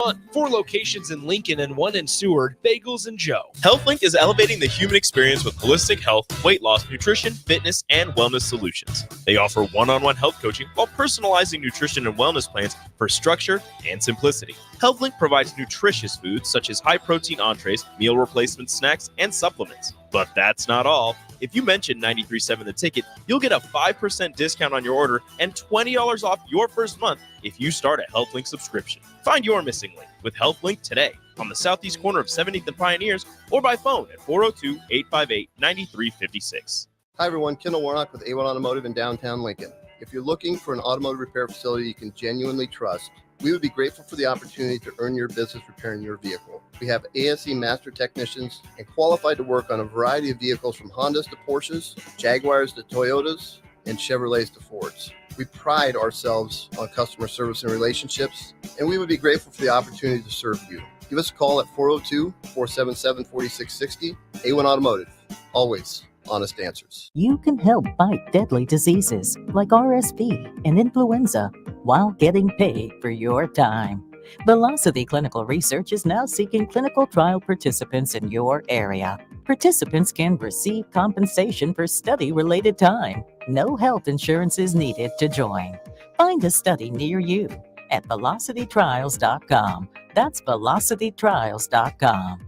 4 locations in Lincoln and 1 in Seward, Bagels and Joe. HealthLink is elevating the human experience with holistic health, weight loss, nutrition, fitness, and wellness solutions. They offer one-on-one health coaching while personalizing nutrition and wellness plans for structure and simplicity. HealthLink provides nutritious foods such as high-protein entrees, meal replacement snacks, and supplements. But that's not all. If you mention 93.7 The Ticket, you'll get a 5% discount on your order and $20 off your first month if you start a HealthLink subscription. Find your missing link with HealthLink today on the southeast corner of 17th and Pioneers or by phone at 402-858-9356. Hi, everyone. Kendall Warnock with A1 Automotive in downtown Lincoln. If you're looking for an automotive repair facility you can genuinely trust, we would be grateful for the opportunity to earn your business repairing your vehicle. We have ASE master technicians and qualified to work on a variety of vehicles from Hondas to Porsches, Jaguars to Toyotas, and Chevrolets to Fords. We pride ourselves on customer service and relationships, and we would be grateful for the opportunity to serve you. Give us a call at 402-477-4660. A1 Automotive, always honest answers. You can help fight deadly diseases like RSV and influenza while getting paid for your time. Velocity Clinical Research is now seeking clinical trial participants in your area. Participants can receive compensation for study-related time. No health insurance is needed to join. Find a study near you at velocitytrials.com. That's velocitytrials.com.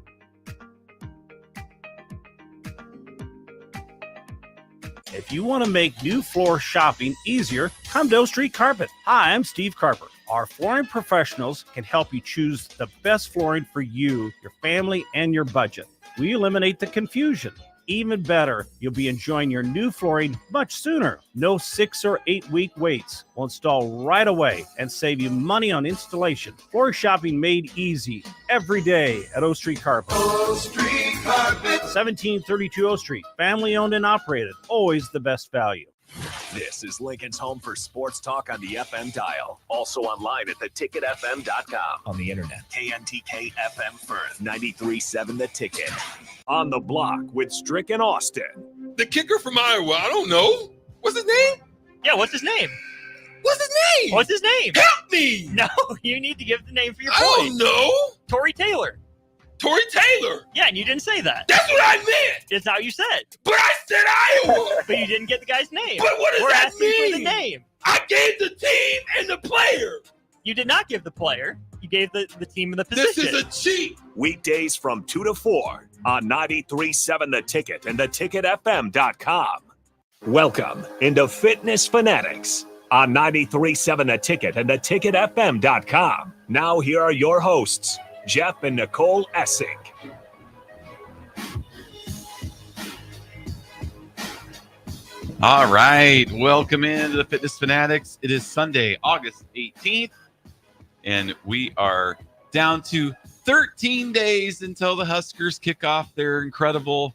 If you want to make new floor shopping easier, come to O Street Carpet. Hi, I'm Steve Carper. Our flooring professionals can help you choose the best flooring for you, your family, and your budget. We eliminate the confusion. Even better, you'll be enjoying your new flooring much sooner. No 6 or 8 week waits. We'll install right away and save you money on installation. Floor shopping made easy every day at O Street Carpet. O Street Carpet. 1732 O Street. Family owned and operated. Always the best value. This is Lincoln's home for sports talk on the FM dial. Also online at theticketfm.com. On the internet. KNTK FM Firth, 93.7 The Ticket. On the block with Strick and Austin. The kicker from Iowa, I don't know. What's his name? Yeah, what's his name? What's his name? What's his name? Help me! No, you need to give the name for your I point. don't know. Tory Taylor. Tory Taylor. Yeah, and you didn't say that. That's what I meant. It's how you said. But I said Iowa. But you didn't get the guy's name. But what does We're that asking mean? for the name. I gave the team and the player. You did not give the player. You gave the team and the position. This is a cheat. Weekdays from 2 to 4 on 93.7 The Ticket and theticketfm.com. Welcome into Fitness Fanatics on 93.7 The Ticket and theticketfm.com. Now here are your hosts, Jeff and Nicole Essink. All right, welcome into the Fitness Fanatics. It is Sunday, August 18th, and we are down to 13 days until the Huskers kick off their incredible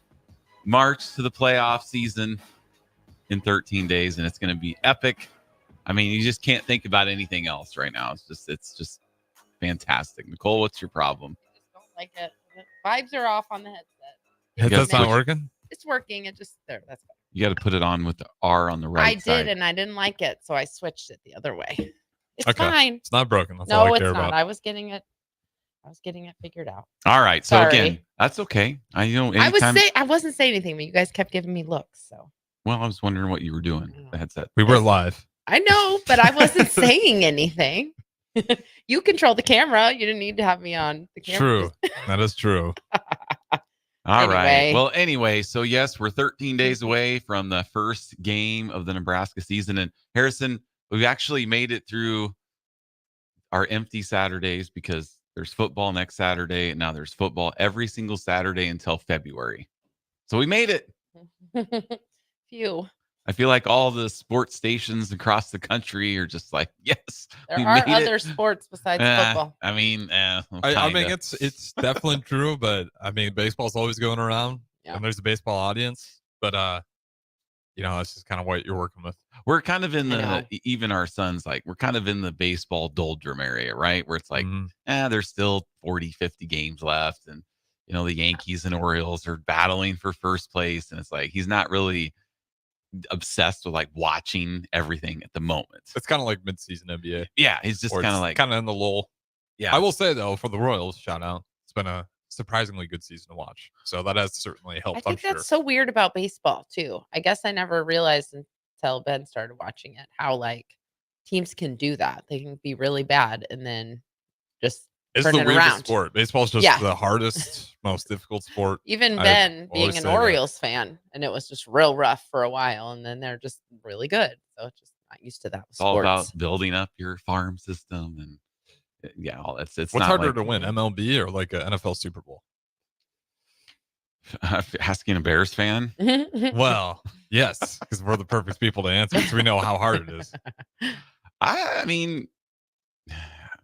march to the playoff season in 13 days, and it's going to be epic. I mean, you just can't think about anything else right now. It's just fantastic. Nicole, what's your problem? I just don't like it. The vibes are off on the headset. Headset's not working? It's working. It just there. That's fine. You got to put it on with the R on the right side. I did, and I didn't like it, so I switched it the other way. It's Okay. fine. It's not broken. That's No, all I it's care not. about. I was getting it figured out. All right. So Sorry. again, that's okay. Anytime, I wasn't saying anything, but you guys kept giving me looks. So. Well, I was wondering what you were doing with the headset. We were live. I know, but I wasn't saying anything. You control the camera. You didn't need to have me on the camera. True. That is true. All right. Anyway. Well, anyway, so yes, we're 13 days away from the first game of the Nebraska season. And Harrison, we've actually made it through our empty Saturdays because there's football next Saturday. And now there's football every single Saturday until February. So we made it. Phew. I feel like all the sports stations across the country are just like, yes, There we are made other it. sports besides football. I mean, I mean, kinda. it's definitely true, but I mean, baseball's always going around, and there's a baseball audience. But it's just kind of what you're working with. We're kind of in even our sons, like we're kind of in the baseball doldrum area, right? Where it's like, there's still 40, 50 games left. And, the Yankees and Orioles are battling for first place. And it's like, he's not really obsessed with like watching everything at the moment. It's kind of like mid-season NBA. Yeah. He's just kind of like kind of in the lull. Yeah. I will say, though, for the Royals, shout out, it's been a surprisingly good season to watch. So that has certainly helped, I think I'm that's sure. so weird about baseball, too. I guess I never realized until Ben started watching it how, like, teams can do that. They can be really bad and then just It's turn the it weirdest around. sport. Baseball's just Yeah. the hardest, most difficult sport. Even I've Ben always being an say that. Orioles fan, and it was just real rough for a while, and then they're just really good. So it's just not used to that with It's all sports. about building up your farm system and all that's it's What's not harder like to win, MLB or like an NFL Super Bowl? asking a Bears fan. Well, yes, because we're the perfect people to answer, so we know how hard it is. I mean,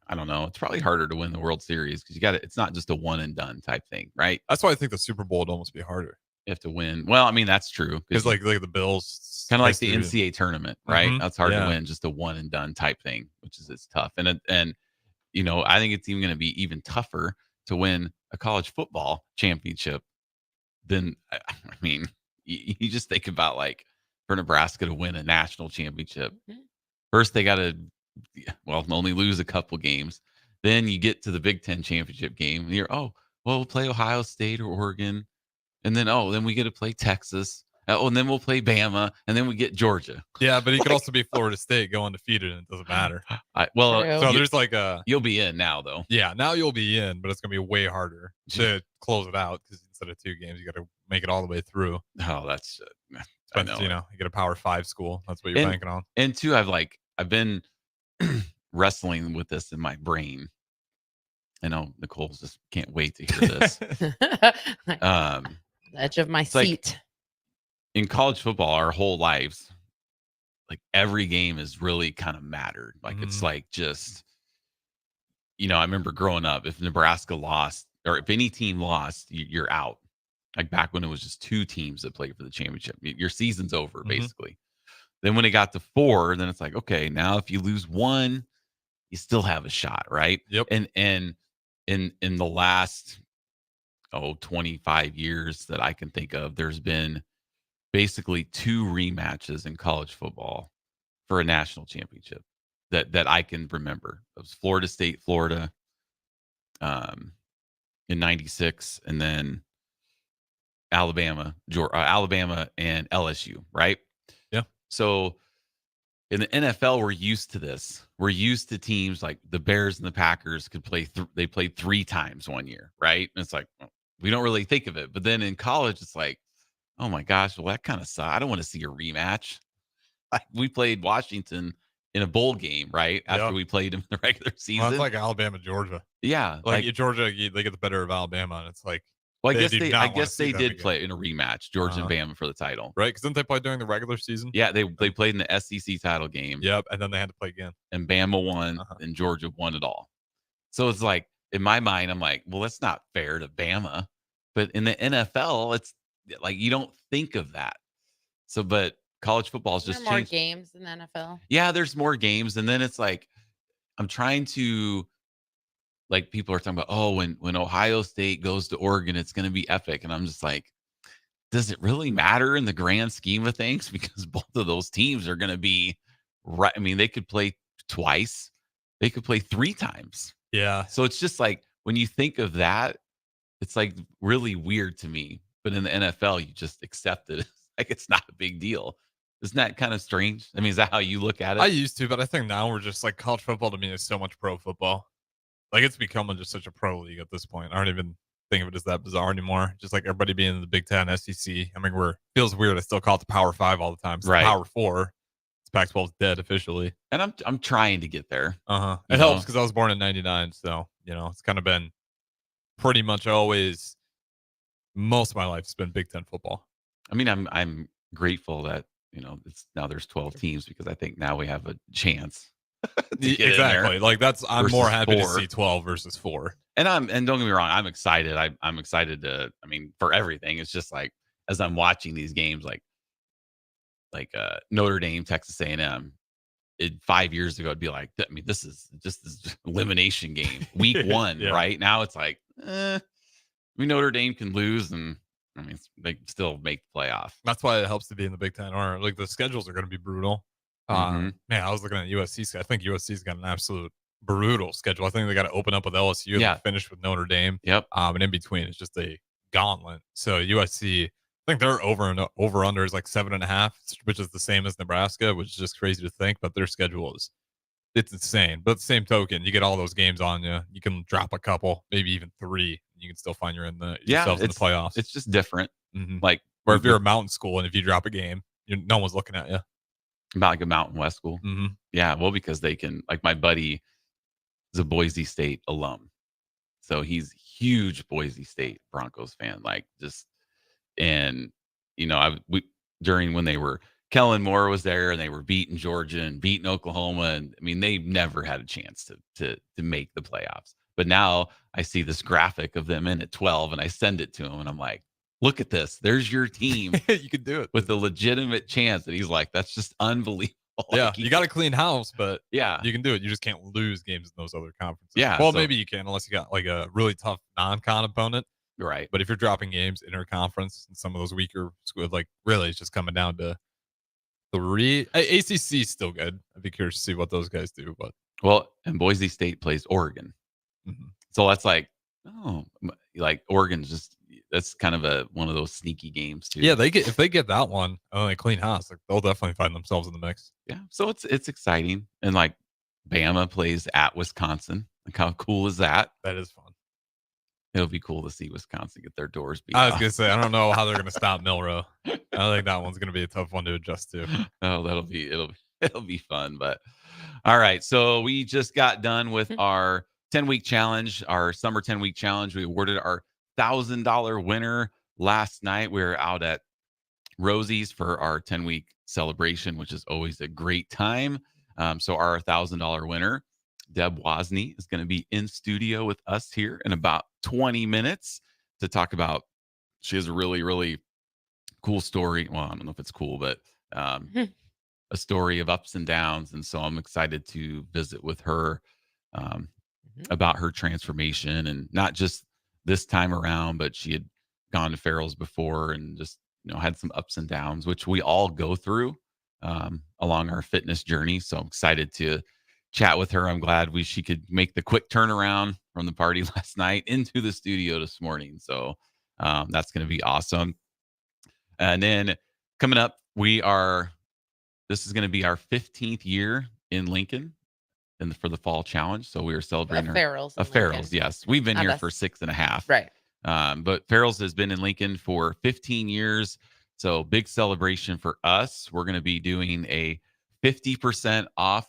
I don't know. It's probably harder to win the World Series because you got it's not just a one and done type thing, right? That's why I think the Super Bowl would almost be harder. You have to win. Well, I mean, that's true. Because like the Bills, kind of like the NCAA tournament, right? Mhm, That's hard yeah. to win, just a one and done type thing, which is it's tough. And you know, I think it's even going to be even tougher to win a college football championship than I mean, you just think about like for Nebraska to win a national championship. First, they got to only lose a couple games. Then you get to the Big Ten championship game, and you're we'll play Ohio State or Oregon, and then then we get to play Texas. And then we'll play Bama, and then we get Georgia. Yeah, but he could also be Florida State, go undefeated, and it doesn't matter. So there's like you'll be in now though. Yeah, now you'll be in, but it's gonna be way harder to close it out because instead of 2 games, you got to make it all the way through. Oh, that's I know. You get a Power 5 school. That's what you're banking on. And two, I've been wrestling with this in my brain. I know Nicole just can't wait to hear this. The edge of my seat. In college football, our whole lives, like every game is really kind of mattered. Like it's like just, I remember growing up, if Nebraska lost or if any team lost, you're out. Like back when it was just 2 teams that played for the championship, your season's over basically. Then when it got to 4, then it's like, okay, now if you lose 1, you still have a shot, right? Yep. And in the last 25 years that I can think of, there's been basically 2 rematches in college football for a national championship that I can remember. It was Florida State, Florida, in '96, and then Alabama and LSU, right? Yeah. So in the NFL, we're used to this. We're used to teams like the Bears and the Packers could play. They played 3 times one year, right? And it's like we don't really think of it. But then in college, it's like, oh my gosh, well that kind of sucks. I don't want to see a rematch. Like we played Washington in a bowl game, right? After we played them in the regular season. Well, it's like Alabama, Georgia. Yeah, like Georgia, they get the better of Alabama, and it's like. Well, I guess they did play in a rematch, Georgia and Bama for the title, right? Because didn't they play during the regular season? Yeah, they played in the SEC title game. Yep, and then they had to play again, and Bama won, and Georgia won it all. So it's like in my mind, I'm like, well, that's not fair to Bama, but in the NFL, it's like you don't think of that. So, but college football is just more games in the NFL. Yeah, there's more games, and then it's like I'm trying to. Like people are talking about, when Ohio State goes to Oregon, it's going to be epic. And I'm just like, does it really matter in the grand scheme of things? Because both of those teams are going to be right. I mean, they could play twice. They could play 3 times. Yeah. So it's just like, when you think of that, it's like really weird to me. But in the NFL, you just accept it. Like it's not a big deal. Isn't that kind of strange? I mean, is that how you look at it? I used to, but I think now we're just like college football to me is so much pro football. Like it's becoming just such a pro league at this point. I don't even think of it as that bizarre anymore. Just like everybody being in the Big Ten, SEC. I mean, feels weird. I still call it the Power 5 all the time. It's right. The Power 4. It's Pac-12 is dead officially. And I'm trying to get there. It helps because I was born in '99, so it's kind of been pretty much always. Most of my life has been Big Ten football. I mean, I'm grateful that it's now there's 12 teams because I think now we have a chance. Exactly. Like I'm more happy to see 12 versus 4. And don't get me wrong, I'm excited. I'm excited to. I mean, for everything. It's just like as I'm watching these games, like Notre Dame, Texas A&M. 5 years ago, it'd be like, I mean, this is just this elimination game, week 1, right? Now it's like, I mean, Notre Dame can lose, and I mean, they can still make the playoff. That's why it helps to be in the Big Ten. Or like the schedules are going to be brutal. Man, I was looking at USC. I think USC's got an absolute brutal schedule. I think they got to open up with LSU and finish with Notre Dame. Yep. And in between, it's just a gauntlet. So USC, I think their over under is like 7.5, which is the same as Nebraska, which is just crazy to think. But their schedule it's insane. But at the same token, you get all those games on you. You can drop a couple, maybe even 3. You can still find yourselves in the playoffs. It's just different. Mm-hmm. Like, or if you're a mountain school and if you drop a game, no one's looking at you. About like a Mountain West school. Mm-hmm. Yeah, well, because they can, like my buddy is a Boise State alum. So he's huge Boise State Broncos fan. Like and during when they were, Kellen Moore was there and they were beating Georgia and beating Oklahoma. And I mean, they never had a chance to make the playoffs. But now I see this graphic of them in at 12 and I send it to him and I'm like, look at this. There's your team. You can do it with a legitimate chance. And he's like, that's just unbelievable. Yeah, Like, you got a clean house, but yeah, you can do it. You just can't lose games in those other conferences. Yeah. Well, maybe you can unless you got like a really tough non-con opponent. Right. But if you're dropping games interconference and some of those weaker schools, like really it's just coming down to ACC is still good. I'd be curious to see what those guys do. But and Boise State plays Oregon. Mm-hmm. So that's like, Oregon's that's kind of one of those sneaky games too. Yeah, if they get that one, a clean house, like, they'll definitely find themselves in the mix. Yeah, so it's exciting, and like Bama plays at Wisconsin. Like, how cool is that? That is fun. It'll be cool to see Wisconsin get their doors beat. I was gonna say, I don't know how they're gonna stop Milroe. I think that one's gonna be a tough one to adjust to. Oh, it'll be fun. But all right, so we just got done with our 10-week challenge, our summer 10-week challenge. We awarded our $1,000 winner last night. We were out at Rosie's for our 10-week celebration, which is always a great time. So our $1,000 winner, Deb Wozni, is going to be in studio with us here in about 20 minutes to talk about. She has a really, really cool story. Well, I don't know if it's cool, but a story of ups and downs. And so I'm excited to visit with her about her transformation, and not just this time around, but she had gone to Farrell's before and just, had some ups and downs, which we all go through along our fitness journey. So I'm excited to chat with her. I'm glad she could make the quick turnaround from the party last night into the studio this morning. So that's going to be awesome. And then coming up, this is going to be our 15th year in Lincoln for the fall challenge. So we are celebrating Farrell's. Farrell's, yes. We've been here for 6.5. Right. But Farrell's has been in Lincoln for 15 years. So big celebration for us. We're going to be doing a 50% off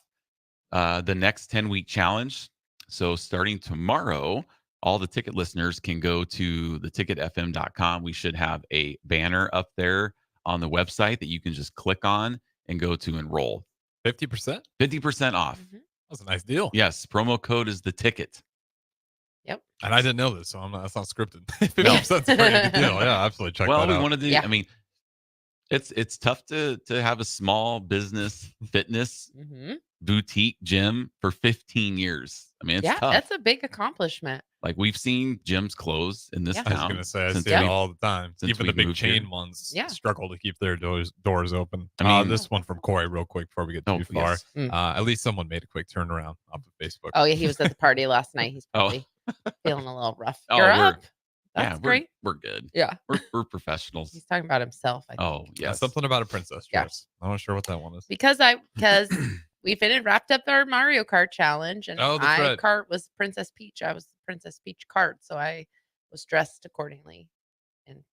the next 10-week challenge. So starting tomorrow, all the ticket listeners can go to theticketfm.com. We should have a banner up there on the website that you can just click on and go to enroll. 50%? 50% off. Mm-hmm. That's a nice deal. Yes. Promo code is the ticket. Yep. And I didn't know this, so that's not scripted. 50% is a pretty good deal. Yeah, absolutely. Check that out. Well, we wanted to, I mean, it's tough to have a small business fitness boutique gym for 15 years. I mean, it's tough. That's a big accomplishment. Like, we've seen gyms close in this town. I was going to say, I see it all the time. Even the big chain ones struggle to keep their doors open. I mean, this one from Corey, real quick, before we get too far. Yes. At least someone made a quick turnaround off of Facebook. Oh, yeah, he was at the party last night. He's probably feeling a little rough. You're up. That's great. We're good. Yeah. We're professionals. He's talking about himself, I think. Oh, yeah. Something about a princess dress. I'm not sure what that one is. Because we wrapped up our Mario Kart challenge, and my cart was Princess Peach. I was the Princess Peach cart, so I was dressed accordingly. And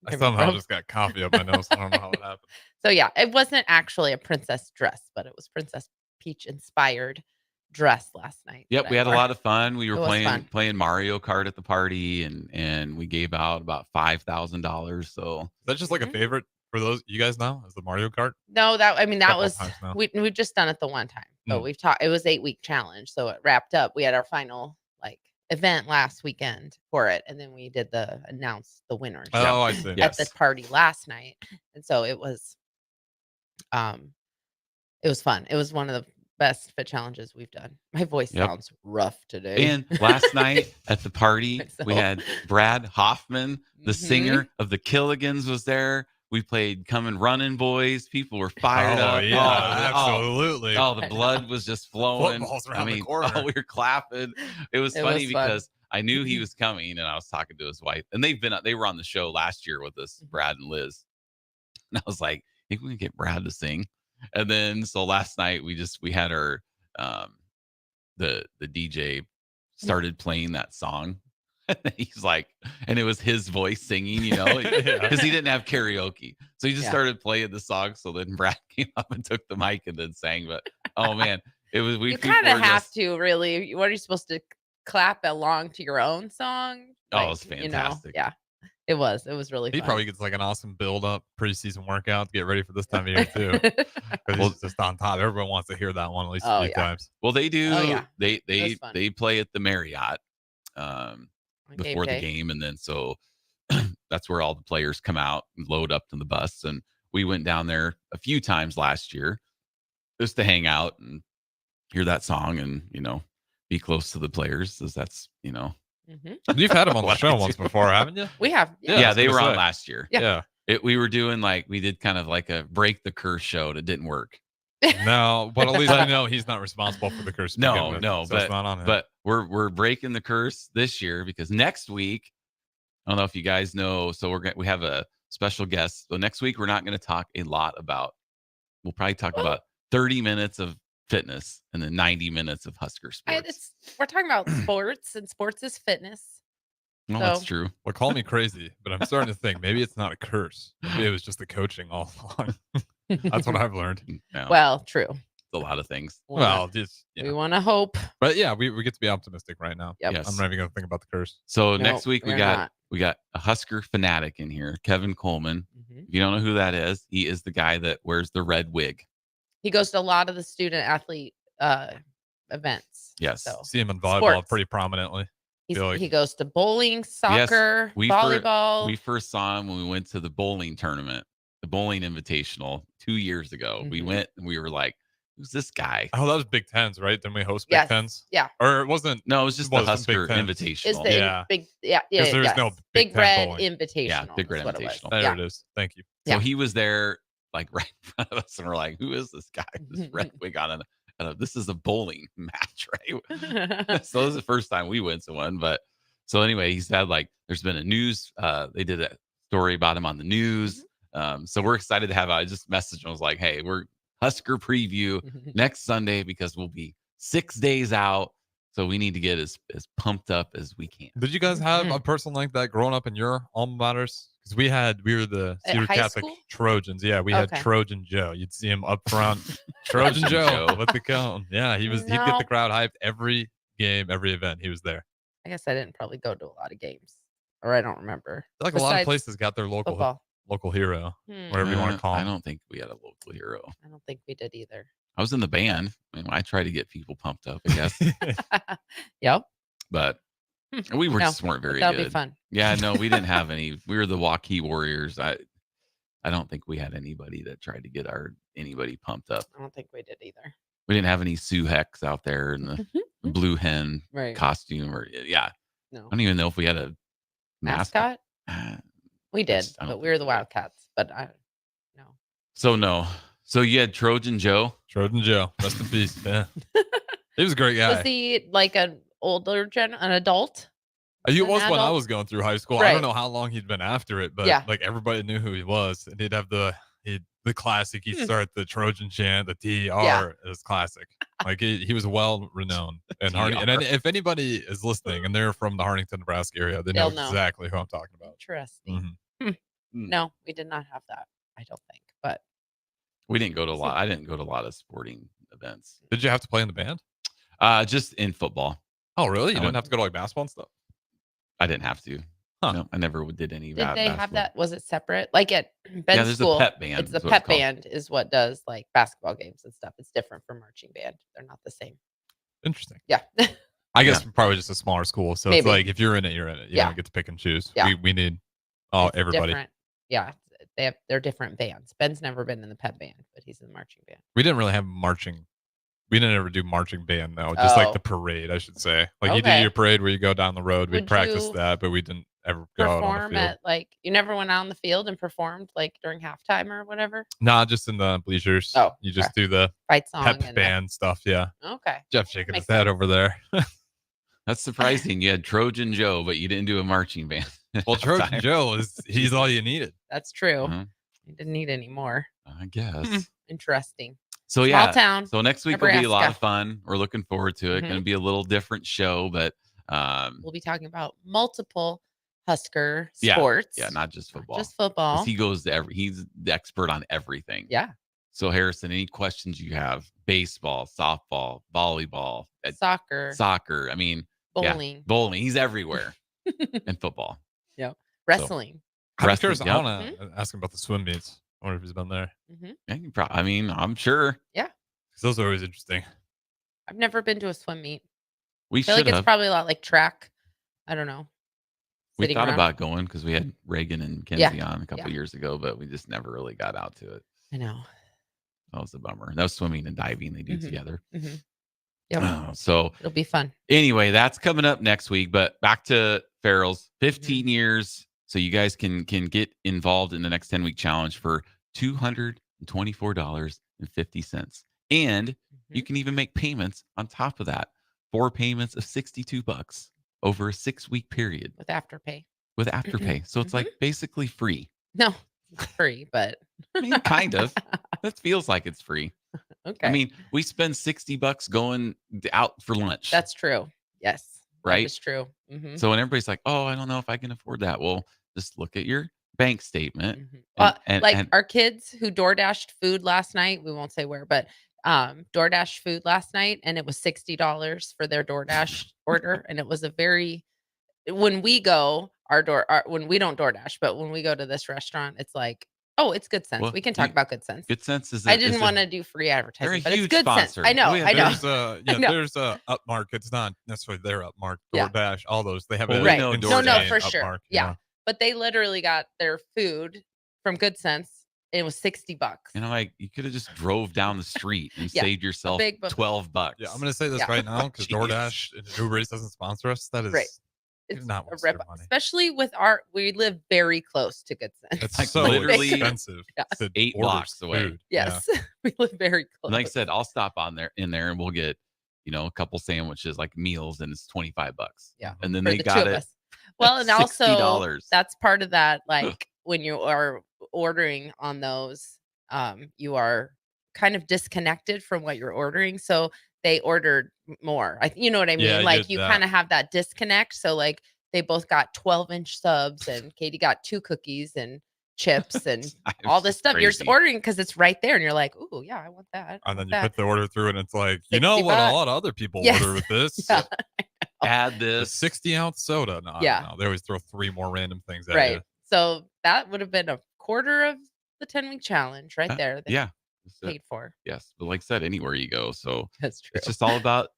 I somehow just got coffee up my nose. I don't know how it happened. So yeah, it wasn't actually a princess dress, but it was Princess Peach inspired dress last night. Yep, we had a lot of fun. We were playing Mario Kart at the party, and we gave out about $5,000. So is that just like a favorite for those you guys now? Is the Mario Kart? No, that was we've just done it the one time. So we've talked. It was 8-week challenge, so it wrapped up. We had our final event last weekend for it, and then we did announce the winners. Oh, I see. At the party last night, and so it was fun. It was one of the best fit challenges we've done. My voice sounds rough today. And last night at the party, we had Brad Hoffman, the singer of the Killigans, was there. We played Coming Running Boys. People were fired up. Yeah, absolutely. Oh, the blood was just flowing. Football's around the corner. We were clapping. It was funny was fun. because I knew he was coming, and I was talking to his wife, and they were on the show last year with us, Brad and Liz. And I was like, I think we can get Brad to sing. And then so last night we had our the DJ started playing that song. He's like, and it was his voice singing, because he didn't have karaoke. So he just started playing the song. So then Brad came up and took the mic and then sang. But oh man, it was you kind of have to really. What are you supposed to clap along to your own song? Like, it was fantastic. Yeah. It was really fun. He probably gets like an awesome build up preseason workout to get ready for this time of year too. Because he's just on top. Everyone wants to hear that one at least a few times. Well, they do. Oh, yeah. They play at the Marriott before the game, and then so that's where all the players come out and load up to the bus. And we went down there a few times last year just to hang out and hear that song and be close to the players, as that's You've had them on the show once before, haven't you? We have. Yeah, they were on last year. Yeah. We were doing we did kind of like a break the curse show that didn't work. No, but at least I know he's not responsible for the curse. No, so but it's not on him. But we're breaking the curse this year because next week, I don't know if you guys know, so we have a special guest. So next week we're not going to talk a lot about. We'll probably talk about 30 minutes of fitness and then 90 minutes of Husker sports. We're talking about sports, and sports is fitness. No, that's true. Well, call me crazy, but I'm starting to think maybe it's not a curse. Maybe it was just the coaching all along. That's what I've learned. No, Well, true. it's a lot of things. Well, just we want to hope. But yeah, we get to be optimistic right now. Yep. Yes. I'm not even going to think about the curse. So next week we we're got not. a Husker fanatic in here, Kevin Coleman. Mhm. If you don't know who that is, he is the guy that wears the red wig. He goes to a lot of the student athlete events. Yes. So See him in volleyball Sports. pretty prominently. he goes to bowling, soccer, volleyball. We first saw him when we went to the bowling tournament, the bowling invitational 2 years ago. We Mhm. went and we were like, who's this guy? Oh, that was Big Tens, right? Didn't we host Big Yes. Tens? Yeah. Or it wasn't. No, it was just the wasn't Husker Big Tens. Is invitational. the Yeah. big Because there was no Big Big Ten Red bowling. Invitational. Yeah, Big Red is what it was. Invitational. There Yeah. it is. Thank you. So Yeah. he was there like right in front of us and we're like, who is this guy? This red wig on. And this is a bowling match, right? So this is the first time we went to one. But so anyway, he's had there's been a news. They did a story about him on the news. So we're excited to have. I just messaged him. I was like, hey, we're Husker preview next Sunday because we'll be 6 days out. So we need to get as pumped up as we can. Did you guys have a person like that growing up in your alma maters? Because we were the At Cedar high Catholic school? Trojans. Yeah, we had Okay. Trojan Joe. You'd see him up front. Trojan Joe with the cone. Yeah, he'd get No. the crowd hyped every game, every event. He was there. I guess I didn't probably go to a lot of games, or I don't remember. I feel like a lot of Besides places got their football. local hero, whatever you want to call I him. don't think we had a local hero. I don't think we did either. I was in the band. I mean, I try to get people pumped up, I guess. Yep. But we just weren't very That'll good. be fun. Yeah, no, we didn't have any. We were the Waukee Warriors. I don't think we had anybody that tried to get anybody pumped up. I don't think we did either. We didn't have any Sue Hex out there in the blue hen Right. costume or I No. don't even know if we had a Mascot? We did, I don't but we were the Wildcats. But I no. So no. So you had Trojan Joe. Trojan Joe, rest in peace. Yeah, he was a great guy. Was he like an adult? He an was when I adult? was going through high school. I Right. don't know how long he'd been after it, but Yeah. everybody knew who he was, and he'd have the classic. He'd start the Trojan chant, the TR Yeah. is classic. Like he was well renowned. And and if anybody is listening and they're from the Hartington, Nebraska area, they know They'll know. exactly who I'm talking about. Interesting. Mhm. No, we did not have that. I don't think. But We didn't go to a lot. I didn't go to a lot of sporting events. Did you have to play in the band? Just in football. Oh, really? You I didn't went- have to go to like basketball and stuff? I didn't have to. Huh. No, I never did any. did they have basketball. that? Was it separate? Like at Ben's there's school, a pep band. it's the is what pep called. band is what does like basketball games and stuff. It's different from marching band. They're not the same. Interesting. Yeah. I guess probably just a smaller school. So it's Maybe. like if you're in it, you're in it. You Yeah. don't get to pick and choose. Yeah. We need It's everybody. different. Yeah. They're different bands. Ben's never been in the pep band, but he's in the marching band. We didn't really have marching. We didn't ever do marching band, no. Just like Oh. the parade, I should say. Like you do Okay. your parade where you go down the road. We'd Would practice you- that, but we didn't ever go out on the perform field. at like you never went out on the field and performed like during halftime or whatever? Nah, just in the bleachers. Oh, You just okay. do the Fight song pep and band stuff. Yeah. Okay. Jeff shaking Makes his head over there. That's surprising. You had Trojan Joe, but you didn't do a marching band. Well, Trojan Joe he's all you needed. That's true. Uh-huh. You didn't need any more. I guess. Interesting. So Small yeah. town. So next week will be a lot Nebraska. of fun. We're looking forward to it. Mhm. Going to be a little different show, but We'll be talking about multiple Husker yeah, sports. yeah, not just football. Just football. 'Cause he goes to he's the expert on everything. Yeah. So Harrison, any questions you have? Baseball, softball, volleyball, Soccer. I mean, Bowling. yeah, bowling. He's everywhere. And football. Yep. Wrestling. I'm curious. Yep. I want to ask him about the swim meets. I wonder if he's been there. Yeah, I mean, I'm sure. Yeah. 'Cause those are always interesting. I've never been to a swim meet. We I feel should like it's have. probably a lot like track. I don't know. We Sitting thought around. about going because we had Reagan and Kenzie Yeah. on a couple years ago, but we just never really got out to it. I know. That was a bummer. That was swimming and diving they do Mhm. together. Yep. So It'll be fun. anyway, that's coming up next week. But back to Farrell's Mm-hmm. 15 years. So you guys can get involved in the next 10-week challenge for $224.50. And you can even make payments on top of that. 4 payments of $62 over a 6-week period With Afterpay. with Afterpay. So it's like basically free. No, it's free, but I mean, kind of. That feels like it's free. okay. I mean, we spend $60 going out for lunch. That's true. Yes. Right? That is true. Mm-hmm. So when everybody's like, "Oh, I don't know if I can afford that," well, just look at your bank statement. And our kids who DoorDashed food last night, we won't say where, but DoorDash food last night, and it was $60 for their DoorDash order, and it was a very. When we go, when we don't DoorDash, but when we go to this restaurant, it's like, oh, it's Good Sense. Well, we can talk about Good Sense. Good Sense is. I didn't want to do free advertising, but it's huge Good sponsor. Sense. I know. Oh, yeah, I know. There's a Upmark. It's not necessarily their Upmark. Yeah. DoorDash, all those. They have Well, a we know endorsed No, name, for sure. Upmark, Yeah. But they literally got their food from Good Sense. It was $60. You know, like you could have just drove down the street and Yeah, saved yourself big buck. $12. Yeah, I'm going to say this Yeah. right now because Jeez. DoorDash and Uber Eats doesn't sponsor us. That is Right. they It's do not a waste their rip, money. especially with we live very close to Good Sense. It's Like so literally expensive. Yeah. To 8 order blocks away. food. Yes, we live very close. And like I said, I'll stop in there and we'll get, a couple sandwiches like meals and it's $25. Yeah. And then For they the got two of it. us. Well, and also $60. that's part of that. Like when you are ordering on those, you are kind of disconnected from what you're ordering. So they ordered more. You know what I mean? Yeah, I like get you that. kind of have that disconnect. So like they both got 12-inch subs, and Katie got 2 cookies and chips and all this stuff. You're just crazy. ordering because it's right there, and you're like, "Ooh, yeah, I want that." And then you that. put the order through, and it's like, you know what? $60. A lot of other people Yes. order with this. Yeah. Add The this. 60-ounce soda. No, Yeah. no, they always throw 3 more random things at Right. you. So that would have been a quarter of the 10-week challenge right there. That Yeah. you paid for. Yes. But like I said, anywhere you go. So That's true. it's just all about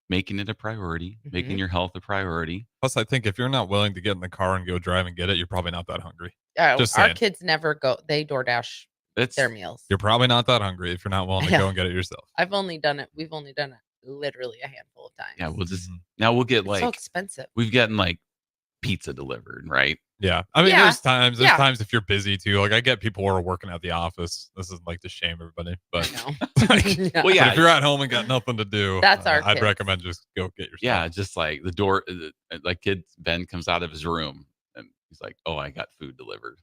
making it a priority, Mm-hmm. making your health a priority. Plus, I think if you're not willing to get in the car and go drive and get it, you're probably not that hungry. Just Our saying. kids never go. They DoorDash It's their meals. You're probably not that hungry if you're not willing to Yeah. go and get it yourself. I've only done it. We've only done it literally a handful of times. yeah, we'll just Mhm. now we'll get It's like so expensive. we've gotten like pizza delivered, right? Yeah. I mean, Yeah. there's times Yeah. if you're busy too. Like I get people who are working at the office. This isn't like to shame everybody, but I know. like, Well, yeah, but if you're at home and got nothing to do, That's our I'd kids. recommend just go get yourself. Yeah, just like the door, like Ben comes out of his room and he's like, "Oh, I got food delivered."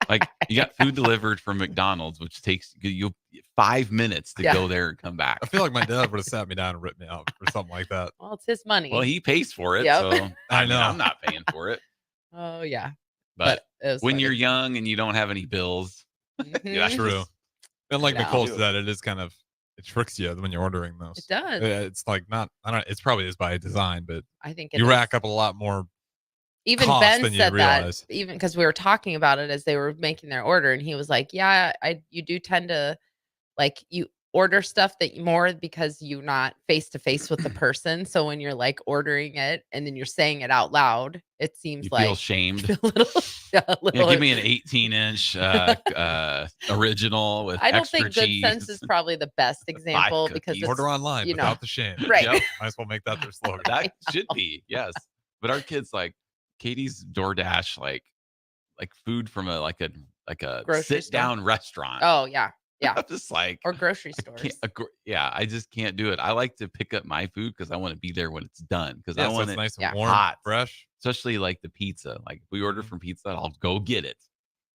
Like you got food delivered from McDonald's, which takes you 5 minutes to Yeah. go there and come back. I feel like my dad would have sat me down and ripped me out for something like that. Well, it's his money. Well, he pays for it, Yep. so I mean, know. I'm not paying for it. Oh yeah. But it was when funny. you're young and you don't have any bills, Mhm. yeah, True. And like No. Nicole said, it is kind of it tricks you when you're ordering those. It does. It's like not. I don't. It's probably is by design, but I think it you is. rack up a lot more. Even cost Ben than you said realize. that, even because we were talking about it as they were making their order, and he was like, "Yeah, you do tend to like you order stuff that more because you're not face to face with the person. So when you're like ordering it and then you're saying it out loud, it seems you like feel shamed. a little, a little. Yeah, give me an 18-inch original with I don't extra think Good cheese. Sense is probably the best example because cookies. it's, Order online you know, without the shame. right. Yep. Might as well make that their slogan. That should be, yes. But our kids like Katie's DoorDash like food from a Grocery sit down restaurant. Oh yeah. Yeah. I'm just like, or grocery stores. I just can't do it. I like to pick up my food because I want to be there when it's done. Because I want it's it nice and warm, hot, fresh. Especially like the pizza. Like if we order from Pizza Hut, I'll go get it.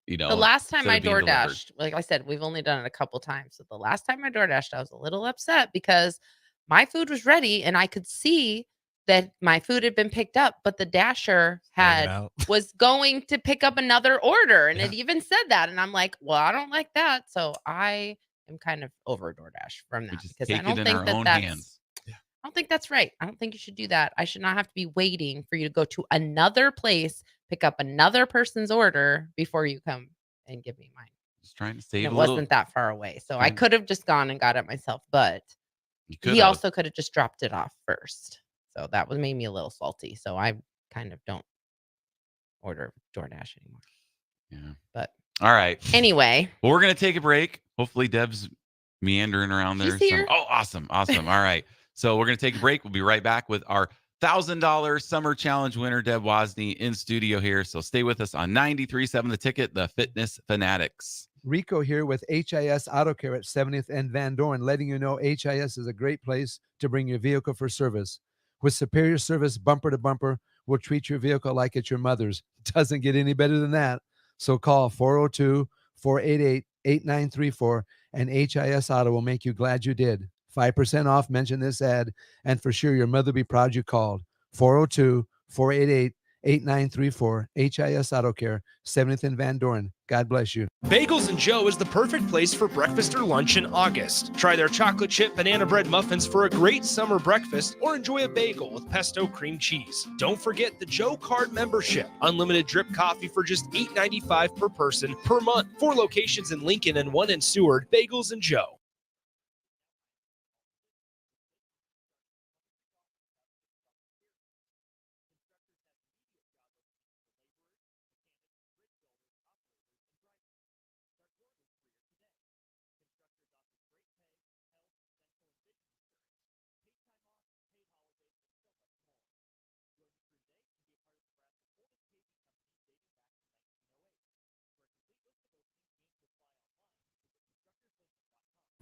The last time I instead of being delivered. DoorDashed, like I said, we've only done it a couple times. So the last time I DoorDashed, I was a little upset because my food was ready and I could see that my food had been picked up, but the dasher was going to pick up another order, and it even said that. And I'm like, well, I don't like that, so I am kind of over DoorDash from that because I don't think I don't think that's right. I don't think you should do that. I should not have to be waiting for you to go to another place, pick up another person's order before you come and give me mine. Just trying to save. It wasn't that far away, so I could have just gone and got it myself, but he also could have just dropped it off first. So that made me a little salty. So I kind of don't order DoorDash anymore. Yeah. But all right. Anyway. Well, we're going to take a break. Hopefully Deb's meandering around there. She's here. Oh, awesome. All right. So we're going to take a break. We'll be right back with our $1,000 Summer Challenge winner, Deb Wozni, in studio here. So stay with us on 93.7 The Ticket, the Fitness Fanatics. Rico here with HIS Auto Care at 70th and Van Dorn, letting you know HIS is a great place to bring your vehicle for service. With superior service bumper to bumper, we'll treat your vehicle like it's your mother's. It doesn't get any better than that. So call 402-488-8934 and HIS Auto will make you glad you did. 5% off, mention this ad, and for sure your mother will be proud you called. 402-488-8934, HIS Auto Care, 70th and Van Dorn. God bless you. Bagels and Joe is the perfect place for breakfast or lunch in August. Try their chocolate chip banana bread muffins for a great summer breakfast or enjoy a bagel with pesto cream cheese. Don't forget the Joe Card membership. Unlimited drip coffee for just $8.95 per person per month. 4 locations in Lincoln and 1 in Seward. Bagels and Joe.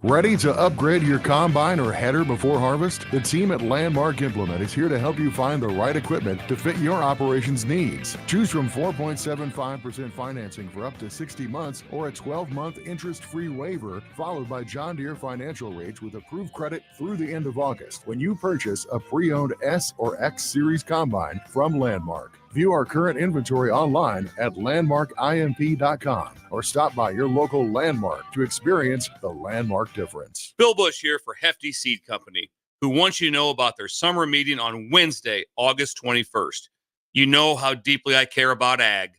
Ready to upgrade your combine or header before harvest? The team at Landmark Implement is here to help you find the right equipment to fit your operations needs. Choose from 4.75% financing for up to 60 months or a 12-month interest-free waiver, followed by John Deere financial rates with approved credit through the end of August when you purchase a pre-owned S or X Series combine from Landmark. View our current inventory online at landmarkimp.com or stop by your local Landmark to experience the Landmark difference. Bill Bush here for Hefty Seed Company, who wants you to know about their summer meeting on Wednesday, August 21st. You know how deeply I care about ag,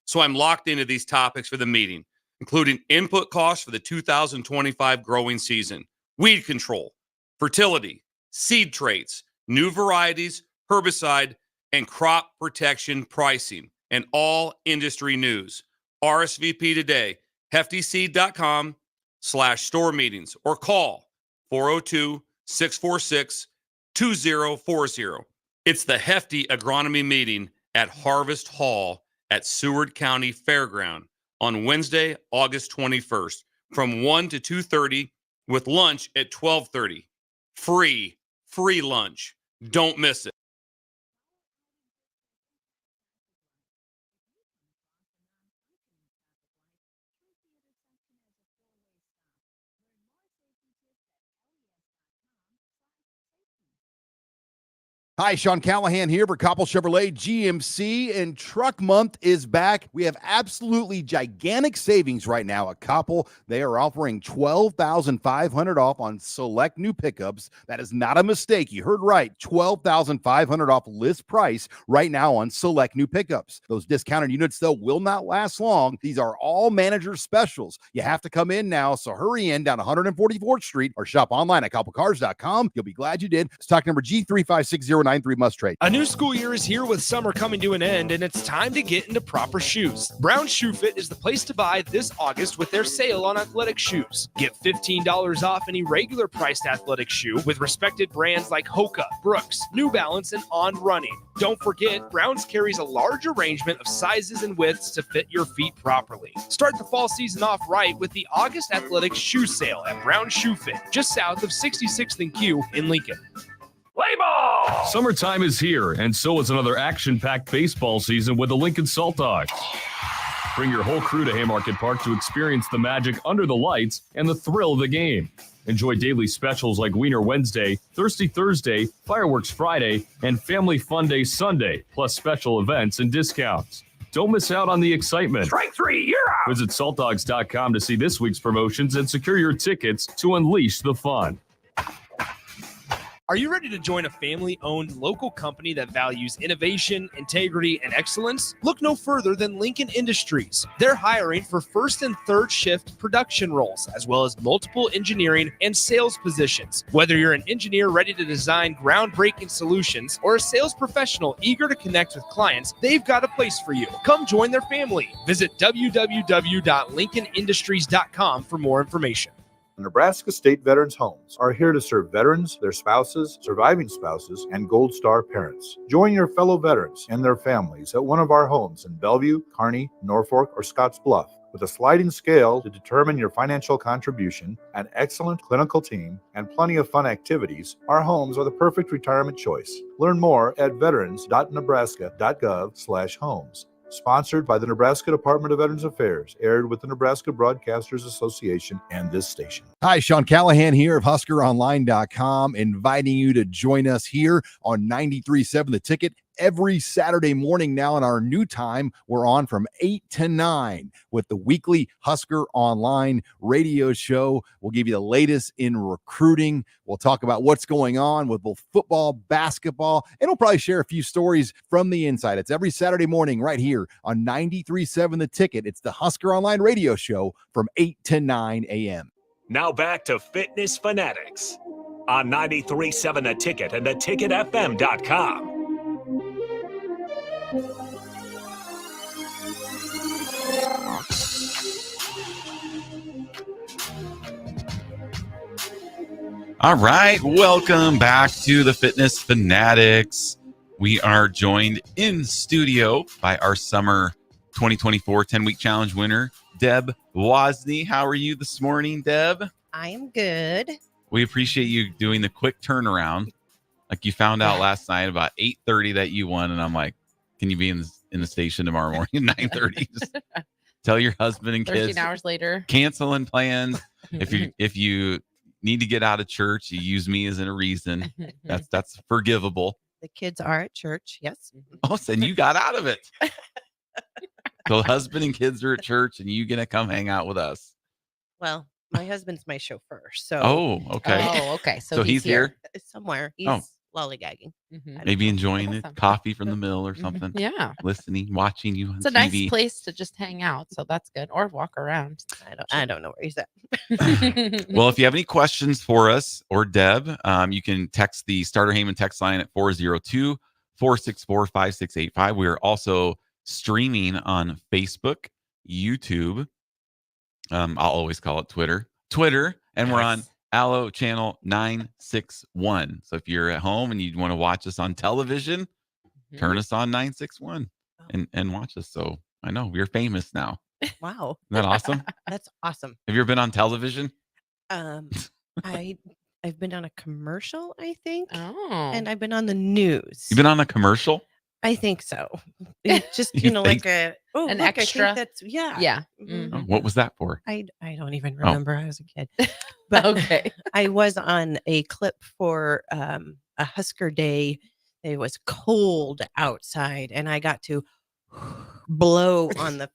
so I'm locked into these topics for the meeting, including input costs for the 2025 growing season, weed control, fertility, seed traits, new varieties, herbicide, and crop protection pricing, and all industry news. RSVP today, heftyseed.com/store meetings, or call 402-646-2040. It's the Hefty Agronomy Meeting at Harvest Hall at Seward County Fairground on Wednesday, August 21st from 1 to 2:30 with lunch at 12:30. Free lunch. Don't miss it. Hi, Sean Callahan here for Koppel Chevrolet GMC, and Truck Month is back. We have absolutely gigantic savings right now at Koppel. They are offering $12,500 off on select new pickups. That is not a mistake. You heard right. $12,500 off list price right now on select new pickups. Those discounted units, though, will not last long. These are all manager specials. You have to come in now, so hurry in down 144th Street or shop online at koppelcars.com. You'll be glad you did. Stock number G35609. 9493 must trade. A new school year is here with summer coming to an end, and it's time to get into proper shoes. Brown Shoe Fit is the place to buy this August with their sale on athletic shoes. Get $15 off any regular priced athletic shoe with respected brands like Hoka, Brooks, New Balance, and On Running. Don't forget, Browns carries a large arrangement of sizes and widths to fit your feet properly. Start the fall season off right with the August Athletic Shoe Sale at Brown Shoe Fit, just south of 66th and Q in Lincoln. Play ball! Summertime is here, and so is another action-packed baseball season with the Lincoln Salt Dogs. Bring your whole crew to Haymarket Park to experience the magic under the lights and the thrill of the game. Enjoy daily specials like Wiener Wednesday, Thirsty Thursday, Fireworks Friday, and Family Fun Day Sunday, plus special events and discounts. Don't miss out on the excitement. Strike three, you're out. Visit saltdogs.com to see this week's promotions and secure your tickets to unleash the fun. Are you ready to join a family-owned local company that values innovation, integrity, and excellence? Look no further than Lincoln Industries. They're hiring for first and third shift production roles, as well as multiple engineering and sales positions. Whether you're an engineer ready to design groundbreaking solutions or a sales professional eager to connect with clients, they've got a place for you. Come join their family. Visit www.lincolnindustries.com for more information. Nebraska State Veterans Homes are here to serve veterans, their spouses, surviving spouses, and Gold Star parents. Join your fellow veterans and their families at one of our homes in Bellevue, Kearney, Norfolk, or Scotts Bluff. With a sliding scale to determine your financial contribution, an excellent clinical team, and plenty of fun activities, our homes are the perfect retirement choice. Learn more at veterans.nebraska.gov/homes. Sponsored by the Nebraska Department of Veterans Affairs, aired with the Nebraska Broadcasters Association and this station. Hi, Sean Callahan here of HuskerOnline.com, inviting you to join us here on 93.7 The Ticket every Saturday morning now. In our new time, we're on from 8 to 9 with the weekly Husker Online radio show. We'll give you the latest in recruiting. We'll talk about what's going on with both football, basketball, and we'll probably share a few stories from the inside. It's every Saturday morning right here on 93.7 The Ticket. It's the Husker Online radio show from 8 to 9 a.m. Now back to Fitness Fanatics on 93.7 The Ticket and theticketfm.com. All right, welcome back to the Fitness Fanatics. We are joined in studio by our summer 2024 10-week challenge winner, Deb Wozni. How are you this morning, Deb? I am good. We appreciate you doing the quick turnaround. Like you found out last night about 8:30 that you won, and I'm like, can you be in the station tomorrow morning at 9:30? Just tell your husband and kids 13 hours later. Canceling plans. If you need to get out of church, you use me as a reason. That's forgivable. The kids are at church, yes. Oh, so you got out of it. So husband and kids are at church, and you gonna come hang out with us. Well, my husband's my chauffeur, so. Oh, okay. Oh, okay. So he's here somewhere. He's lollygagging. Maybe enjoying it, coffee from the mill or something. Yeah. Listening, watching you on It's a TV. nice place to just hang out, so that's good. Or walk around. I don't know where he's at. Well, if you have any questions for us or Deb, you can text the Starter Heyman text line at 402-464-5685. We are also streaming on Facebook, YouTube. I'll always call it Twitter, and we're on Allo Channel 961. So if you're at home and you want to watch us on television, turn us on 961 and watch us. So I know we're famous now. Wow. Isn't that awesome? That's awesome. Have you ever been on television? I've been on a commercial, I think. Oh. And I've been on the news. You've been on a commercial? I think so. It's just, You like think? An look, I think extra? that's, yeah. Yeah. Oh, what was that for? I don't even remember. I was a kid. But okay. I was on a clip for a Husker Day. It was cold outside, and I got to blow on the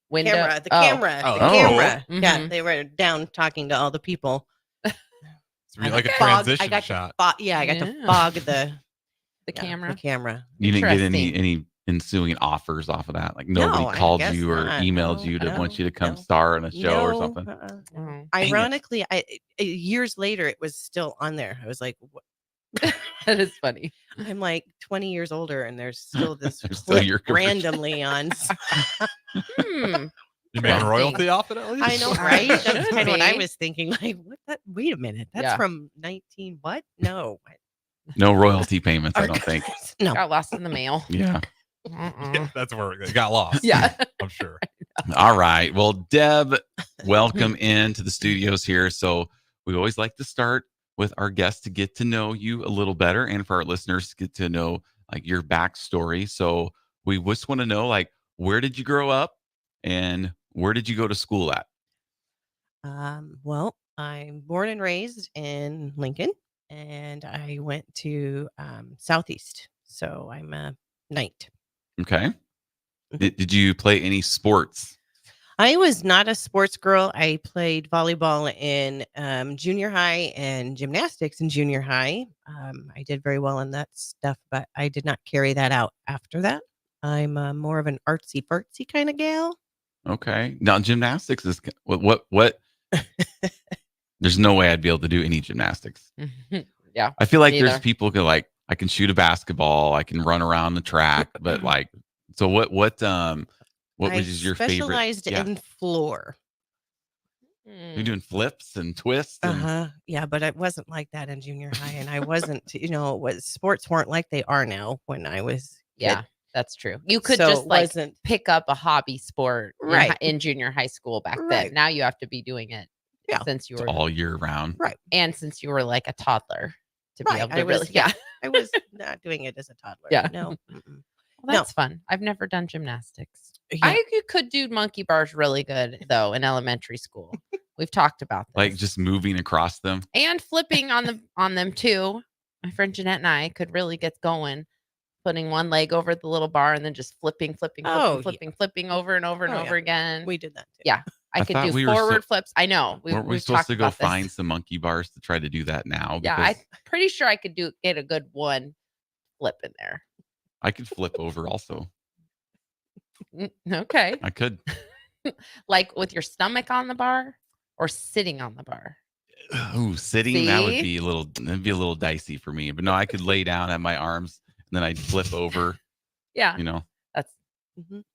Window? camera. The Oh. camera. Oh. The camera. Oh. Yeah, Mhm. they were down talking to all the people. It's really I like a got to fog- transition I got shot. To I got to fog the camera. The camera. You didn't get Interesting. any ensuing offers off of that? Like nobody No, I called guess you or not. emailed you to want you to come star on a show or something? Ironically, years later, it was still on there. I was like, That is funny. I'm like 20 years older, and there's still this Still clip your commercial. randomly on. You making royalty off it at least? I know, right? That's Should kind of what I be. was thinking. Like, what? That? Wait a minute. That's Yeah. from 19. What? No. No royalty payments, I don't think. No. Got lost in the mail. Yeah. Yeah, that's where it got lost. Yeah. I'm sure. All right. Well, Deb, welcome into the studios here. So we always like to start with our guests to get to know you a little better, and for our listeners to get to know like your backstory. So we just want to know, like, where did you grow up and where did you go to school at? Well, I'm born and raised in Lincoln, and I went to Southeast. So I'm a knight. Okay. Did you play any sports? I was not a sports girl. I played volleyball in junior high and gymnastics in junior high. I did very well in that stuff, but I did not carry that out after that. I'm more of an artsy fartsy kind of gal. Okay. Now gymnastics is what? There's no way I'd be able to do any gymnastics. Yeah. I feel like neither. there's people who like, I can shoot a basketball, I can run around the track, but like, so what was your favorite? Specialized in floor. You're doing flips and twists. And, Yeah, but it wasn't like that in junior high, and I wasn't. Sports weren't like they are now. When I was, Yeah, that's true. You could So just it like wasn't- pick up a hobby sport Right. in junior high school back Right. then. Now you have to be doing it since you it's were all year round. Right. and since you were like a toddler to be Right, able to I was- really yeah. I was not doing it as a toddler. Yeah. No. Well, that's fun. I've never done gymnastics. Yeah. You could do monkey bars really good though in elementary school. We've talked about this. Like just moving across them. And flipping on them too. My friend Jeanette and I could really get going, putting one leg over the little bar and then just flipping over and over and Oh, over yeah. again. We did that too. Yeah. I could thought do we were forward flips. I know. Weren't we we've supposed talked to go about this. find some monkey bars to try to do that now? Yeah, Because I'm pretty sure I could get a good one flip in there. I could flip over also. Okay. I could. Like with your stomach on the bar or sitting on the bar. Ooh, sitting, that would See? be that'd be a little dicey for me. But no, I could lay down at my arms and then I'd flip over. Yeah. That's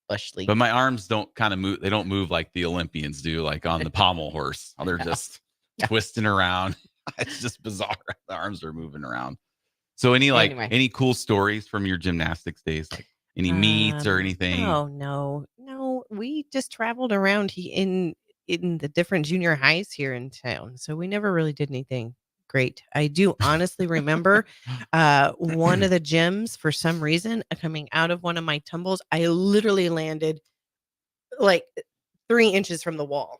bush league. But my arms don't kind of move. They don't move like the Olympians do, like on the pommel horse. They're just twisting around. It's just bizarre. The arms are moving around. So any cool stories from your gymnastics days? Like any meets or anything? Oh no. We just traveled around in the different junior highs here in town, so we never really did anything great. I do honestly remember one of the gyms, for some reason, coming out of one of my tumbles, I literally landed like 3 inches from the wall.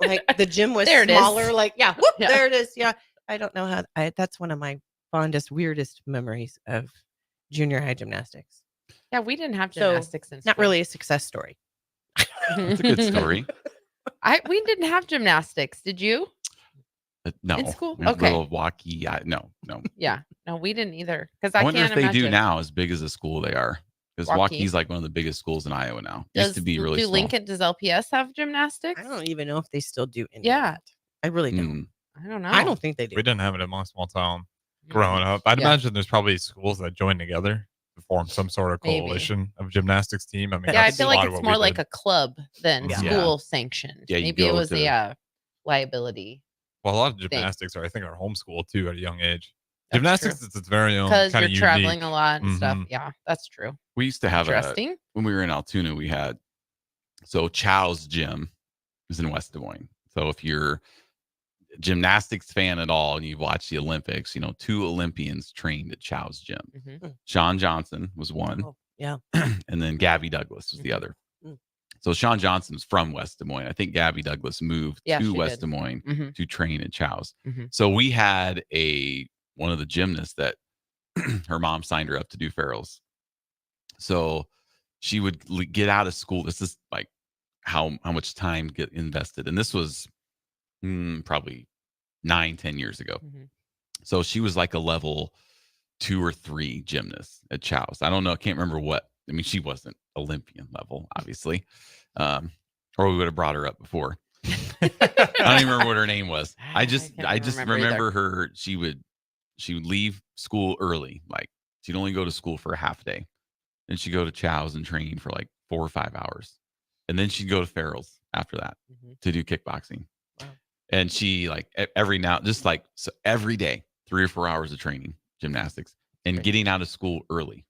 Like the gym was There it is. smaller. Like whoop, Yeah. there it is. Yeah, I don't know how. That's one of my fondest, weirdest memories of junior high gymnastics. Yeah, we didn't have So, gymnastics in not school. really a success story. It's a good story. We didn't have gymnastics. Did you? No. In school? We have Okay. Little walkie. No. Yeah. No, we didn't either. Because I I wonder can't if they do imagine. now, as big as a school they are. Because Waukee. Waukee's like one of the biggest schools in Iowa now. Does Used to be really do small. Lincoln? Does LPS have gymnastics? I don't even know if they still do any. Yeah. Of that. I really don't. I don't know. I don't think they do. We didn't have it in my small town growing up. I'd Yeah. imagine there's probably schools that join together to form some sort of Maybe. coalition of gymnastics team. I mean, Yeah, I that's feel a like lot of it's what we more like did. a club than Yeah. school sanctioned. Yeah, you Maybe it go was to- a liability Well, a lot of gymnastics I think are homeschooled too at a young age. Gymnastics is its very own because kind you're of traveling a lot and stuff. Mhm. Yeah, that's true. We used to have Interesting. when we were in Altoona, we had Chow's gym is in West Des Moines. So if you're a gymnastics fan at all and you watch the Olympics, 2 Olympians trained at Chow's gym. Mhm. Sean Johnson was one, Oh, yeah. and then Gabby Douglas was the other. Mm. So Sean Johnson was from West Des Moines. I think Gabby Douglas moved Yeah, to she West did. Des Moines Mhm. to train at Chow's. Mhm. So we had one of the gymnasts that her mom signed her up to do Farrell's. So she would get out of school. This is like how much time get invested. And this was probably 9-10 years ago. Mhm. So she was like a level 2 or 3 gymnast at Chow's. I don't know. I can't remember what. I mean, she wasn't Olympian level, obviously. Or we would have brought her up before. I don't even remember what her name was. I just can't remember remember either. her. She would she would leave school early. Like she'd only go to school for a half day. Then she'd go to Chow's and train for like 4 or 5 hours. And then she'd go to Farrell's after that to do kickboxing. Wow. And she like every day, 3 or 4 hours of training, gymnastics, and getting out of school early.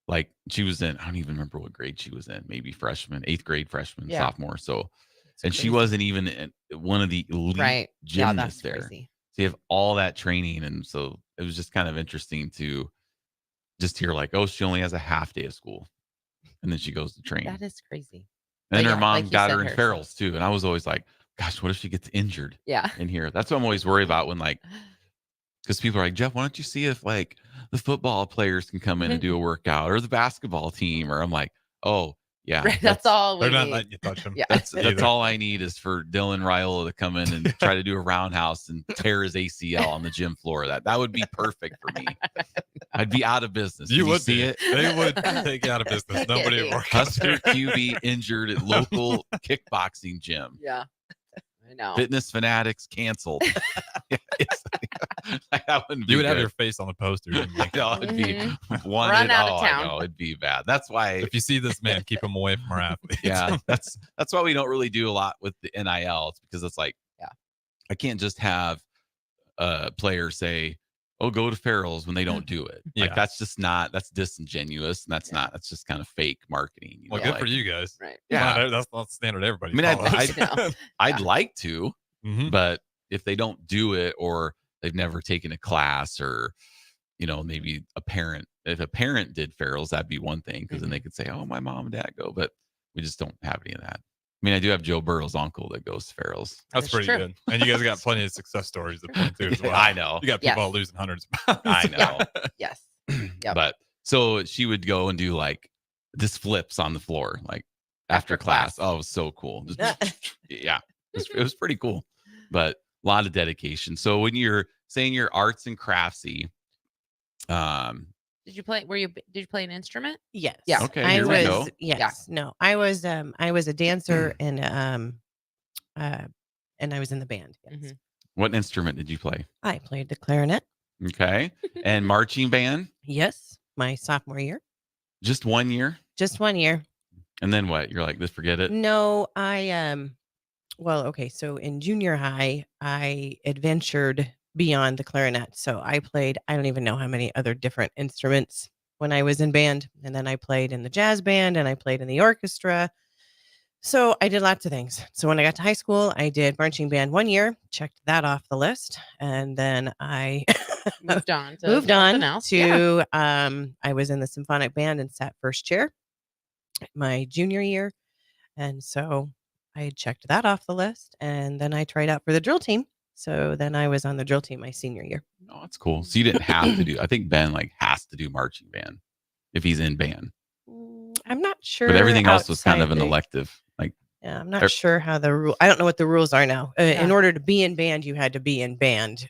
Like she was in, I don't even remember what grade she was in, maybe freshman, 8th grade, freshman, sophomore. So, and she wasn't even one of the elite gymnasts there. Crazy. So you have all that training. And so it was just kind of interesting to just hear like, oh, she only has a half day of school. And then she goes to train. That is crazy. And then But her mom you got said, her in Farrell's too. And I was always like, gosh, what if she gets injured in here? That's what I'm always worried about when like, because people are like, Jeff, why don't you see if like the football players can come in and do a workout or the basketball team? Or I'm like, oh, yeah. Right, that's all we They're not need. letting you touch them. Yeah. That's all I need is for Dylan Raiola to come in and try to do a roundhouse and tear his ACL on the gym floor. That would be perfect for me. I'd be out of business. You Did would see be. it? They would take you out of business. Nobody would work out Husker there. QB injured at local kickboxing gym. Yeah. I know. Fitness Fanatics canceled. That wouldn't be You would have good. your face on the poster. I know, it'd be one. Run out of I town. know, it'd be bad. That's why. If you see this man, keep him away from our athletes. Yeah, that's why we don't really do a lot with the NIL. It's because it's like, I can't just have a player say, "Oh, go to Farrell's" when they don't do it. Like that's just not. That's disingenuous, and that's not. That's just kind of fake marketing. Well, good for you guys. Right. Yeah, that's not the standard everybody. I mean, follows. I'd like to, but if they don't do it or they've never taken a class or, maybe if a parent did Farrell's, that'd be one thing because then they could say, oh, my mom and dad go, but we just don't have any of that. I mean, I do have Joe Burrow's uncle that goes to Farrell's. That's pretty good. And you guys got plenty of success stories to point to as well. I know. You got people out losing hundreds of pounds. I know. Yes. But so she would go and do like this flips on the floor, like after class. Oh, it was so cool. Yeah, it was pretty cool, but a lot of dedication. So when you're saying you're arts and craftsy, Did you play? Did you play an instrument? Yes. Yeah. Okay, I here we was. go. Yes. No. I was a dancer and I was in the band. Yes. What instrument did you play? I played the clarinet. Okay, and marching band. Yes, my sophomore year. Just 1 year. Just 1 year. And then what? You're like, just forget it. No, well, okay, so in junior high, I adventured beyond the clarinet. So I played, I don't even know how many other different instruments when I was in band. And then I played in the jazz band and I played in the orchestra. So I did lots of things. So when I got to high school, I did marching band 1 year, checked that off the list. And then I moved on to moved something on else. to, I was in the symphonic band and sat first chair my junior year. And so I checked that off the list, and then I tried out for the drill team. So then I was on the drill team my senior year. Oh, that's cool. So you didn't have to do. I think Ben has to do marching band if he's in band. I'm not sure. But everything else was kind of an outside the- elective. Yeah, I'm not sure how the rule. I don't know what the rules are now. In order to be in band, you had to be in band.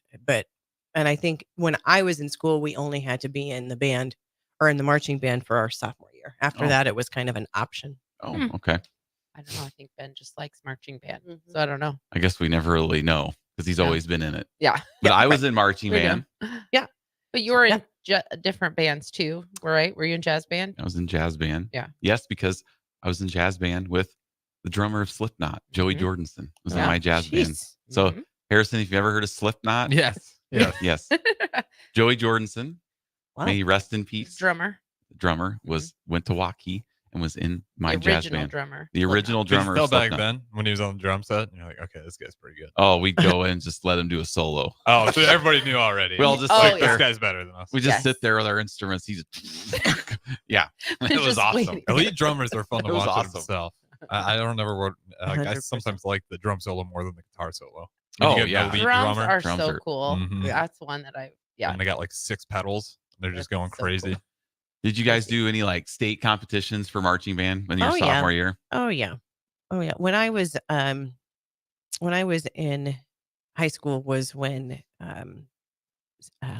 And I think when I was in school, we only had to be in the band or in the marching band for our sophomore year. After that, it was kind of an option. Oh, okay. I don't know. I think Ben just likes marching band, so I don't know. I guess we never really know because he's always been in it. Yeah. But I was in marching We do. band. Yeah, but you were in different bands too, right? Were you in jazz band? I was in jazz band. Yeah. Yes, because I was in jazz band with the drummer of Slipknot, Joey Jordanson, was in Yeah. my jazz band. Jeez. So Harrison, if you ever heard of Slipknot, Yes. yes. Joey Jordanson, Wow. may he rest in peace. Drummer. The drummer went to Waukee and was in my The jazz original band. drummer. The original Did you drummer. tell of back Slipknot. then when he was on the drum set, and you're like, okay, this guy's pretty good. Oh, we'd go in and just let him do a solo. Oh, so everybody knew already. We all just like, sit this there. guy's better than us. We just sit there with our instruments. He's yeah, it was awesome. Elite drummers are fun to It was watch awesome. themselves. I don't ever work. I 100%. sometimes like the drum solo more than the guitar solo. When you Oh, get an yeah. elite Drums drummer, are Drums so are- cool. Mhm. That's one that and they got like 6 pedals. They're just going so crazy. cool. Did you guys do any state competitions for marching band in your Oh, yeah. sophomore year? Oh yeah. When I was in high school was when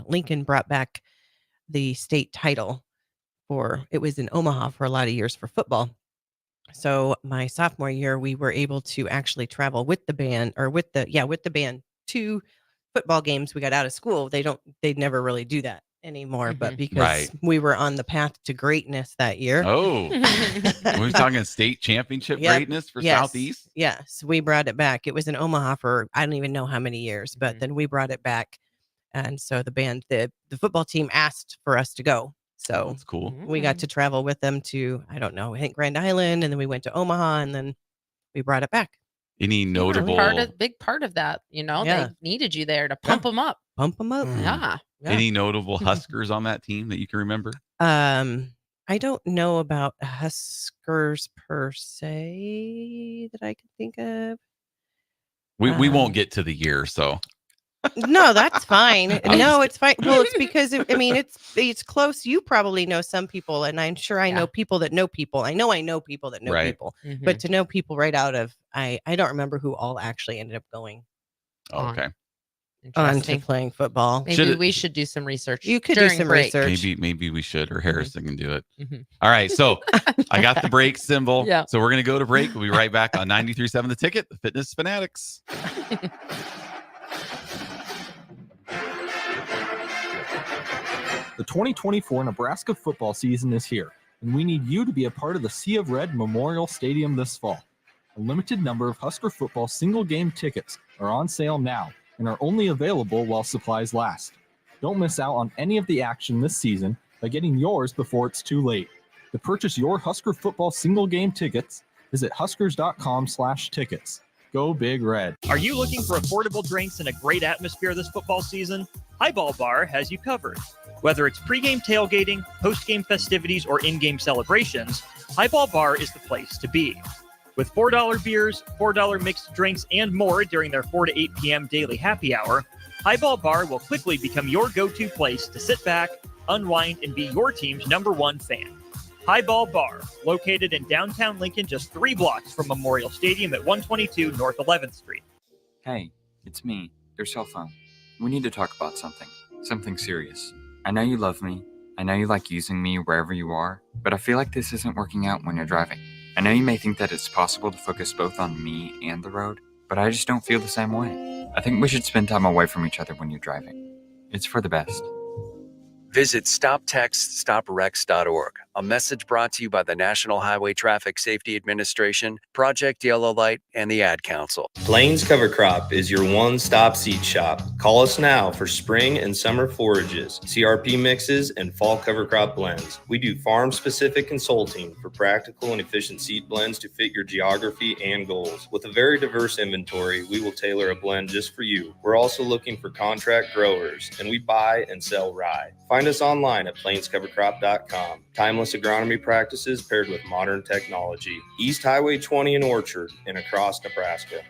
Lincoln brought back the state title it was in Omaha for a lot of years for football. So my sophomore year, we were able to actually travel with the band to football games, we got out of school. They never really do that anymore. But because Right. we were on the path to greatness that year. Oh, we're talking state championship Yep. greatness for Yes. Southeast. Yes, we brought it back. It was in Omaha for I don't even know how many years, but then we brought it back. And so the football team asked for us to go. So That's cool. we got to travel with them to, I don't know, I think Grand Island, and then we went to Omaha, and then we brought it back. Any You were notable big part of that. Yeah. They needed you there to pump them up. Pump them up. Yeah. any notable Huskers on that team that you can remember? I don't know about Huskers per se that I can think of. We won't get to the year, so No, that's fine. I'm No, just it's fine. Well, it's because it's close. You probably know some people, and I'm sure I know people that know people. I know people that know Right. people. But to know people right out of, I don't remember who all actually ended up going okay. on to playing football. Maybe we should do some research. You could do during some break. research. Maybe we should, or Harrison can do it. Mhm. All right, so I got the break symbol. Yeah. So we're gonna go to break. We'll be right back on 93.7 The Ticket, the Fitness Fanatics. The 2024 Nebraska football season is here, and we need you to be a part of the Sea of Red Memorial Stadium this fall. A limited number of Husker football single-game tickets are on sale now and are only available while supplies last. Don't miss out on any of the action this season by getting yours before it's too late. To purchase your Husker football single-game tickets, visit huskers.com/tickets. Go Big Red. Are you looking for affordable drinks and a great atmosphere this football season? Highball Bar has you covered. Whether it's pregame tailgating, postgame festivities, or in-game celebrations, Highball Bar is the place to be. With $4 beers, $4 mixed drinks, and more during their 4 to 8 p.m. daily happy hour, Highball Bar will quickly become your go-to place to sit back, unwind, and be your team's #1 fan. Highball Bar, located in downtown Lincoln, just 3 blocks from Memorial Stadium at 122 North 11th Street. Hey, it's me, your cell phone. We need to talk about something serious. I know you love me. I know you like using me wherever you are, but I feel like this isn't working out when you're driving. I know you may think that it's possible to focus both on me and the road, but I just don't feel the same way. I think we should spend time away from each other when you're driving. It's for the best. Visit StopTextStopWrecks.org. A message brought to you by the National Highway Traffic Safety Administration, Project Yellow Light, and the Ad Council. Plains Cover Crop is your one-stop seed shop. Call us now for spring and summer forages, CRP mixes, and fall cover crop blends. We do farm-specific consulting for practical and efficient seed blends to fit your geography and goals. With a very diverse inventory, we will tailor a blend just for you. We're also looking for contract growers, and we buy and sell rye. Find us online at plainscovercrop.com. Timeless agronomy practices paired with modern technology. East Highway 20 in Orchard and across Nebraska.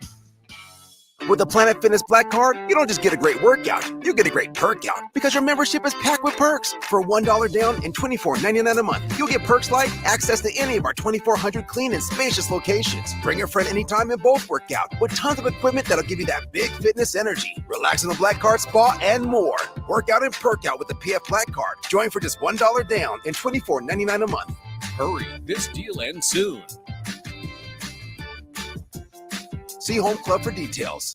With the Planet Fitness Black Card, you don't just get a great workout, you get a great perk out because your membership is packed with perks. For $1 down and $24.99 a month, you'll get perks like access to any of our 2,400 clean and spacious locations. Bring your friend anytime and both work out with tons of equipment that'll give you that big fitness energy. Relax in the Black Card spa and more. Work out and perk out with the PF Black Card. Join for just $1 down and $24.99 a month. Hurry, this deal ends soon. See Home Club for details.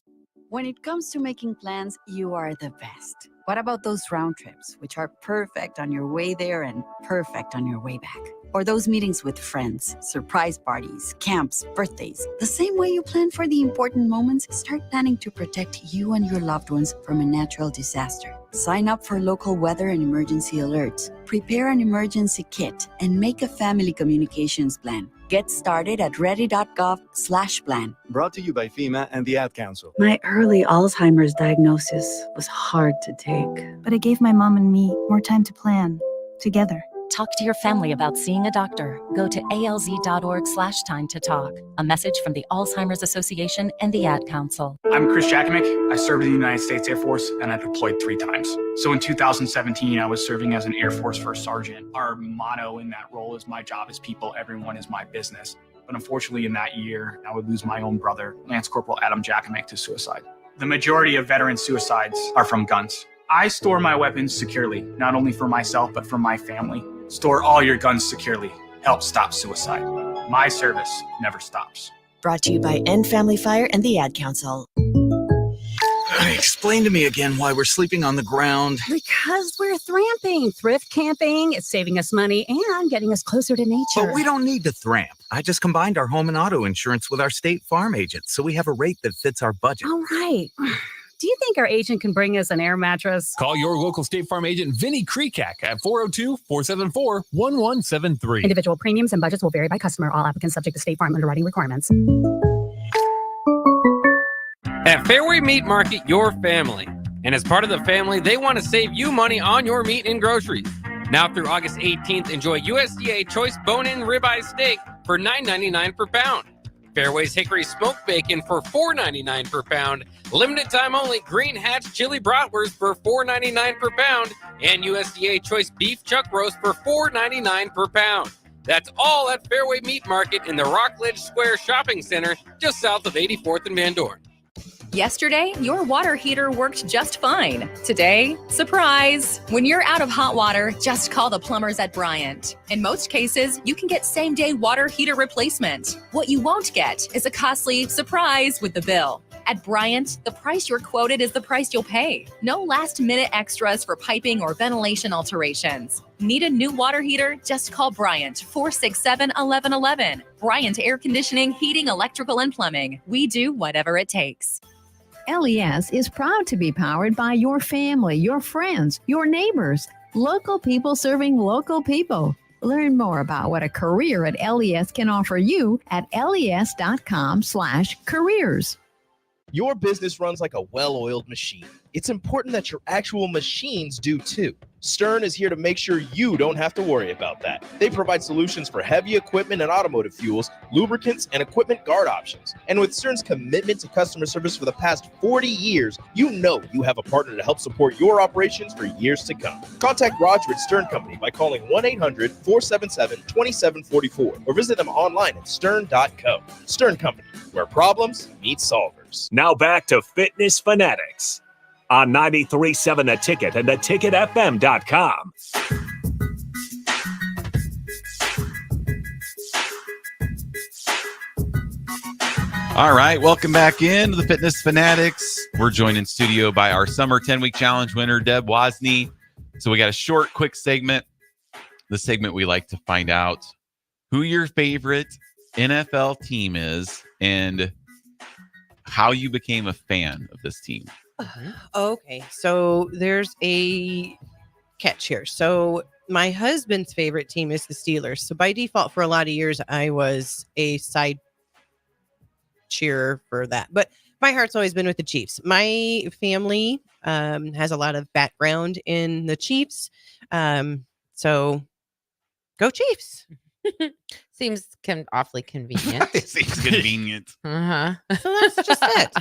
When it comes to making plans, you are the best. What about those round trips, which are perfect on your way there and perfect on your way back? Or those meetings with friends, surprise parties, camps, birthdays. The same way you plan for the important moments, start planning to protect you and your loved ones from a natural disaster. Sign up for local weather and emergency alerts. Prepare an emergency kit and make a family communications plan. Get started at ready.gov/plan. Brought to you by FEMA and the Ad Council. My early Alzheimer's diagnosis was hard to take, but it gave my mom and me more time to plan together. Talk to your family about seeing a doctor. Go to alz.org/time to talk. A message from the Alzheimer's Association and the Ad Council. I'm Chris Jakovic. I served in the United States Air Force and I deployed 3 times. So in 2017, I was serving as an Air Force First Sergeant. Our motto in that role is my job is people, everyone is my business. But unfortunately in that year, I would lose my own brother, Lance Corporal Adam Jakovic, to suicide. The majority of veteran suicides are from guns. I store my weapons securely, not only for myself, but for my family. Store all your guns securely. Help stop suicide. My service never stops. Brought to you by End Family Fire and the Ad Council. Explain to me again why we're sleeping on the ground. Because we're thramping, thrift camping. It's saving us money and getting us closer to nature. But we don't need to thramp. I just combined our home and auto insurance with our State Farm agent, so we have a rate that fits our budget. All right. Do you think our agent can bring us an air mattress? Call your local State Farm agent, Vinny Krekak, at 402-474-1173. Individual premiums and budgets will vary by customer. All applicants subject to State Farm underwriting requirements. At Fairway Meat Market, your family. And as part of the family, they want to save you money on your meat and groceries. Now through August 18th, enjoy USDA Choice Bone-In Ribeye Steak for $9.99 per pound. Fairway's Hickory Smoked Bacon for $4.99 per pound. Limited time only Green Hatch Chili Bratwurst for $4.99 per pound. And USDA Choice Beef Chuck Roast for $4.99 per pound. That's all at Fairway Meat Market in the Rockledge Square Shopping Center, just south of 84th and Van Dorn. Yesterday, your water heater worked just fine. Today, surprise! When you're out of hot water, just call the plumbers at Bryant. In most cases, you can get same-day water heater replacement. What you won't get is a costly surprise with the bill. At Bryant, the price you're quoted is the price you'll pay. No last-minute extras for piping or ventilation alterations. Need a new water heater? Just call Bryant, 467-1111. Bryant Air Conditioning, Heating, Electrical, and Plumbing. We do whatever it takes. LES is proud to be powered by your family, your friends, your neighbors, local people serving local people. Learn more about what a career at LES can offer you at les.com/careers. Your business runs like a well-oiled machine. It's important that your actual machines do too. Stern is here to make sure you don't have to worry about that. They provide solutions for heavy equipment and automotive fuels, lubricants, and equipment guard options. And with Stern's commitment to customer service for the past 40 years, you know you have a partner to help support your operations for years to come. Contact Roger at Stern Company by calling 1-800-477-2744 or visit them online at stern.co. Stern Company, where problems meet solvers. Now back to Fitness Fanatics on 93.7 The Ticket and theticketfm.com. All right, welcome back in to the Fitness Fanatics. We're joined in studio by our Summer 10-Week Challenge winner, Deb Wozni. So we got a short, quick segment. The segment we like to find out who your favorite NFL team is and how you became a fan of this team. Okay, so there's a catch here. So my husband's favorite team is the Steelers. So by default, for a lot of years, I was a side cheerer for that. But my heart's always been with the Chiefs. My family has a lot of background in the Chiefs. So go Chiefs. Seems awfully convenient. It seems convenient. Uh-huh. So that's just it.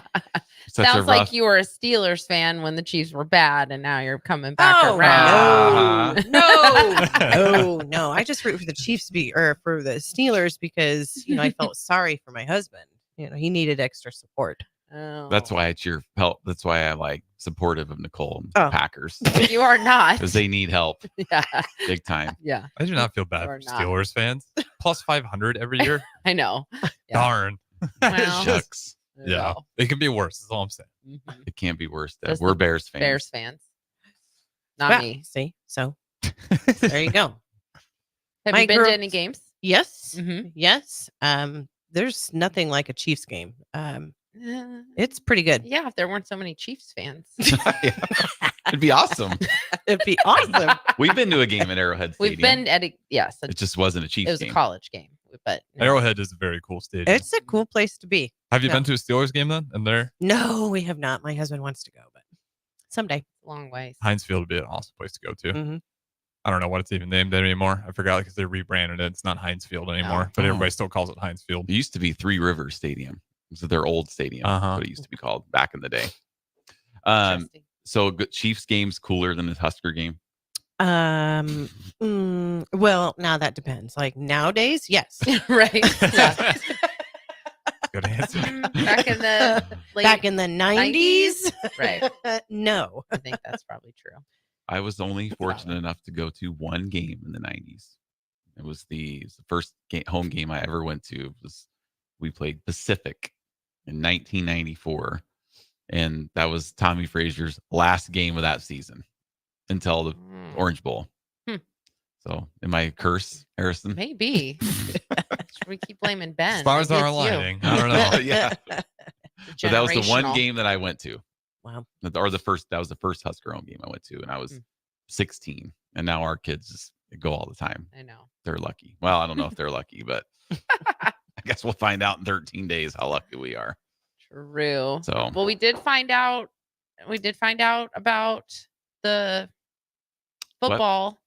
Sounds like you were a Steelers fan when the Chiefs were bad, and now you're coming back around. around. No. I just root for the Chiefs for the Steelers because I felt sorry for my husband. He needed extra support. Oh. That's why it's your help. That's why I like supportive of Nicole and Packers. You are not. Because they need help. Yeah. Big time. Yeah. I do not feel bad for Steelers fans. Plus 500 every year. I know. Yeah. Darn. Well, Shucks. Yeah. It can be worse. That's all I'm saying. Mm-hmm. It can't be worse. Just We're the Bears fans. Bears fans. Not me. See? So there you go. Have you been to any games? Yes. Mm-hmm. Yes. There's nothing like a Chiefs game. It's pretty good. Yeah, if there weren't so many Chiefs fans. It'd be awesome. It'd be awesome. We've been to a game at Arrowhead Stadium. We've been at it just wasn't a Chiefs game. It was a college game, but Arrowhead is a very cool stadium. It's a cool place to be. Have you been to a Steelers game then? And there? No, we have not. My husband wants to go, but someday. Long ways. Heinz Field would be an awesome place to go to. Mm-hmm. I don't know what it's even named anymore. I forgot because they rebranded it. It's not Heinz Field anymore, but everybody still calls it Heinz Field. It used to be Three Rivers Stadium. It was their old stadium. What it used to be called back in the day. So Chiefs game's cooler than the Husker game. Well, now that depends. Like nowadays, yes. Right. Yeah. Good answer. Back in the back in the 90s? Right. No. I think that's probably true. I was only fortunate enough to go to one game in the 90s. It was the first home game I ever went to. We played Pacific in 1994. And that was Tommy Frazier's last game of that season until the Orange Bowl. So, am I a curse, Harrison? Maybe. Should we keep blaming Ben? Stars Maybe are it's you. aligning. I don't know. Yeah. So that was the one Generational. game that I went to. Wow. Or that was the first Husker home game I went to, and I was 16. And now our kids just go all the time. I know. They're lucky. Well, I don't know if they're lucky, but I guess we'll find out in 13 days how lucky we are. True. So, well, we did find out about the football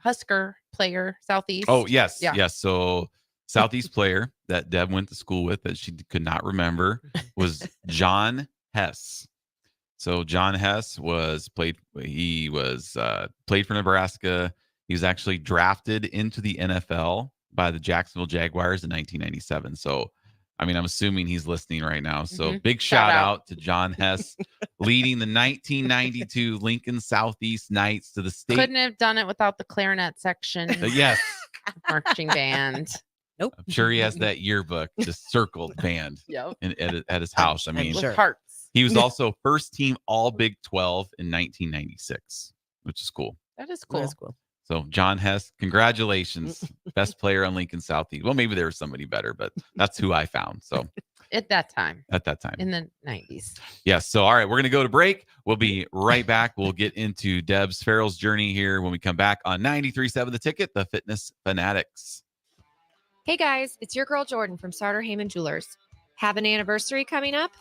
Husker player, Southeast. oh, yes. Yeah. Yes. So, Southeast player that Deb went to school with that she could not remember was John Hess. So John Hess played for Nebraska. He was actually drafted into the NFL by the Jacksonville Jaguars in 1997. So, I mean, I'm assuming he's listening right now. So big shout out to John Hess, leading the 1992 Lincoln Southeast Knights to the state. Couldn't have done it without the clarinet section. Yes. Marching band. Nope. I'm sure he has that yearbook, just circled band Yep. at his house. I mean, With hearts. he was also first team All Big 12 in 1996, which is cool. That is cool. That's cool. So John Hess, congratulations. Best player on Lincoln Southeast. Well, maybe there was somebody better, but that's who I found. So At that time. In the 90s. Yes. So, all right, we're going to go to break. We'll be right back. We'll get into Deb's Farrell's journey here when we come back on 93.7 The Ticket, the Fitness Fanatics. Hey guys, it's your girl Jordan from Sartor Heyman Jewelers. Have an anniversary coming up?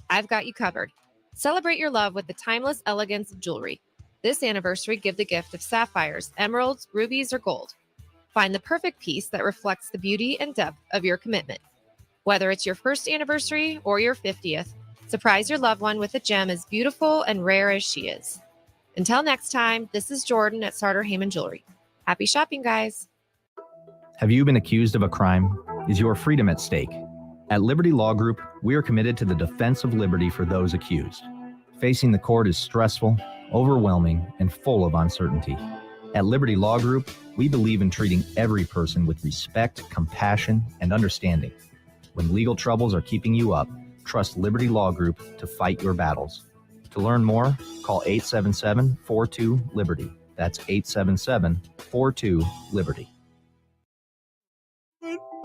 I've got you covered. Celebrate your love with the timeless elegance of jewelry. This anniversary, give the gift of sapphires, emeralds, rubies, or gold. Find the perfect piece that reflects the beauty and depth of your commitment. Whether it's your first anniversary or your 50th, surprise your loved one with a gem as beautiful and rare as she is. Until next time, this is Jordan at Sartor Heyman Jewelry. Happy shopping, guys. Have you been accused of a crime? Is your freedom at stake? At Liberty Law Group, we are committed to the defense of liberty for those accused. Facing the court is stressful, overwhelming, and full of uncertainty. At Liberty Law Group, we believe in treating every person with respect, compassion, and understanding. When legal troubles are keeping you up, trust Liberty Law Group to fight your battles. To learn more, call 877-42-LIBERTY. That's 877-42-LIBERTY.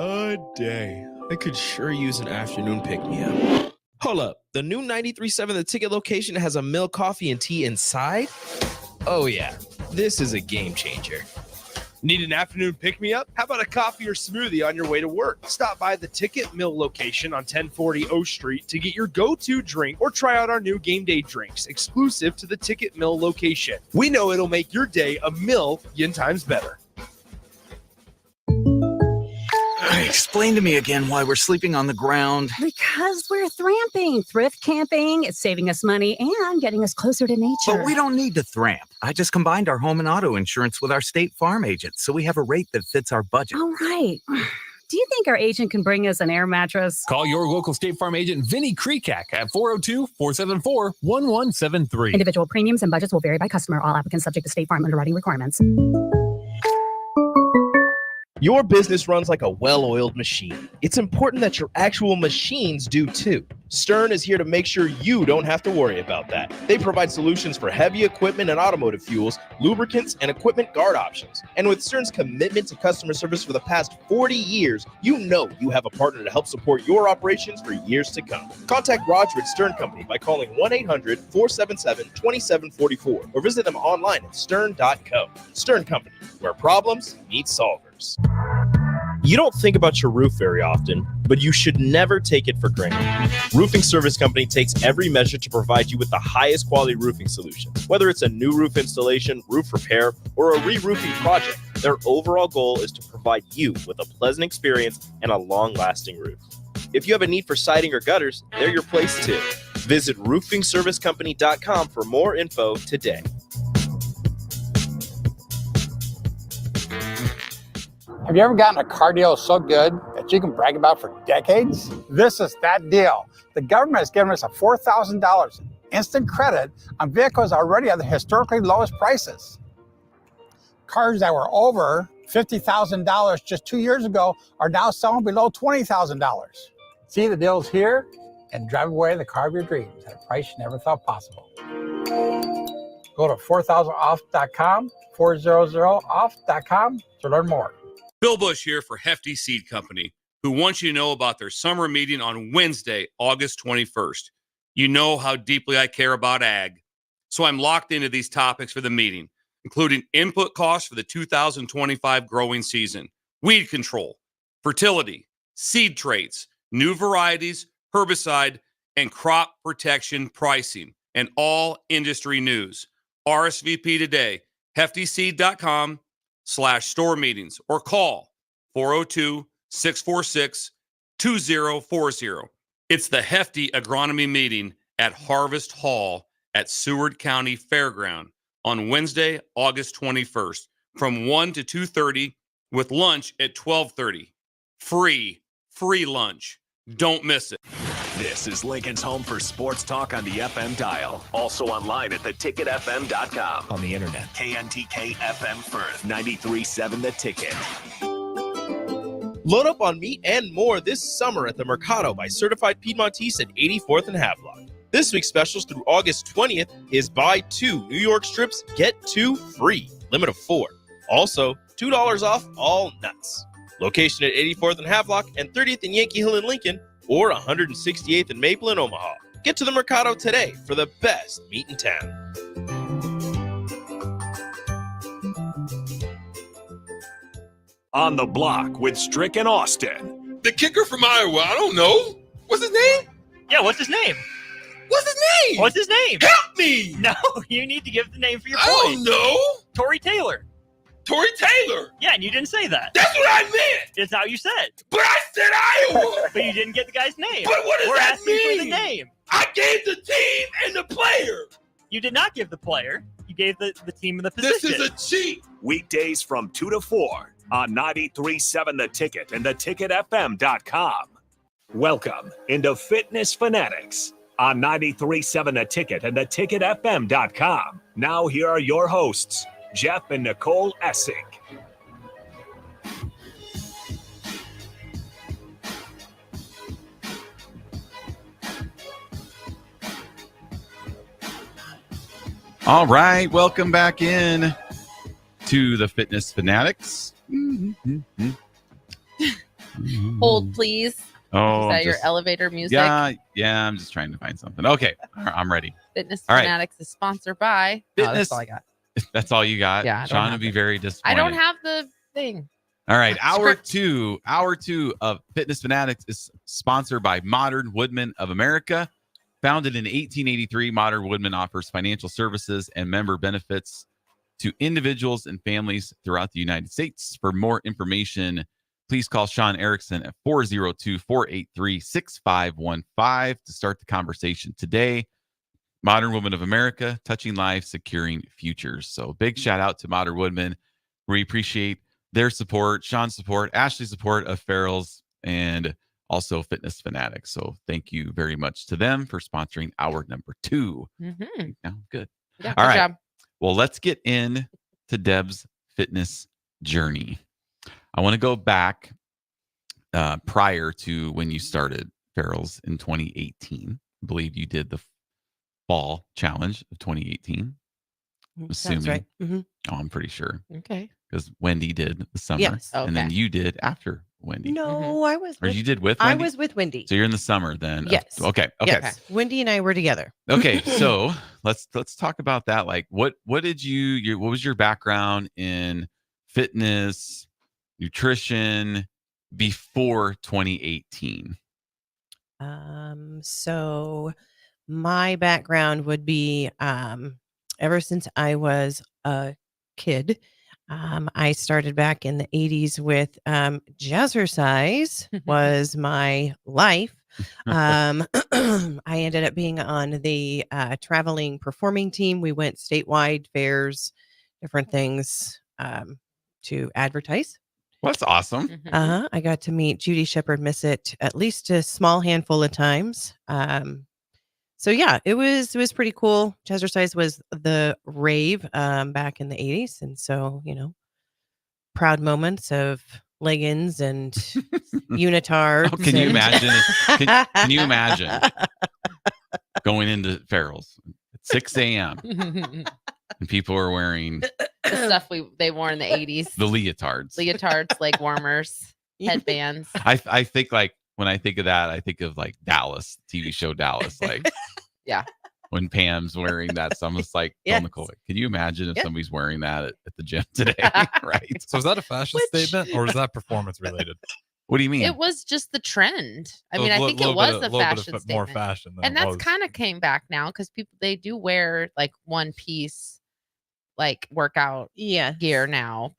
A day. I could sure use an afternoon pick-me-up. Hold up. The new 93.7 The Ticket location has a milk, coffee, and tea inside? Oh, yeah. This is a game changer. Need an afternoon pick-me-up? How about a coffee or smoothie on your way to work? Stop by the Ticket Mill location on 1040 O Street to get your go-to drink or try out our new game day drinks exclusive to the Ticket Mill location. We know it'll make your day a million times better. Explain to me again why we're sleeping on the ground. Because we're thramping, thrift camping. It's saving us money and getting us closer to nature. But we don't need to thramp. I just combined our home and auto insurance with our State Farm agent, so we have a rate that fits our budget. All right. Do you think our agent can bring us an air mattress? Call your local State Farm agent, Vinny Krekak, at 402-474-1173. Individual premiums and budgets will vary by customer. All applicants subject to State Farm underwriting requirements. Your business runs like a well-oiled machine. It's important that your actual machines do too. Stern is here to make sure you don't have to worry about that. They provide solutions for heavy equipment and automotive fuels, lubricants, and equipment guard options. And with Stern's commitment to customer service for the past 40 years, you know you have a partner to help support your operations for years to come. Contact Roger at Stern Company by calling 1-800-477-2744 or visit them online at stern.co. Stern Company, where problems meet solvers. You don't think about your roof very often, but you should never take it for granted. Roofing Service Company takes every measure to provide you with the highest quality roofing solutions. Whether it's a new roof installation, roof repair, or a re-roofing project, their overall goal is to provide you with a pleasant experience and a long-lasting roof. If you have a need for siding or gutters, they're your place too. Visit roofingservicecompany.com for more info today. Have you ever gotten a car deal so good that you can brag about for decades? This is that deal. The government has given us a $4,000 instant credit on vehicles already at the historically lowest prices. Cars that were over $50,000 just 2 years ago are now selling below $20,000. See the deals here and drive away the car of your dreams at a price you never thought possible. Go to 4000off.com, 400off.com to learn more. Bill Bush here for Hefty Seed Company, who wants you to know about their summer meeting on Wednesday, August 21st. You know how deeply I care about ag, so I'm locked into these topics for the meeting, including input costs for the 2025 growing season, weed control, fertility, seed traits, new varieties, herbicide, and crop protection pricing, and all industry news. RSVP today, heftyseed.com/store meetings, or call 402-646-2040. It's the Hefty Agronomy Meeting at Harvest Hall at Seward County Fairground on Wednesday, August 21st from 1 to 2:30 with lunch at 12:30. Free lunch. Don't miss it. This is Lincoln's home for sports talk on the FM dial. Also online at theticketfm.com. On the internet, KNTK FM Firth, 93.7 The Ticket. Load up on meat and more this summer at the Mercado by Certified Piedmontese at 84th and Havelock. This week's specials through August 20th is buy 2 New York strips, get 2 free. Limit of 4. Also, $2 off all nuts. Location at 84th and Havelock and 30th and Yankee Hill in Lincoln, or 168th and Maple in Omaha. Get to the Mercado today for the best meat in town. On the Block with Strick and Austin. The kicker from Iowa, I don't know. What's his name? Yeah, what's his name? What's his name? What's his name? Help me! No, you need to give the name for your boy. I don't know. Tory Taylor. Tory Taylor. Yeah, and you didn't say that. That's what I meant. It's how you said. But I said Iowa. But you didn't get the guy's name. But what does We're that asking mean? for the name. I gave the team and the player. You did not give the player. You gave the team and the position. This is a cheat. Weekdays from 2 to 4 on 93.7 The Ticket and theticketfm.com. Welcome into Fitness Fanatics on 93.7 The Ticket and theticketfm.com. Now here are your hosts, Jeff and Nicole Essink. All right, welcome back in to the Fitness Fanatics. Hold, please. Oh, Is that your elevator music? Yeah, I'm just trying to find something. Okay, I'm ready. Fitness All right. Fanatics is sponsored by. Fitness. That's all I got. That's all you got? Yeah, I don't Sean have would be it. very disappointed. I don't have the thing. All right, hour two of Fitness Fanatics is sponsored by Modern Woodmen of America. Founded in 1883, Modern Woodmen offers financial services and member benefits to individuals and families throughout the United States. For more information, please call Sean Erickson at 402-483-6515 to start the conversation today. Modern Women of America, touching lives, securing futures. So big shout out to Modern Woodmen. We appreciate their support, Sean's support, Ashley's support of Farrell's, and also Fitness Fanatics. So thank you very much to them for sponsoring hour number 2. Mm-hmm. Now, good. Yeah, All good right. job. Well, let's get in to Deb's fitness journey. I want to go back prior to when you started Farrell's in 2018. I believe you did the fall challenge of 2018. Assuming. Right. Mm-hmm. Oh, I'm pretty sure. Okay. Because Wendy did the summer. Yes. And then Okay. you did after Wendy. No, I was. Or with- you did with I Wendy? was with Wendy. So you're in the summer then. Yes. Okay. Yes. Wendy and I were together. Okay. So let's talk about that. Like what did what was your background in fitness, nutrition before 2018? So my background would be ever since I was a kid. I started back in the 80s with jazzercise was my life. I ended up being on the traveling performing team. We went statewide fairs, different things to advertise. Well, that's awesome. I got to meet Judy Shepard Missett at least a small handful of times. So yeah, it was pretty cool. Jazzercise was the rave back in the 80s. And so, proud moments of leggings and unitards. Oh, can you and- imagine? Can you imagine going into Farrell's at 6 a.m. and people are wearing The stuff they wore in the 80s. the leotards, Leg warmers, headbands. I think like when I think of that, I think of like Dallas, TV show Dallas, like Yeah. when Pam's wearing that stuff. It's like, Yes. Nicole, can you imagine if Yeah. somebody's wearing that at the gym today? Right? So is that a fashion statement or is that performance related? What do you mean? It was just the trend. I So mean, I a think little it was bit the of- little bit fashion of more statement. fashion than And it that's was. kind of came back now because people they do wear like one piece like workout gear now.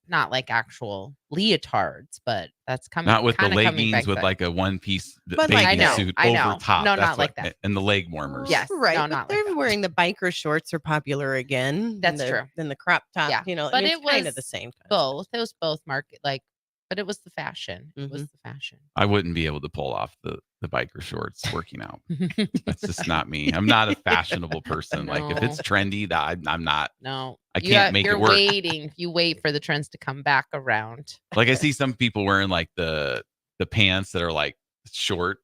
Not like actual leotards, but that's coming. Not with the kinda coming leggings back with back. like a one piece But, like, bathing suit I over know. top. No, That's not like what- that. And the leg warmers. Yes. Right. No, but not they're like that. wearing the biker shorts are popular again. That's and true. Then the crop top, Yeah. you know, But it's it was kind of the same. both. It was both market but it was the fashion. It Mm-hmm. was the fashion. I wouldn't be able to pull off the biker shorts working out. That's just not me. I'm not a fashionable person. Like if it's No. trendy, that I'm not. No. I can't make you're it work. waiting. You wait for the trends to come back around. Like I see some people wearing like the pants that are like short.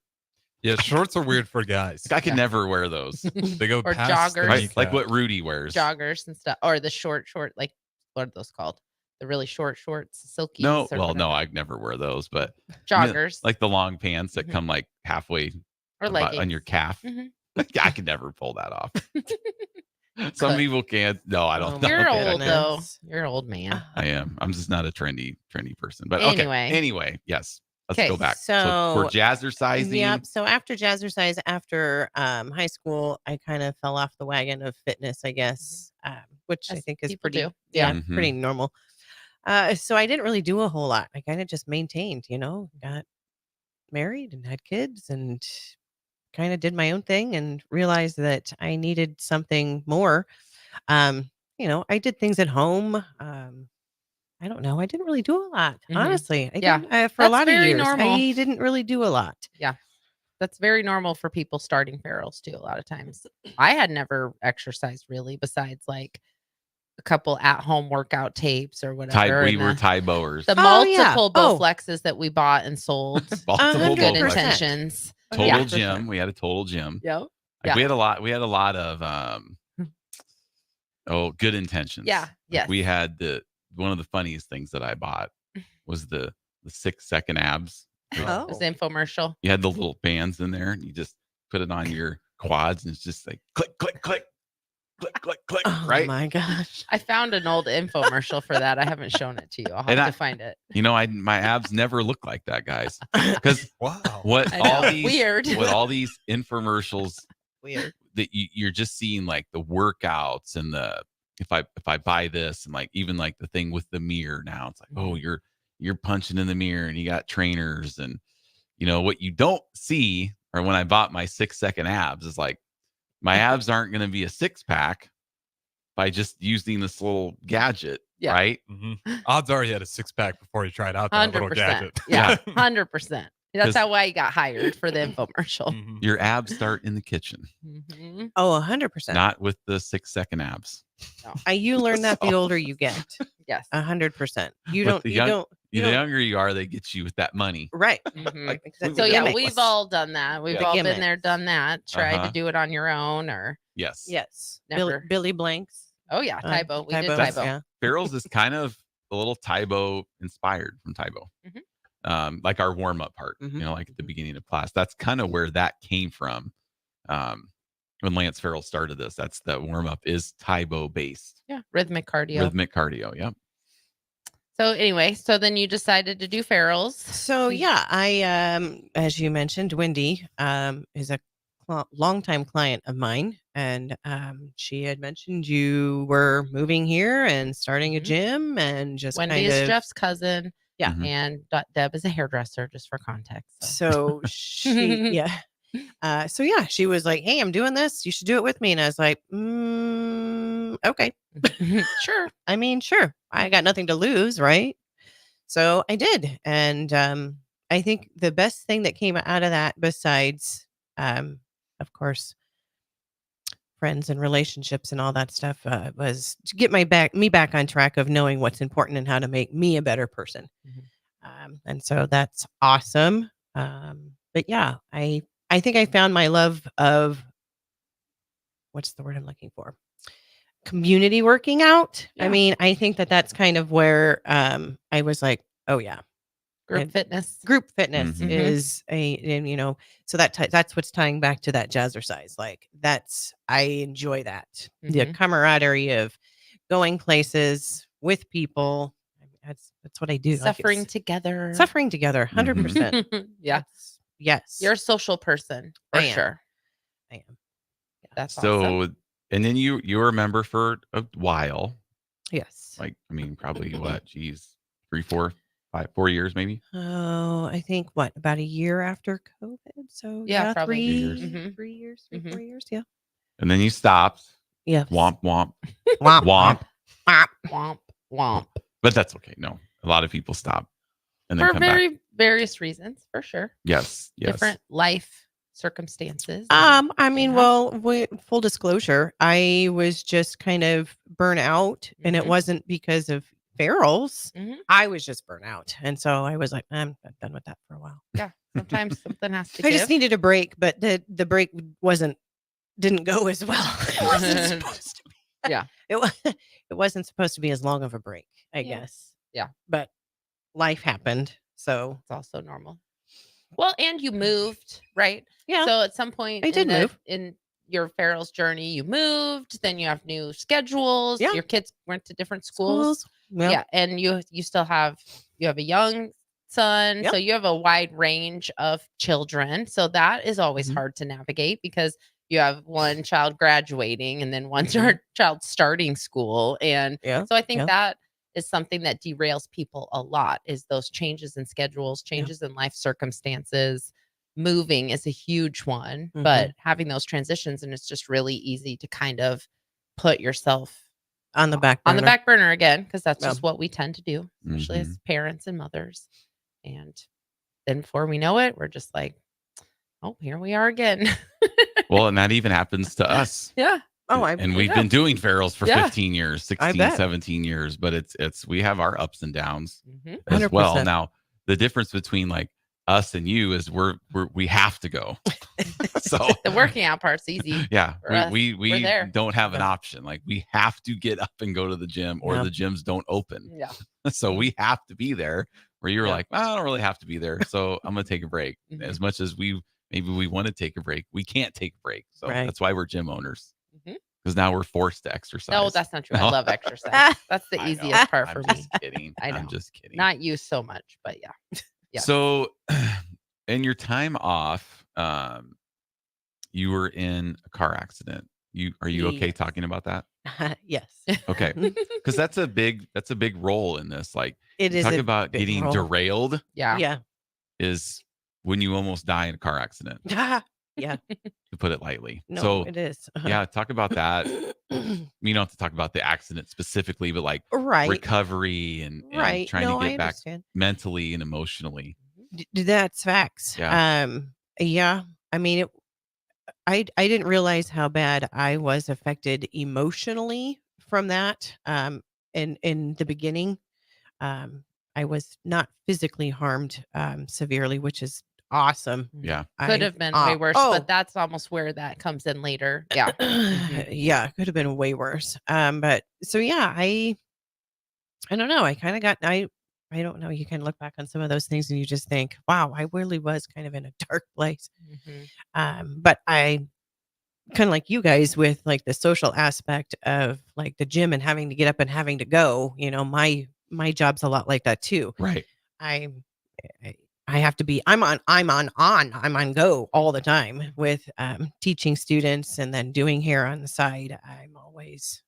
Yeah, shorts are weird for guys. I could never wear those. They go Or past the joggers. Right? kneecap. Like what Rudy wears. Joggers and stuff. Or the short, like what are those called? The really short shorts, silky. No, well, no, I'd never wear those, but Joggers. like the long pants that come like halfway Or on leggings. your calf. Mhm. I could never pull that off. Some But- people can't. No, I don't. You're know. old though. You're an old man. I am. I'm just not a trendy person. But Anyway. okay. Anyway, yes. Let's Okay, go back. so- we're jazzercising. Yep. So after jazzercise, after high school, I kind of fell off the wagon of fitness, I guess, which I As think is people pretty, do. yeah, Mhm. pretty normal. So I didn't really do a whole lot. I kind of just maintained, got married and had kids and kind of did my own thing and realized that I needed something more. I did things at home. I don't know. I didn't really do a lot, Mhm. honestly. Yeah. For a That's lot of very years, normal. I didn't really do a lot. Yeah. That's very normal for people starting Farrell's too, a lot of times. I had never exercised really, besides like a couple at-home workout tapes or whatever. We and were Thai bowers. the Oh, yeah. multiple Bowflexes that we bought and sold. Multiple Good Bowflexes. intentions. Total Yeah. gym. We had a total gym. Yep. Like we had a lot of good intentions. Yeah. Like, Yes. we had one of the funniest things that I bought was the 6-second abs. It was the infomercial. You had the little bands in there and you just put it on your quads and it's just like click, click, click, click, click, click. Oh right? my gosh. I found an old infomercial for that. I haven't shown it to you. I'll have And to I- find it. My abs never look like that, guys. Because Wow. what I all know. these Weird. what all these infomercials Weird. that you're just seeing like the workouts and the if I buy this and like even like the thing with the mirror now it's like oh you're punching in the mirror and you got trainers and what you don't see or when I bought my 6-second abs is like my abs aren't going to be a 6-pack by just using this little gadget, Yeah. right? Mhm. Odds are he had a 6-pack before he tried out that little 100%. gadget. Yeah. 100%. That's 'Cause- how I got hired for the infomercial. Mhm. Your abs start in the kitchen, Mhm. Oh, 100%. not with the 6-second abs. You learn that the older you get. Yes. 100%. You But don't. the You young- don't. You The don't. younger you are, they get you with that money. Right. Mhm. Like, Exactly. So yeah, Gimmicks. we've all done that. We've Yeah. all Gimmicks. been there, done that. Tried Uh-huh. to do it on your own or Yes. Yes. Never. Billy Blanks. oh yeah, Tybo. We did Tybo, Tybo. Yeah. Farrell's is kind of a little Tybo inspired from Tybo. Like our warm-up part, Mhm. like at the beginning of class. That's kind of where that came from. When Lance Farrell started this, that's the warm-up is Tybo based. Yeah. Rhythmic cardio. Rhythmic cardio. Yep. So anyway, so then you decided to do Farrell's. So yeah, I as you mentioned, Wendy is a longtime client of mine, and she had mentioned you were moving here and starting a Mhm. gym, and just Wendy kind is of Jeff's cousin. Yeah. Mhm. And Deb is a hairdresser, just for context. So she yeah. So yeah, she was like, "Hey, I'm doing this. You should do it with me." And I was like, "Okay, Sure. I mean, sure. I got nothing to lose, right?" So I did, and I think the best thing that came out of that, besides, of course, friends and relationships and all that stuff was to get me back on track of knowing what's important and how to make me a better person. And so that's awesome. But yeah, I think I found my love of, what's the word I'm looking for? Community working out. I mean, I think that's kind of where I was like, oh yeah. Group fitness. Group fitness Mhm. is and so that's what's tying back to that jazzercise. Like I enjoy that. The Mhm. camaraderie of going places with people. That's what I do. Suffering together. Suffering together, 100%. Yeah. Yes. You're a social person for I am. sure. I am. That's So, awesome. and then you were a member for a while. Yes. Like, I mean, probably what? Geez, 3, 4, 5, 4 years maybe. Oh, I think about a year after COVID. So Yeah, probably. 3 years. Mhm. 3 years, Mhm. 4 years. Yeah. And then you stopped. Yes. Womp womp. Womp, Womp. Womp womp. But that's okay. No, a lot of people stop and then For come back. various reasons, for sure. Yes. Yes. Different life circumstances. I mean, well, full disclosure, I was just kind of burnt out, and it Mhm. wasn't because of ferals. Mhm. I was just burnt out, and so I was like, I'm done with that for a while. Yeah. Sometimes something has to I give. just needed a break, but the break didn't go as well. It wasn't supposed to be. Yeah. It wasn't supposed to be as long of a break, I guess. Yeah. But life happened, so it's also normal. Well, and you moved, right? Yeah. So at some point I did move. in your ferals journey, you moved, then you have new schedules. Yeah. Your kids went to different schools. Yeah. Yeah. And you still have a young son. Yep. So you have a wide range of children. So that is always Mm-hmm. hard to navigate because you have one child graduating and then one Mhm. child starting school. And Yeah. so I think Yeah. that is something that derails people a lot, is those changes in schedules, changes in life circumstances. Moving is a huge one, but having those transitions, and it's just really easy to kind of put yourself on the back burner. Again, because that's Yeah. just what we tend to do, especially Mhm. as parents and mothers. And then before we know it, we're just like, oh, here we are again. Well, and that even happens to us. Yeah. Oh, And we've been doing ferals for Yeah. 15 years, I 16, bet. 17 years, but it's we have our ups and downs Mhm. as well. 100%. Now, the difference between like us and you is we have to go. So The working out part's easy. yeah, for us. we We're there. don't have an option. Like we have to get up and go to the gym or Yeah. the gyms don't open. Yeah. So we have to be there, where you're Yeah. like, well, I don't really have to be there. So I'm going to take a break. Mhm. As much as maybe we want to take a break, we can't take a break. So Right. that's why we're gym owners. Mhm. Because now we're forced to exercise. No, that's not true. I No. love exercise. That's the I know. easiest part for I'm me. just kidding. I I'm know. just kidding. Not you so much, but yeah. Yeah. So, in your time off, you were in a car accident. Are you okay Yes. talking about that? Yes. Okay, because that's a big role in this. Like, It is talk a about big getting role. derailed Yeah. Yeah. is when you almost die in a car accident, Yeah. to put it lightly. No, So, it is. yeah, talk about that. You don't have to talk about the accident specifically, but like Right. recovery and Right. trying No, to I get back understand. mentally and emotionally. That's facts. Yeah. Yeah. I mean, I didn't realize how bad I was affected emotionally from that. In the beginning, I was not physically harmed severely, which is awesome. Yeah. Could have been way worse, but that's almost where that comes in later. Yeah. Yeah, could have been way worse. But so yeah, I don't know. I kind of got I don't know. You kind of look back on some of those things and you just think, wow, I really was kind of in a dark place. But I kind of like you guys with like the social aspect of like the gym and having to get up and having to go. My job's a lot like that too. Right. I have to be. I'm on go all the time with teaching students and then doing hair on the side. I'm always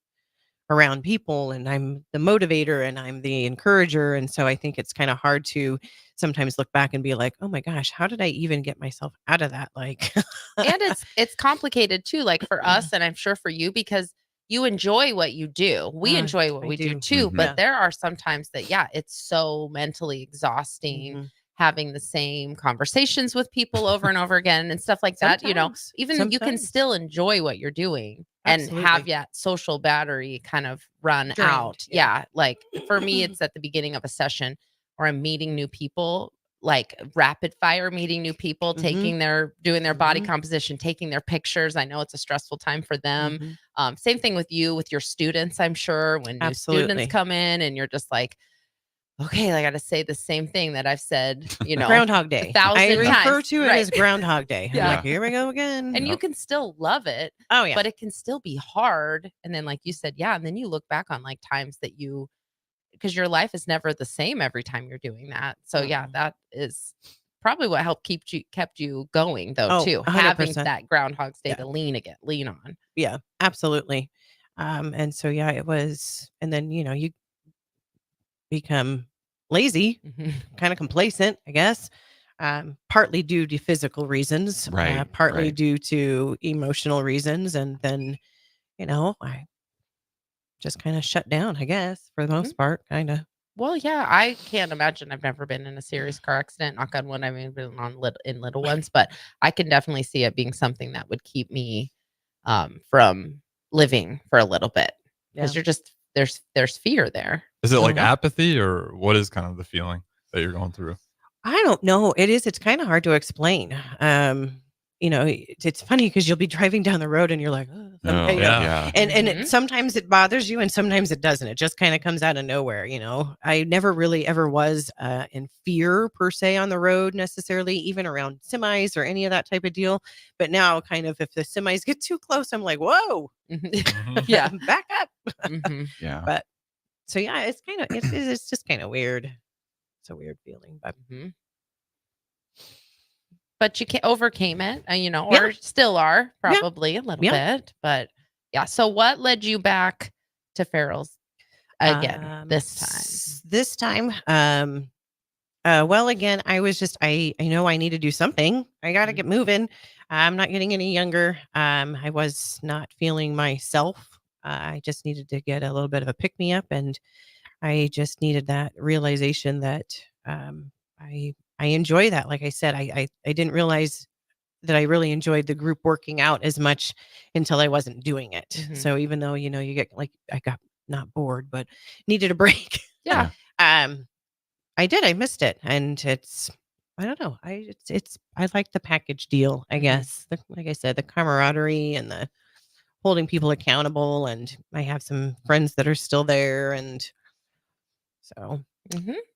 around people and I'm the motivator and I'm the encourager. And so I think it's kind of hard to sometimes look back and be like, oh my gosh, how did I even get myself out of that? Like, And it's complicated too, like for us, and I'm sure for you, because you enjoy what you do. We enjoy what I we do do. too. Mhm. But Yeah. there are some times that, yeah, it's so mentally exhausting. having the same conversations with people over and over again and stuff like that. You know, Sometimes. even you can still enjoy what you're doing and have that social battery kind of run Drained, out. Yeah. Like for me, it's at the beginning of a session or I'm meeting new people, like rapid fire meeting new people, doing their body composition, taking their pictures. I know it's a stressful time for them. Same thing with you, with your students, I'm sure, when new students come in and you're just like, okay, I got to say the same thing that I've said, you know, Groundhog Day. 1,000 times. I refer to it Right. as Groundhog Day. I'm Yeah. like, here we go again. And you can still love it. Oh, yeah. But it can still be hard. And then, like you said, yeah. And then you look back on like times that because your life is never the same every time you're doing that. So yeah, that is probably what helped kept you going though, too. 100%. Having that Groundhog's Day to lean on. Yeah, absolutely. And so, yeah, it was, and then, you know, you become lazy, kind of complacent, I guess, partly due to physical reasons, partly due to emotional reasons. And then, you know, I just kind of shut down, I guess, for the most part, kind of. Well, yeah, I can't imagine. I've never been in a serious car accident. Knock on wood, I've been in little ones, but I can definitely see it being something that would keep me from living for a little bit because you're just there's fear there. Is it like apathy, or what is kind of the feeling that you're going through? I don't know. It's kind of hard to explain. You know, it's funny because you'll be driving down the road and you're like, and sometimes it bothers you and sometimes it doesn't. It just kind of comes out of nowhere. You know, I never really ever was in fear per se on the road necessarily, even around semis or any of that type of deal. But now kind of if the semis get too close, I'm like, whoa, yeah, back up. Yeah. But so, yeah, it's kind of, it's just kind of weird. It's a weird feeling, but. But you overcame it, you know, or still are probably a little bit. But yeah. So what led you back to Farrell's again this time? This time, well, again, I was just, I know I need to do something. I got to get moving. I'm not getting any younger. I was not feeling myself. I just needed to get a little bit of a pick me up, and I just needed that realization that I enjoy that. Like I said, I didn't realize that I really enjoyed the group working out as much until I wasn't doing it. So even though, you know, you get like, I got not bored, but needed a break. Yeah. I did. I missed it. And it's, I don't know. I like the package deal, I guess. Like I said, the camaraderie and the holding people accountable. And I have some friends that are still there. And so,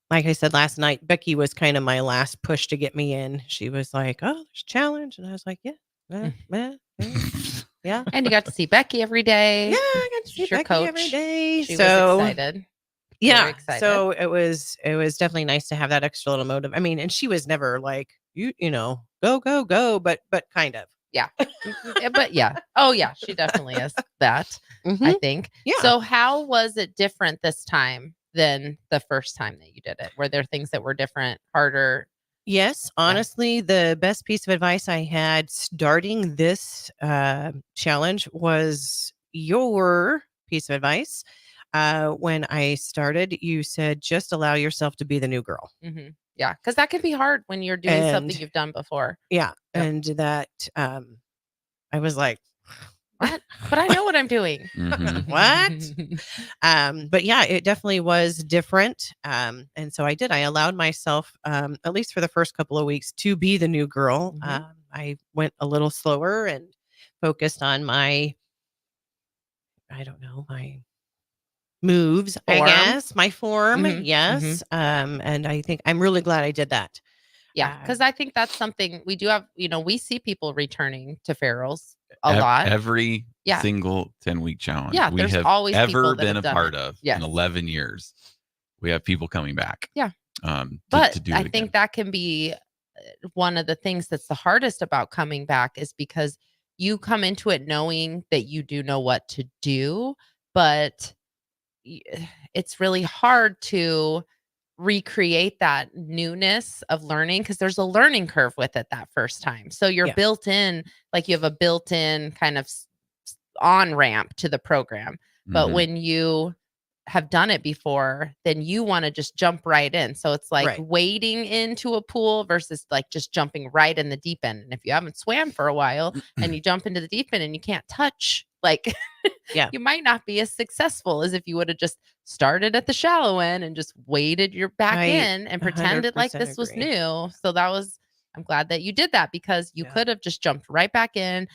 like I said last night, Becky was kind of my last push to get me in. She was like, oh, there's a challenge. And I was like, yeah. And you got to see Becky every day. Yeah, I got to see Becky coach every day. She so was excited. Yeah. Very excited. So it was definitely nice to have that extra little motive. I mean, and she was never like, you know, go, but kind of. Yeah. But yeah. Oh yeah. She definitely is that, I think. Yeah. So how was it different this time than the first time that you did it? Were there things that were different, harder? Yes, honestly, the best piece of advice I had starting this challenge was your piece of advice. When I started, you said, just allow yourself to be the new girl. Yeah, because that can be hard when you're doing something you've done before. Yeah. And that I was like, what? But I know what I'm doing. What? But yeah, it definitely was different. And so I did. I allowed myself, at least for the first couple of weeks, to be the new girl. I went a little slower and focused on my moves, I guess, my form. Yes. And I think I'm really glad I did that. Yeah, because I think that's something we do have, you know, we see people returning to Farrell's a lot. Every single 10-week challenge we have always ever been a part of in 11 years. We have people coming back. Yeah. But to do I think that can be one of the things that's the hardest about coming back is because you come into it knowing that you do know what to do, but it's really hard to recreate that newness of learning because there's a learning curve with it that first time. So you're built in, like you have a built-in kind of on ramp to the program. But when you have done it before, then you want to just jump right in. So it's like wading into a pool versus like just jumping right in the deep end. And if you haven't swam for a while and you jump into the deep end and you can't touch, like you might not be as successful as if you would have just started at the shallow end and just waded your back in and pretended like this was new. So I'm glad that you did that, because you could have just jumped right back in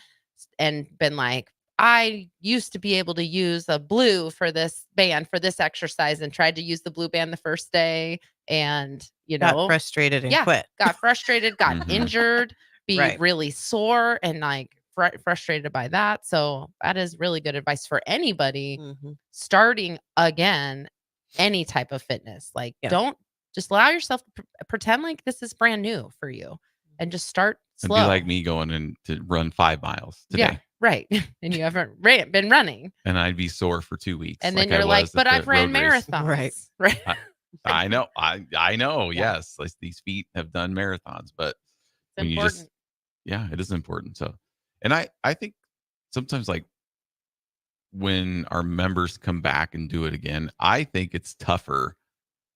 and been like, I used to be able to use a blue for this band for this exercise, and tried to use the blue band the first day, and got frustrated and quit. Got frustrated, got injured, be really sore, and like frustrated by that. So that is really good advice for anybody starting again, any type of fitness. Like, don't just allow yourself to pretend like this is brand new for you, and just start slow. It'd be like me going in to run 5 miles today. Yeah. Right. And you haven't been running. And I'd be sore for 2 weeks. And then you're like, but I've ran marathons. Right. I know. I know. Yes. Like, these feet have done marathons, but it's important. It is important. So, and I think sometimes, like, when our members come back and do it again, I think it's tougher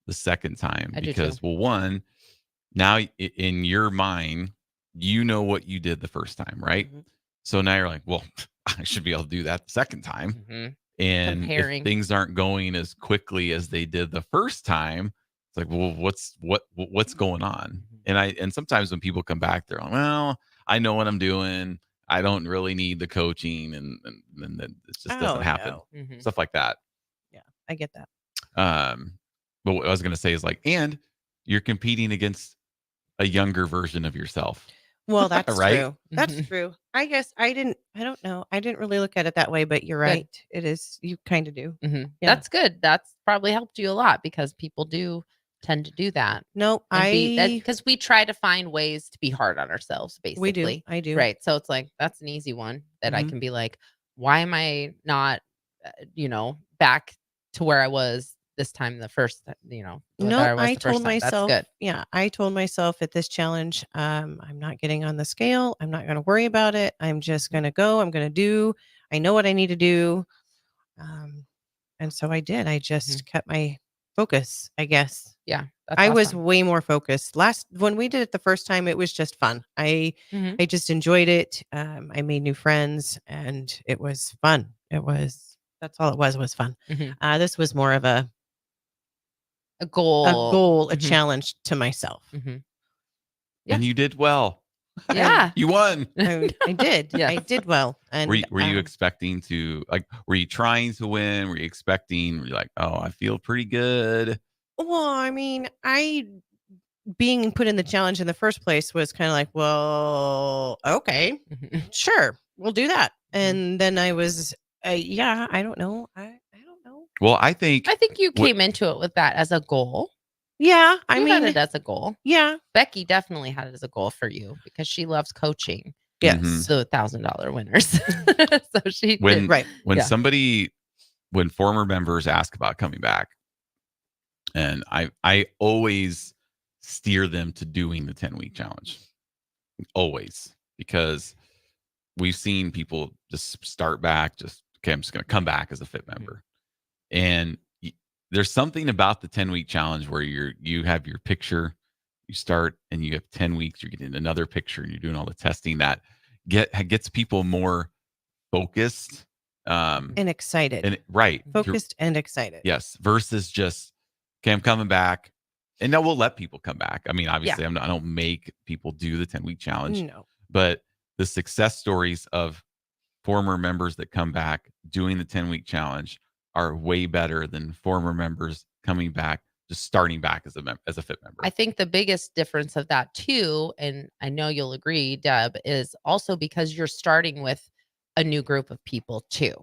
the second time, because, well, one, now in your mind, you know what you did the first time, right? So now you're like, well, I should be able to do that the second time. And if things aren't going as quickly as they did the first time, it's like, well, what's going on? And sometimes when people come back, they're like, well, I know what I'm doing. I don't really need the coaching, and it just doesn't happen. Stuff like that. Yeah, I get that. But what I was gonna say is, like, and you're competing against a younger version of yourself. Well, that's right? true. That's true. I guess I don't know. I didn't really look at it that way, but you're right. It is. You kind of do. Yeah. That's good. That's probably helped you a lot, because people do tend to do that. No, because we try to find ways to be hard on ourselves, basically. We do. I do. Right. So it's like, that's an easy one that I can be like, why am I not, back to where I was this time, the first, No, I told myself, I told myself at this challenge, I'm not getting on the scale. I'm not going to worry about it. I'm just going to go. I'm going to do. I know what I need to do. And so I did. I just kept my focus, I guess. Yeah. I was way more focused. When we did it the first time, it was just fun. I just enjoyed it. I made new friends, and it was fun. That's all it was fun. This was more of a goal, a challenge to myself. And you did well. Yeah. You won. I did. I did well. And were you expecting to, like, were you trying to win? Were you expecting, were you like, oh, I feel pretty good? Well, I mean, being put in the challenge in the first place was kind of like, well, okay, sure, we'll do that. And then I was, I don't know. I don't know. Well, I think you came into it with that as a goal. Yeah. I mean, had it as a goal. Yeah. Becky definitely had it as a goal for you, because she loves coaching. Yes. So $1,000 winners. So she when did. When former members ask about coming back, and I always steer them to doing the 10-week challenge. Always. Because we've seen people just start back, okay, I'm just going to come back as a fit member. And there's something about the 10-week challenge where you have your picture, you start, and you have 10 weeks, you're getting another picture, and you're doing all the testing that gets people more focused and excited. Focused and excited. Yes. Versus just, okay, I'm coming back. And now we'll let people come back. I mean, obviously, I don't make people do the 10-week challenge. No. But the success stories of former members that come back doing the 10-week challenge are way better than former members coming back, just starting back as a fit member. I think the biggest difference of that too, and I know you'll agree, Deb, is also because you're starting with a new group of people too.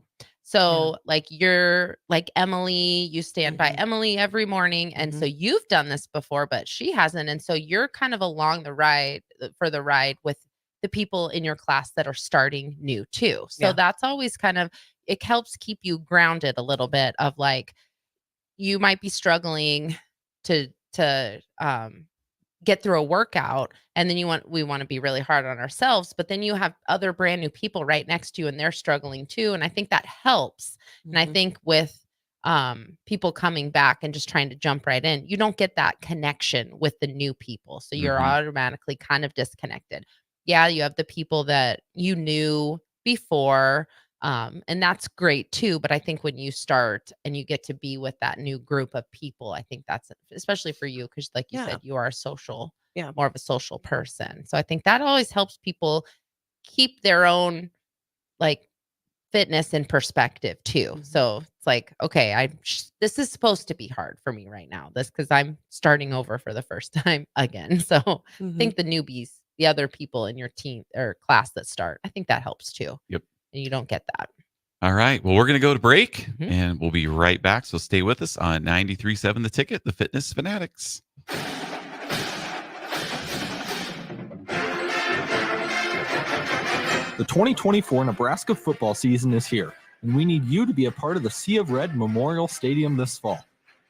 So like you're like Emily, you stand by Emily every morning. And so you've done this before, but she hasn't. And so you're kind of along the ride with the people in your class that are starting new too. So that's always kind of, it helps keep you grounded a little bit of like, you might be struggling to get through a workout, and then we want to be really hard on ourselves, but then you have other brand new people right next to you and they're struggling too. And I think that helps. And I think with people coming back and just trying to jump right in. You don't get that connection with the new people. So you're automatically kind of disconnected. Yeah, you have the people that you knew before, and that's great too. But I think when you start and you get to be with that new group of people, I think that's especially for you, because like you said, you are more of a social person. So I think that always helps people keep their own like fitness in perspective too. So it's like, okay, this is supposed to be hard for me right now, because I'm starting over for the first time again. So I think the newbies, the other people in your team or class that start, I think that helps too. Yep. And you don't get that. All right. Well, we're going to go to break and we'll be right back. So stay with us on 93.7 The Ticket, the Fitness Fanatics. The 2024 Nebraska football season is here, and we need you to be a part of the Sea of Red Memorial Stadium this fall.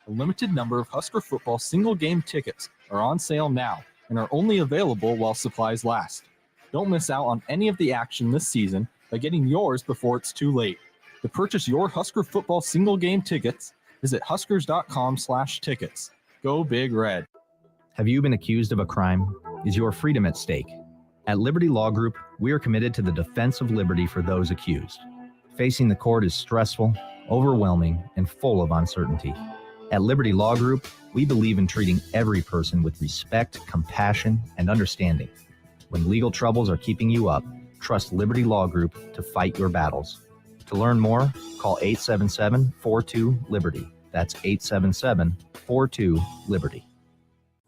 A limited number of Husker football single-game tickets are on sale now and are only available while supplies last. Don't miss out on any of the action this season by getting yours before it's too late. To purchase your Husker football single-game tickets, visit huskers.com/tickets. Go Big Red. Have you been accused of a crime? Is your freedom at stake? At Liberty Law Group, we are committed to the defense of liberty for those accused. Facing the court is stressful, overwhelming, and full of uncertainty. At Liberty Law Group, we believe in treating every person with respect, compassion, and understanding. When legal troubles are keeping you up, trust Liberty Law Group to fight your battles. To learn more, call 877-42-LIBERTY. That's 877-42-LIBERTY.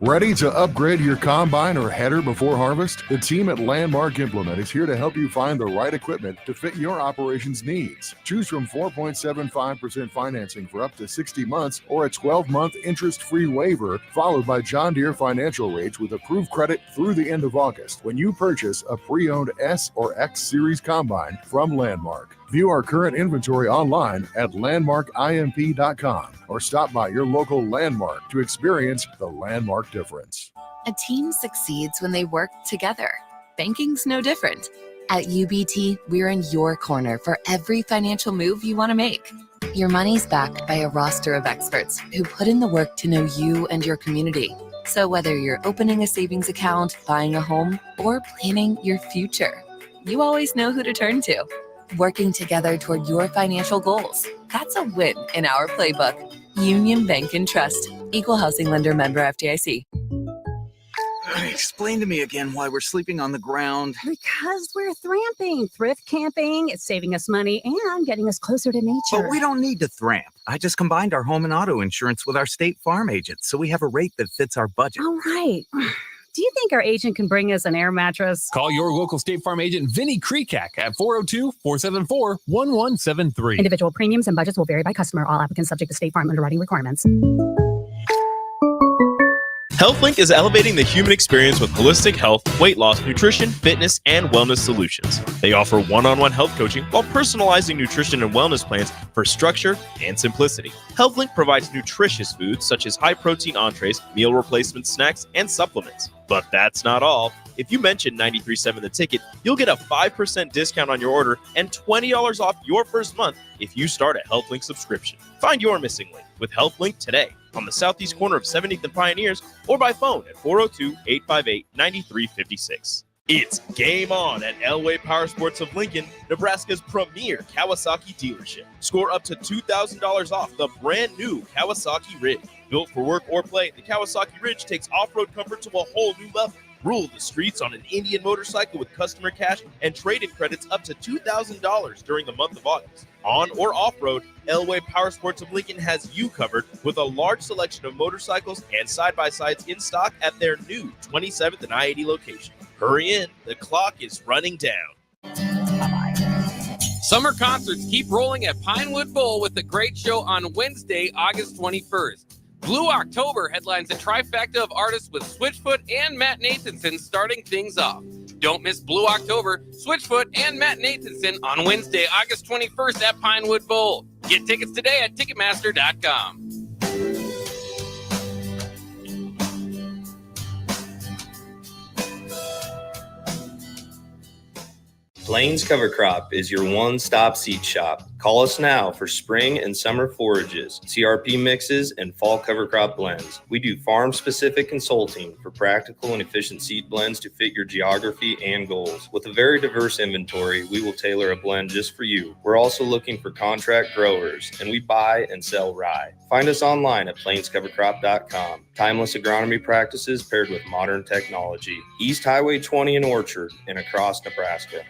Ready to upgrade your combine or header before harvest? The team at Landmark Implement is here to help you find the right equipment to fit your operations needs. Choose from 4.75% financing for up to 60 months or a 12-month interest-free waiver, followed by John Deere financial rates with approved credit through the end of August when you purchase a pre-owned S or X Series combine from Landmark. View our current inventory online at landmarkimp.com or stop by your local Landmark to experience the Landmark difference. A team succeeds when they work together. Banking's no different. At UBT, we're in your corner for every financial move you want to make. Your money's backed by a roster of experts who put in the work to know you and your community. So whether you're opening a savings account, buying a home, or planning your future, you always know who to turn to. Working together toward your financial goals. That's a win in our playbook. Union Bank and Trust. Equal housing lender, member FDIC. Explain to me again why we're sleeping on the ground. Because we're thramping, thrift camping. It's saving us money and getting us closer to nature. But we don't need to thramp. I just combined our home and auto insurance with our State Farm agent, so we have a rate that fits our budget. All right. Do you think our agent can bring us an air mattress? Call your local State Farm agent, Vinny Krekak, at 402-474-1173. Individual premiums and budgets will vary by customer. All applicants subject to State Farm underwriting requirements. HealthLink is elevating the human experience with holistic health, weight loss, nutrition, fitness, and wellness solutions. They offer one-on-one health coaching while personalizing nutrition and wellness plans for structure and simplicity. HealthLink provides nutritious foods such as high-protein entrees, meal replacement snacks, and supplements. But that's not all. If you mention 93.7 The Ticket, you'll get a 5% discount on your order and $20 off your first month if you start a HealthLink subscription. Find your missing link with HealthLink today on the southeast corner of 70th and Pioneers or by phone at 402-858-9356. It's game on at Elway Power Sports of Lincoln, Nebraska's premier Kawasaki dealership. Score up to $2,000 off the brand new Kawasaki Ridge. Built for work or play, the Kawasaki Ridge takes off-road comfort to a whole new level. Rule the streets on an Indian motorcycle with customer cash and trade-in credits up to $2,000 during the month of August. On or off-road, Elway Power Sports of Lincoln has you covered with a large selection of motorcycles and side-by-sides in stock at their new 27th and I-80 location. Hurry in, the clock is running down. Summer concerts keep rolling at Pinewood Bowl with a great show on Wednesday, August 21st. Blue October headlines a trifecta of artists with Switchfoot and Matt Nathanson starting things off. Don't miss Blue October, Switchfoot, and Matt Nathanson on Wednesday, August 21st at Pinewood Bowl. Get tickets today at Ticketmaster.com. Lane's Cover Crop is your one-stop seed shop. Call us now for spring and summer forages, CRP mixes, and fall cover crop blends. We do farm-specific consulting for practical and efficient seed blends to fit your geography and goals. With a very diverse inventory, we will tailor a blend just for you. We're also looking for contract growers, and we buy and sell rye. Find us online at plainscovercrop.com. Timeless agronomy practices paired with modern technology. East Highway 20 in Orchard and across Nebraska.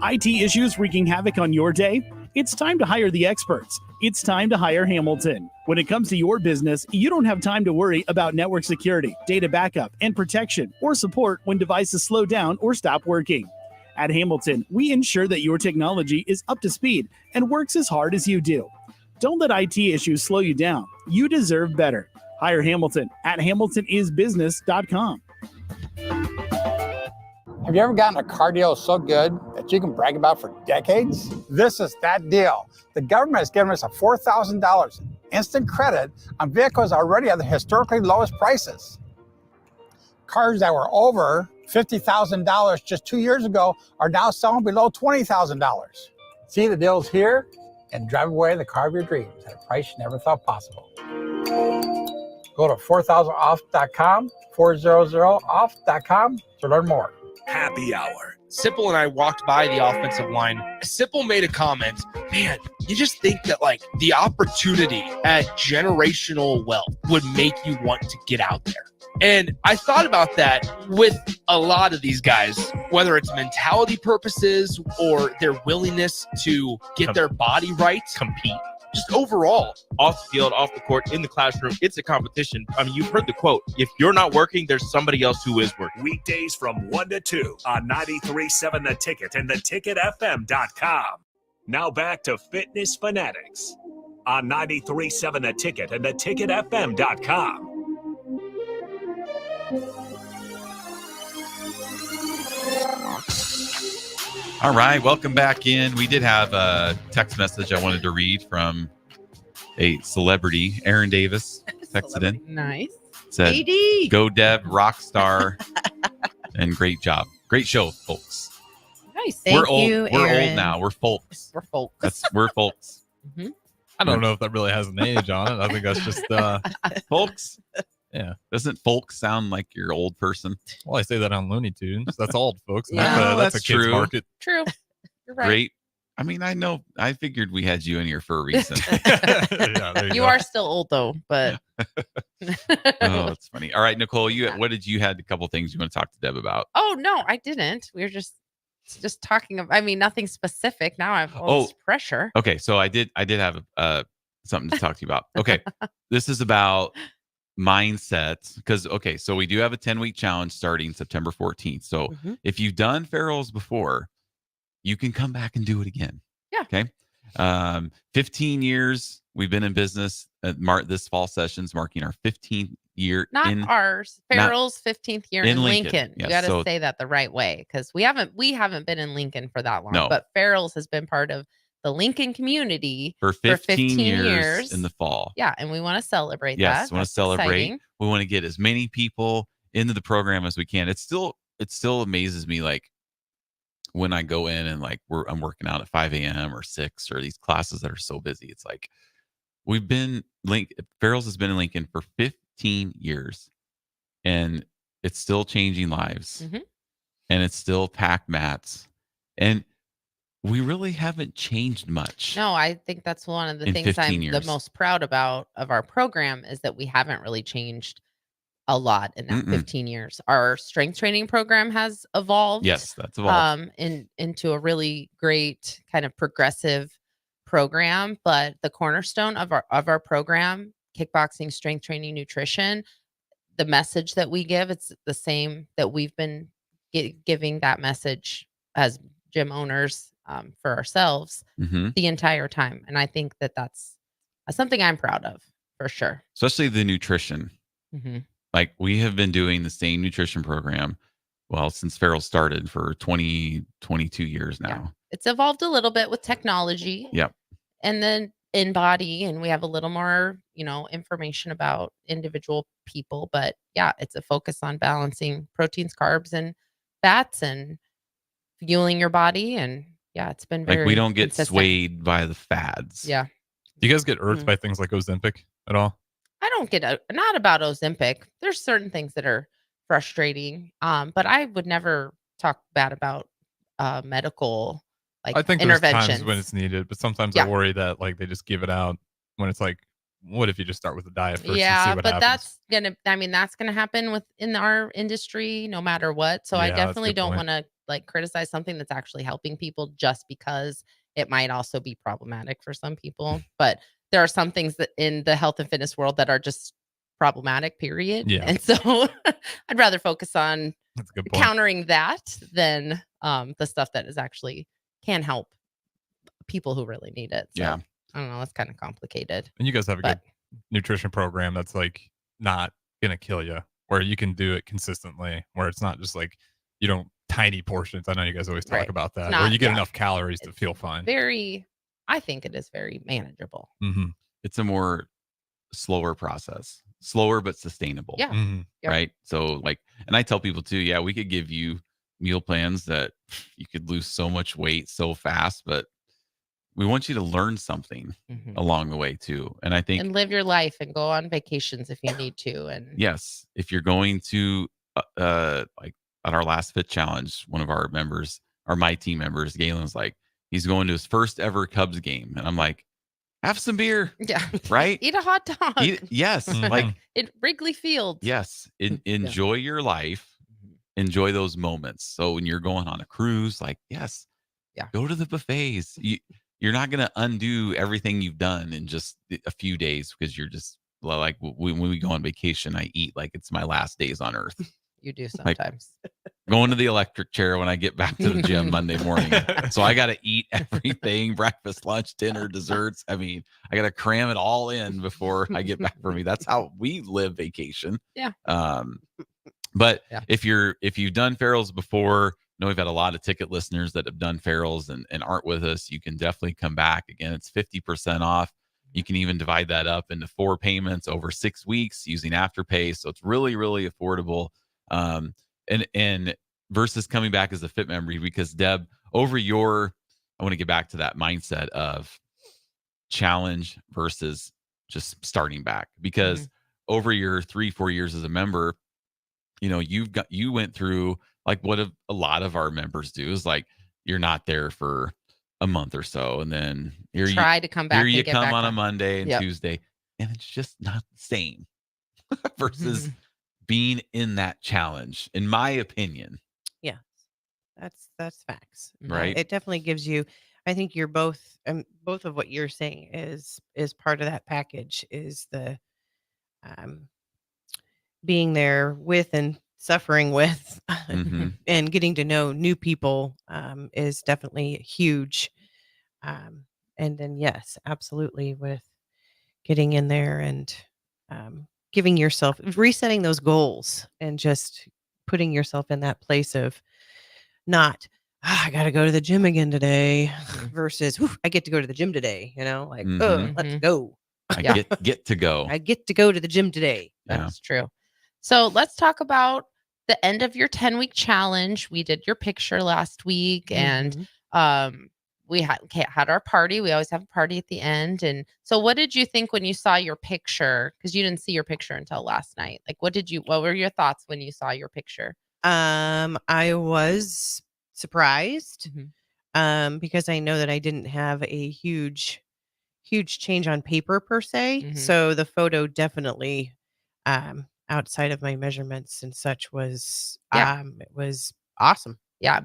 IT issues wreaking havoc on your day? It's time to hire the experts. It's time to hire Hamilton. When it comes to your business, you don't have time to worry about network security, data backup, and protection, or support when devices slow down or stop working. At Hamilton, we ensure that your technology is up to speed and works as hard as you do. Don't let IT issues slow you down. You deserve better. Hire Hamilton at hamiltonisbusiness.com. Have you ever gotten a car deal so good that you can brag about for decades? This is that deal. The government has given us a $4,000 in instant credit on vehicles already at the historically lowest prices. Cars that were over $50,000 just 2 years ago are now selling below $20,000. See the deals here and drive away the car of your dreams at a price you never thought possible. Go to 4000off.com, 400off.com to learn more. Happy hour. Sipple and I walked by the offensive line. Sipple made a comment, man, you just think that like the opportunity at generational wealth would make you want to get out there. And I thought about that with a lot of these guys, whether it's mentality purposes or their willingness to get their body right. Compete. Just overall. Off the field, off the court, in the classroom, it's a competition. I mean, you've heard the quote, if you're not working, there's somebody else who is working. Weekdays from 1 to 2 on 93.7 The Ticket and theticketfm.com. Now back to Fitness Fanatics on 93.7 The Ticket and theticketfm.com. All right, welcome back in. We did have a text message I wanted to read from a celebrity. Aaron Davis texted in. Nice. Said, AD. "Go Deb, rock star, and great job. Great show, folks." Nice. We're old. We're old now. We're folks. We're folks. We're folks. Mm-hmm. I don't know if that really has an age on it. I think that's just folks. Yeah. Doesn't folks sound like you're old person? Well, I say that on Looney Tunes. That's old, folks. Yeah. That's a kid's true. market. True. You're right. Great. I mean, I know. I figured we had you in here for a reason. You are still old though, but Oh, that's funny. All right, Nicole, what did you had a couple things you want to talk to Deb about? Oh no, I didn't. We were just talking about, I mean, nothing specific. Now I have all this pressure. Okay, so I did have something to talk to you about. Okay. This is about mindset because so we do have a 10-week challenge starting September 14th. So if you've done Farrell's before, you can come back and do it again. Yeah. Okay. 15 years we've been in business. This fall session's marking our 15th year. Not ours. Farrell's 15th year in Lincoln. Yes, You got to say that the right way because we haven't been in Lincoln for that long. No. But Farrell's has been part of the Lincoln community for 15 years in the fall. Yeah, and we want to celebrate that. Yes, we want to celebrate. Exciting. We want to get as many people into the program as we can. It still amazes me, like when I go in and like I'm working out at 5 a.m. or 6 or these classes that are so busy. It's like Farrell's has been in Lincoln for 15 years and it's still changing lives and it's still packed mats and we really haven't changed much. No, I think that's one of the in things 15 I'm years. the most proud about of our program is that we haven't really changed a lot in that 15 years. Our strength training program has evolved. Yes, that's evolved. Into a really great kind of progressive program, but the cornerstone of our program, kickboxing, strength training, nutrition, the message that we give, it's the same that we've been giving that message as gym owners for ourselves the entire time. And I think that that's something I'm proud of for sure. Especially the nutrition. Like we have been doing the same nutrition program, since Farrell started for 22 years now. Yeah. It's evolved a little bit with technology. Yep. And then in body, and we have a little more, information about individual people. But yeah, it's a focus on balancing proteins, carbs, and fats and fueling your body. And yeah, it's been very Like we don't get consistent. swayed by the fads. Yeah. Do you guys get irked by things like Ozempic at all? I don't get not about Ozempic. There's certain things that are frustrating. But I would never talk bad about medical I think there's interventions. times when it's needed, but sometimes Yeah. I worry that like they just give it out when it's like, what if you just start with the diet first and see Yeah, what but happens? that's gonna happen within our industry no matter what. So I Yeah, that's a definitely good don't point. want to like criticize something that's actually helping people just because it might also be problematic for some people. But there are some things that in the health and fitness world that are just problematic, period. Yeah. And so I'd rather focus on That's a good point. countering that than the stuff that is actually can help people who really need it. So Yeah. I don't know, it's kind of complicated. And you guys have a But- good nutrition program that's like not gonna kill you, where you can do it consistently, where it's not just like you don't tiny portions. I know you guys always talk Right. about It's that, not- where you get yeah. enough calories to feel fine. I think it is very manageable. Mm-hmm. It's a more slower process, slower but sustainable. Yeah. Yep. Right. So like, and I tell people too, yeah, we could give you meal plans that you could lose so much weight so fast, but we want you to learn something along the way too. And I think, And live your life and go on vacations if you need to. And yes, if you're going to, like at our last Fit Challenge, one of our members, or my team members, Galen's like, he's going to his first ever Cubs game. And I'm like, have some beer. yeah, Right? eat a hot dog. Yes. Like, at Wrigley Field. yes. Enjoy your life. Enjoy those moments. So when you're going on a cruise, like, yes, go to the buffets. You're not going to undo everything you've done in just a few days because you're just like, when we go on vacation, I eat like it's my last days on earth. You do Like, sometimes. going to the electric chair when I get back to the gym Monday morning. So I got to eat everything, breakfast, lunch, dinner, desserts. I mean, I got to cram it all in before I get back for me. That's how we live vacation. Yeah. But if you've done Farrell's before, I know we've had a lot of ticket listeners that have done Farrell's and aren't with us. You can definitely come back. Again, it's 50% off. You can even divide that up into 4 payments over 6 weeks using Afterpay. So it's really, really affordable. And versus coming back as a fit member, because Deb, I want to get back to that mindset of challenge versus just starting back, because over your 3-4 years as a member, you went through like what a lot of our members do is like, you're not there for a month or so. And then Try to come back. Here and you get come back on a Monday and Yep. Tuesday, and it's just not the same versus being in that challenge, in my opinion. Yeah, that's facts. Right. It definitely gives you. I think you're both of what you're saying is part of that package is the being there with and suffering with and getting to know new people is definitely huge. And then yes, absolutely, with getting in there and giving yourself resetting those goals and just putting yourself in that place of not I got to go to the gym again today versus I get to go to the gym today, like let's go. I get to go. I get to go to the gym today. That's true. So let's talk about the end of your 10-week challenge. We did your picture last week and we had our party. We always have a party at the end. And so what did you think when you saw your picture? Because you didn't see your picture until last night. Like what were your thoughts when you saw your picture? I was surprised because I know that I didn't have a huge change on paper per se. So the photo definitely outside of my measurements and such was it was awesome. Yeah,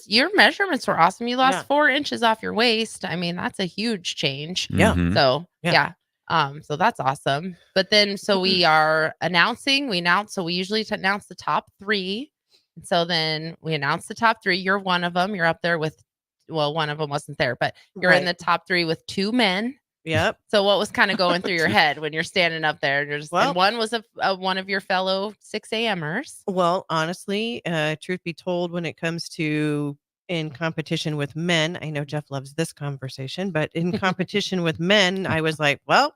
your measurements were awesome. You lost 4 inches off your waist. I mean, that's a huge change. Yeah. So so that's awesome. But then so we are announcing, so we usually announce the top 3. And so then we announced the top 3. You're one of them. You're up there with, one of them wasn't there, but you're in the top 3 with 2 men. Yep. So what was kind of going through your head when you're standing up there? And you're just, and one was one of your fellow 6 a.m.ers. Well, honestly, truth be told, when it comes to in competition with men, I know Jeff loves this conversation, but in competition with men, I was like, well,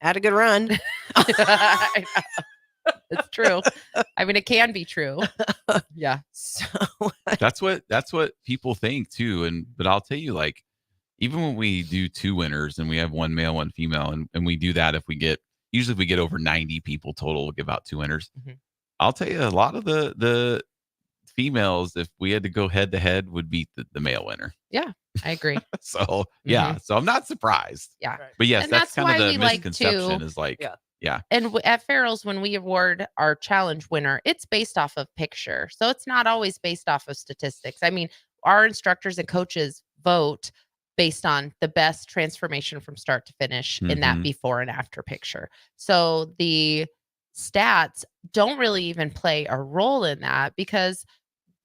had a good run. It's true. I mean, it can be true. Yeah. So That's what people think too. But I'll tell you, like, even when we do 2 winners and we have 1 male, 1 female, and we do that, if we get over 90 people total, we'll give out 2 winners. Mhm. I'll tell you, a lot of the females, if we had to go head to head, would beat the male winner. Yeah, I agree. So yeah, so I'm not surprised. Yeah. But yes, And that's kind why of the we like misconception to, is like, yeah. And at Farrell's, when we award our challenge winner, it's based off of picture. So it's not always based off of statistics. I mean, our instructors and coaches vote based on the best transformation from start to finish in that Mhm. before and after picture. So the stats don't really even play a role in that, because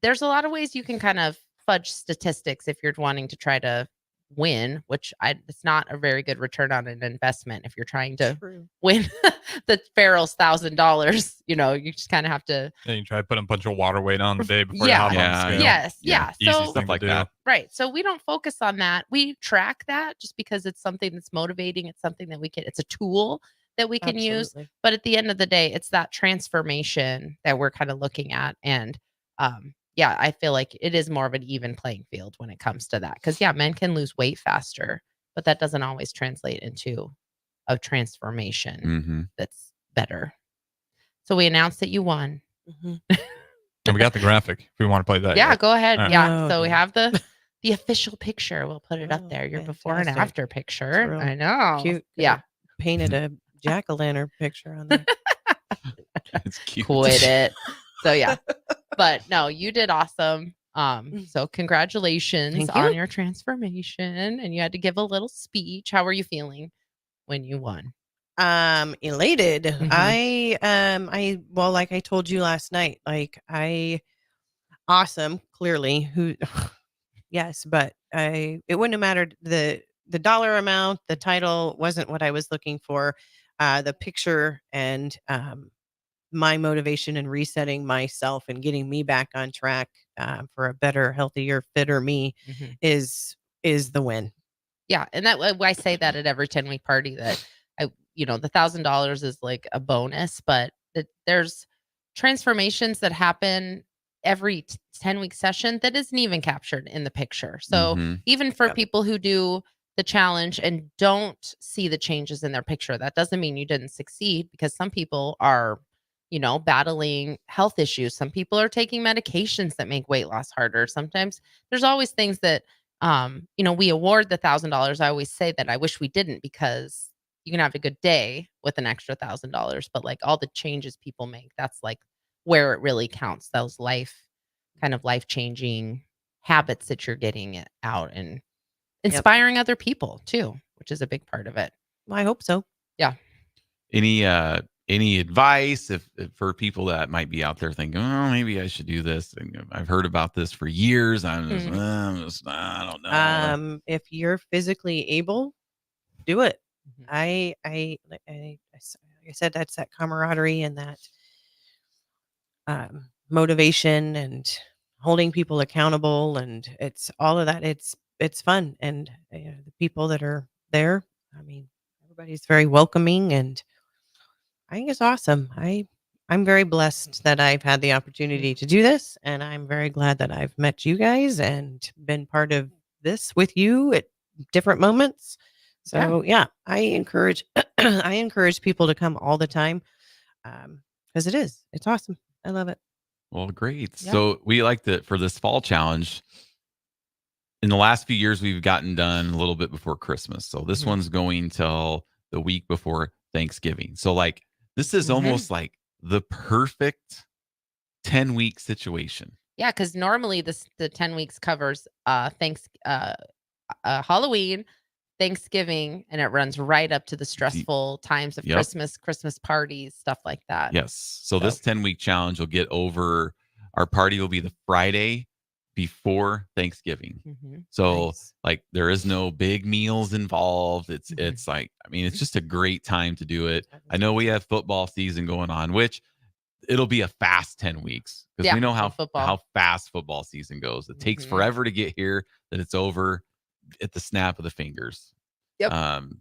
there's a lot of ways you can kind of fudge statistics if you're wanting to try to win, which it's not a very good return on an investment if you're trying to win the Farrell's $1,000. You just kind of have to. And you try to put a bunch of water weight on the day before you Yeah. hop on the scale. Yes. Yeah. Easy So stuff like that. Right. So we don't focus on that. We track that just because it's something that's motivating. It's something that it's a tool that we can use. Absolutely. But at the end of the day, it's that transformation that we're kind of looking at. And yeah, I feel like it is more of an even playing field when it comes to that. Because yeah, men can lose weight faster, but that doesn't always translate into a transformation Mhm. that's better. So we announced that you won. And we got the graphic if we want to play that. Yeah, yet. go ahead. All right. Yeah. So we have the official picture. We'll put it up there. Your before and fantastic. after picture. real I know. Cute. Yeah. Painted a jack-o'-lantern picture on there. It's cute. Quit it. So yeah. But no, you did awesome. So congratulations Thank on you. your transformation. And you had to give a little speech. How were you feeling when you won? Elated. Mhm. Well, like I told you last night, awesome, clearly, yes, but it wouldn't have mattered. The dollar amount, the title wasn't what I was looking for. The picture and my motivation and resetting myself and getting me back on track for a better, healthier, fitter me Mhm. is the win. Yeah. And I say that at every 10-week party, that the $1,000 is like a bonus, but there's transformations that happen every 10-week session that isn't even captured in the picture. So Mhm. even for people who do the challenge and don't see the changes in their picture, that doesn't mean you didn't succeed, because some people are, battling health issues. Some people are taking medications that make weight loss harder. Sometimes there's always things that, we award the $1,000. I always say that I wish we didn't, because you can have a good day with an extra $1,000, but like all the changes people make, that's like where it really counts. Those life-changing habits that you're getting out and inspiring other people too, which is a big part of it. Well, I hope so. Yeah. Any advice if for people that might be out there thinking, oh, maybe I should do this? I've heard about this for years. I don't know. If you're physically able, do it. Mhm. Like I said, that's that camaraderie and that motivation and holding people accountable, and it's all of that. It's fun, and the people that are there, I mean, everybody's very welcoming, and I think it's awesome. I'm very blessed that I've had the opportunity to do this, and I'm very glad that I've met you guys and been part of this with you at different moments. So yeah, I encourage I encourage people to come all the time, because it's awesome. I love it. Well, great. Yeah. So we like for this fall challenge. In the last few years, we've gotten done a little bit before Christmas. So this Mhm. one's going till the week before Thanksgiving. So like this is Mhm. almost like the perfect 10-week situation. Yeah, because normally the 10 weeks covers Halloween, Thanksgiving, and it runs right up to the stressful times of Yep. Christmas parties, stuff like that. Yes. So this 10-week challenge will get over. Our party will be the Friday before Thanksgiving. Mhm. So Nice. like there is no big meals involved. It's Mhm. it's like, I mean, it's just a great time to do it. I know we have football season going on, which it'll be a fast 10 weeks because Yeah, we know with football. how fast football season goes. It takes Mhm. forever to get here, that it's over at the snap of the fingers. Yep.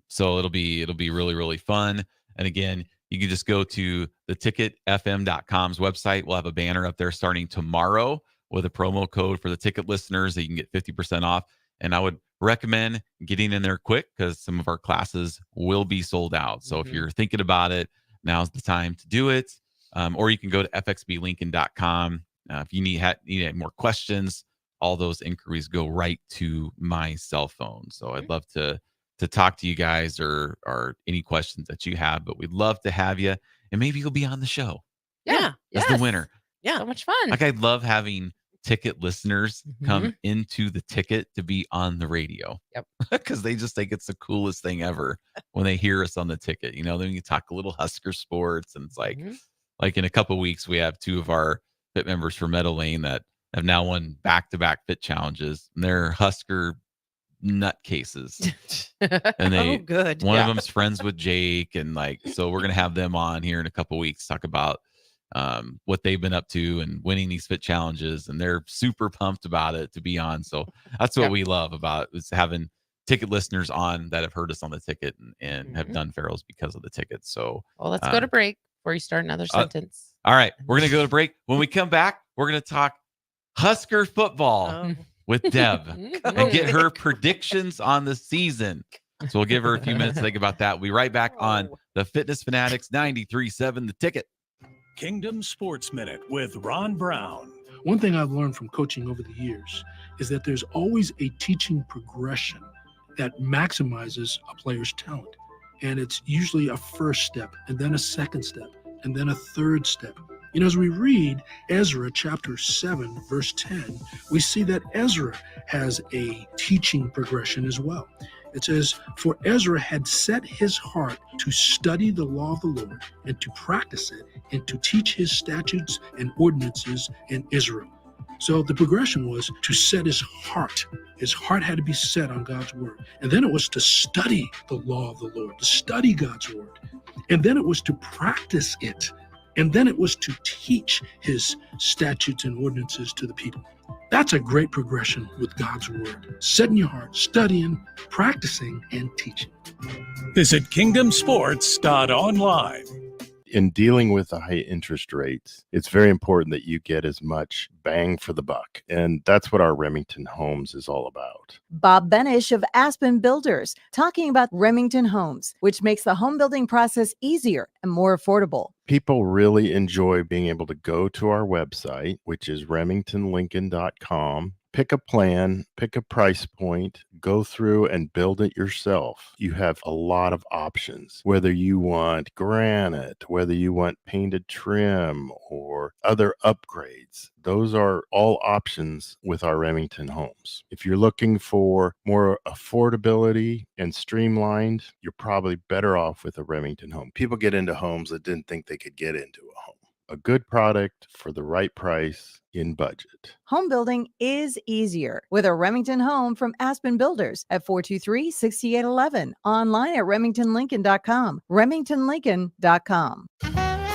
So it'll be really, really fun. And again, you can just go to the ticketfm.com's website. We'll have a banner up there starting tomorrow with a promo code for the ticket listeners that you can get 50% off. And I would recommend getting in there quick because some of our classes will be sold out. So if you're thinking about it, now's the time to do it. Or you can go to fxblincoln.com. If you need any more questions, all those inquiries go right to my cell phone. So I'd love to talk to you guys or any questions that you have, but we'd love to have you. And maybe you'll be on the show. Yeah. As the winner. Yeah. So much fun. Like, I love having ticket listeners come into the ticket to be on the radio. Yep. Because they just think it's the coolest thing ever when they hear us on the ticket. You know, then you talk a little Husker sports, and it's like in a couple of weeks, we have 2 of our fit members for Meadow Lane that have now won back-to-back fit challenges, and they're Husker nutcases. And they good. One of them's friends with Jake, and so we're gonna have them on here in a couple of weeks, talk about what they've been up to and winning these fit challenges, and they're super pumped about it to be on. So that's what we love about is having ticket listeners on that have heard us on the ticket and have done ferals because of the ticket. So let's go to break before you start another sentence. All right, we're gonna go to break. When we come back, we're gonna talk Husker football with Deb and get her predictions on the season. So we'll give her a few minutes to think about that. We'll be right back on the Fitness Fanatics 93.7 The Ticket. Kingdom Sports Minute with Ron Brown. One thing I've learned from coaching over the years is that there's always a teaching progression that maximizes a player's talent. And it's usually a first step, and then a second step, and then a third step. You know, as we read Ezra chapter 7, verse 10, we see that Ezra has a teaching progression as well. It says, "For Ezra had set his heart to study the law of the Lord and to practice it and to teach his statutes and ordinances in Israel." So the progression was to set his heart. His heart had to be set on God's word. And then it was to study the law of the Lord, to study God's word. And then it was to practice it. And then it was to teach his statutes and ordinances to the people. That's a great progression with God's word. Setting your heart, studying, practicing, and teaching. Visit kingdomsports.online. In dealing with the high interest rates, it's very important that you get as much bang for the buck. And that's what our Remington Homes is all about. Bob Benish of Aspen Builders talking about Remington Homes, which makes the home building process easier and more affordable. People really enjoy being able to go to our website, which is remingtonlincoln.com, pick a plan, pick a price point, go through and build it yourself. You have a lot of options, whether you want granite, whether you want painted trim or other upgrades. Those are all options with our Remington Homes. If you're looking for more affordability and streamlined, you're probably better off with a Remington home. People get into homes that didn't think they could get into a home. A good product for the right price in budget. Home building is easier with a Remington home from Aspen Builders at 423-6811. Online at remingtonlincoln.com. remingtonlincoln.com.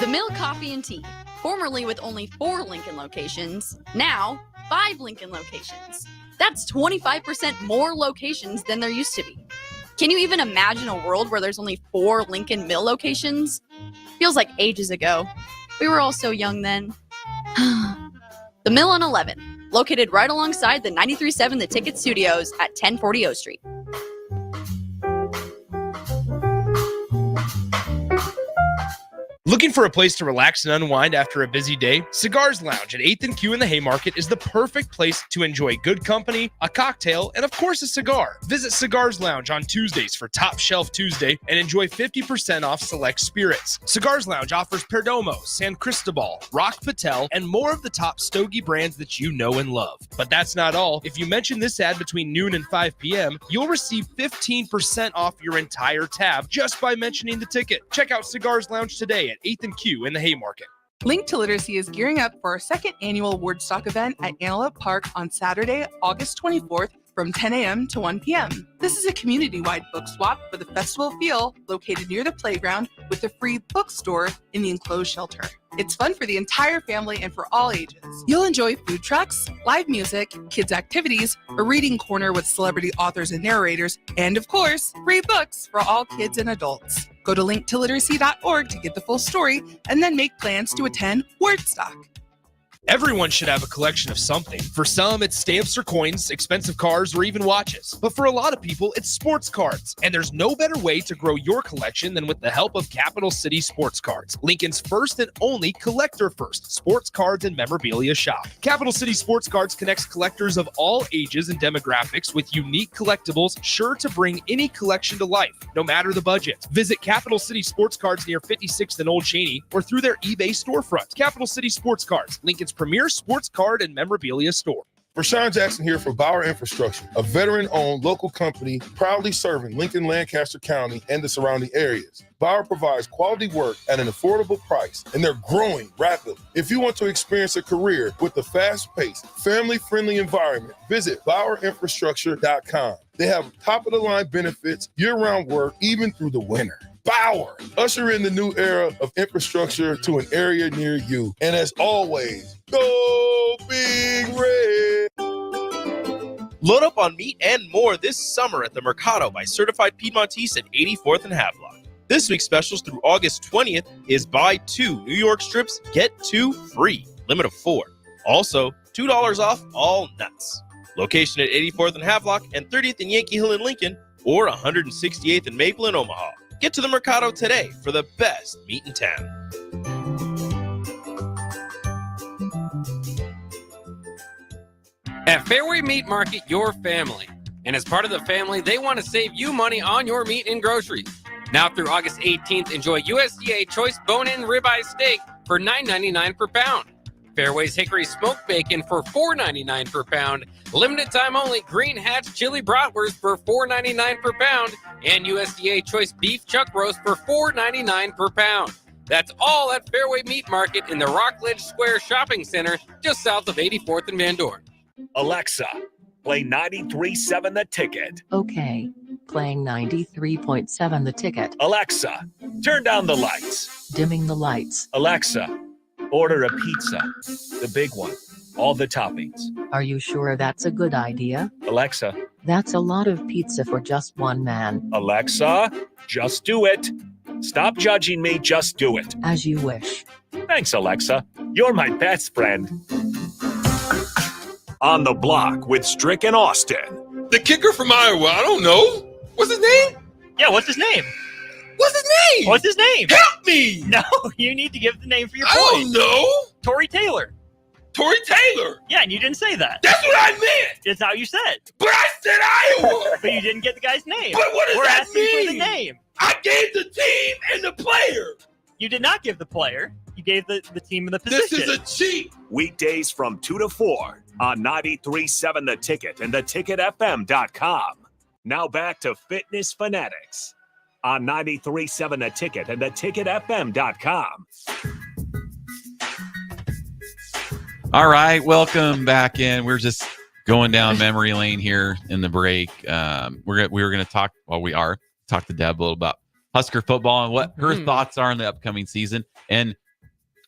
The Mill Coffee and Tea, formerly with only 4 Lincoln locations, now 5 Lincoln locations. That's 25% more locations than there used to be. Can you even imagine a world where there's only 4 Lincoln Mill locations? Feels like ages ago. We were all so young then. The Mill on 11, located right alongside the 93.7 The Ticket Studios at 1040 O Street. Looking for a place to relax and unwind after a busy day? Cigars Lounge at 8th and Q in the Haymarket is the perfect place to enjoy good company, a cocktail, and of course a cigar. Visit Cigars Lounge on Tuesdays for Top Shelf Tuesday and enjoy 50% off select spirits. Cigars Lounge offers Perdomo, San Cristobal, Rock Patel, and more of the top stogie brands that you know and love. But that's not all. If you mention this ad between noon and 5 p.m., you'll receive 15% off your entire tab just by mentioning the ticket. Check out Cigars Lounge today at 8th and Q in the Haymarket. Link to Literacy is gearing up for our second annual Wordstock event at Antelope Park on Saturday, August 24th from 10 a.m. to 1 p.m. This is a community-wide book swap for the festival feel located near the playground with a free bookstore in the enclosed shelter. It's fun for the entire family and for all ages. You'll enjoy food trucks, live music, kids' activities, a reading corner with celebrity authors and narrators, and of course, free books for all kids and adults. Go to linktoliteracy.org to get the full story and then make plans to attend Wordstock. Everyone should have a collection of something. For some, it's stamps or coins, expensive cars, or even watches. But for a lot of people, it's sports cards. And there's no better way to grow your collection than with the help of Capital City Sports Cards, Lincoln's first and only collector-first sports cards and memorabilia shop. Capital City Sports Cards connects collectors of all ages and demographics with unique collectibles sure to bring any collection to life, no matter the budget. Visit Capital City Sports Cards near 56th and Old Cheney or through their eBay storefront. Capital City Sports Cards, Lincoln's premier sports card and memorabilia store. Rashawn Jackson here for Bauer Infrastructure, a veteran-owned local company proudly serving Lincoln, Lancaster County, and the surrounding areas. Bauer provides quality work at an affordable price, and they're growing rapidly. If you want to experience a career with a fast-paced, family-friendly environment, visit BauerInfrastructure.com. They have top-of-the-line benefits, year-round work, even through the winter. Bauer, usher in the new era of infrastructure to an area near you. And as always, go Big Red. Load up on meat and more this summer at the Mercado by Certified Piedmontese at 84th and Havelock. This week's specials through August 20th is buy 2 New York strips, get 2 free, limit of 4. Also, $2 off all nuts. Location at 84th and Havelock and 30th and Yankee Hill in Lincoln, or 168th and Maple in Omaha. Get to the Mercado today for the best meat in town. At Fairway Meat Market, your family. And as part of the family, they want to save you money on your meat and groceries. Now through August 18th, enjoy USDA Choice Bone-In Ribeye Steak for $9.99 per pound. Fairway's Hickory Smoked Bacon for $4.99 per pound. Limited time only Green Hatch Chili Bratwurst for $4.99 per pound. And USDA Choice Beef Chuck Roast for $4.99 per pound. That's all at Fairway Meat Market in the Rockledge Square Shopping Center, just south of 84th and Van Dorn. Alexa, play 93.7 The Ticket. Okay, playing 93.7 The Ticket. Alexa, turn down the lights. Dimming the lights. Alexa, order a pizza, the big one, all the toppings. Are you sure that's a good idea? Alexa. That's a lot of pizza for just one man. Alexa, just do it. Stop judging me, just do it. As you wish. Thanks, Alexa. You're my best friend. On the Block with Strick and Austin. The kicker from Iowa, I don't know. What's his name? Yeah, what's his name? What's his name? What's his name? Help me! No, you need to give the name for your I boy. don't know. Tory Taylor. Tory Taylor. Yeah, and you didn't say that. That's what I meant. It's how you said. But I said Iowa. But you didn't get the guy's name. But what does We're that asking mean? for the name. I gave the team and the player. You did not give the player. You gave the team and the position. This is a cheat. Weekdays from 2 to 4 on 93.7 The Ticket and theticketfm.com. Now back to Fitness Fanatics on 93.7 The Ticket and theticketfm.com. All right, welcome back in. We're just going down memory lane here in the break. We were going to talk. Well, we are talk to Deb a little about Husker football and what her thoughts are on the upcoming season. And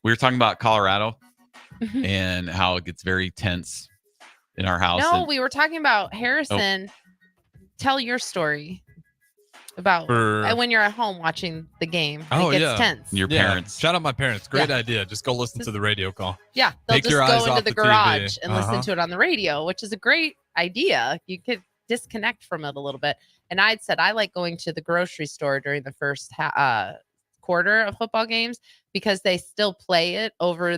we were talking about Colorado and how it gets very tense in our house. No, we were talking about Harrison. Tell your story about when you're at home watching the game. Oh, it gets tense. Your parents. Shout out my parents. Great Yeah. idea. Just go listen to the radio call. Yeah, they'll Take just your eyes go into off the the garage TV. and listen to it on the radio, which is a great idea. You could disconnect from it a little bit. And I'd said I like going to the grocery store during the first quarter of football games because they still play it over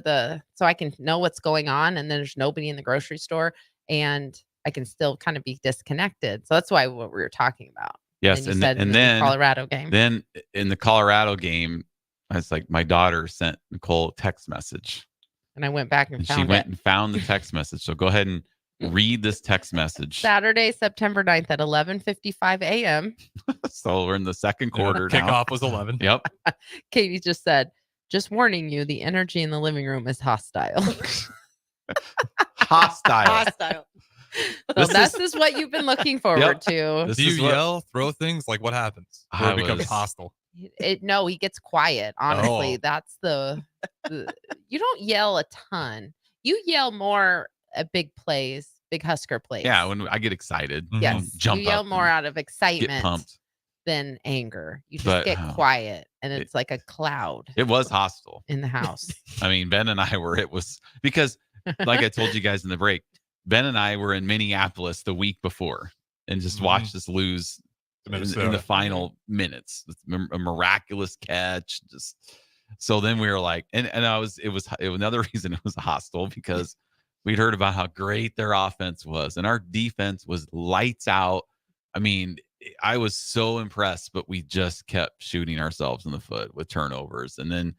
so I can know what's going on, and then there's nobody in the grocery store, and I can still kind of be disconnected. So that's why what we were talking about. Yes, and then the Colorado game. Then in the Colorado game, I was like, my daughter sent Nicole a text message. And I went back and She found went it. and found the text message. So go ahead and read this text message. Saturday, September 9th at 11:55 a.m. So we're in the second quarter now. Kickoff was 11. Yep. Katie just said, just warning you, the energy in the living room is hostile. Hostile. So this is what you've been looking forward to. Do you yell, throw things? Like what happens? Or it becomes hostile. No, he gets quiet. Honestly, Oh. that's the you don't yell a ton. You yell more at big plays, big Husker plays. Yeah, when I get excited, Yes, jump you yell up more out of and excitement. get pumped. than anger. You just But, get oh, quiet, and it's like a cloud It was hostile. in the house. I mean, Ben and I were, it was because, like I told you guys in the break, Ben and I were in Minneapolis the week before and just watched us lose in the final minutes. A miraculous catch. Just so then we were like, and it was another reason it was hostile because we'd heard about how great their offense was and our defense was lights out. I mean, I was so impressed, but we just kept shooting ourselves in the foot with turnovers. And then,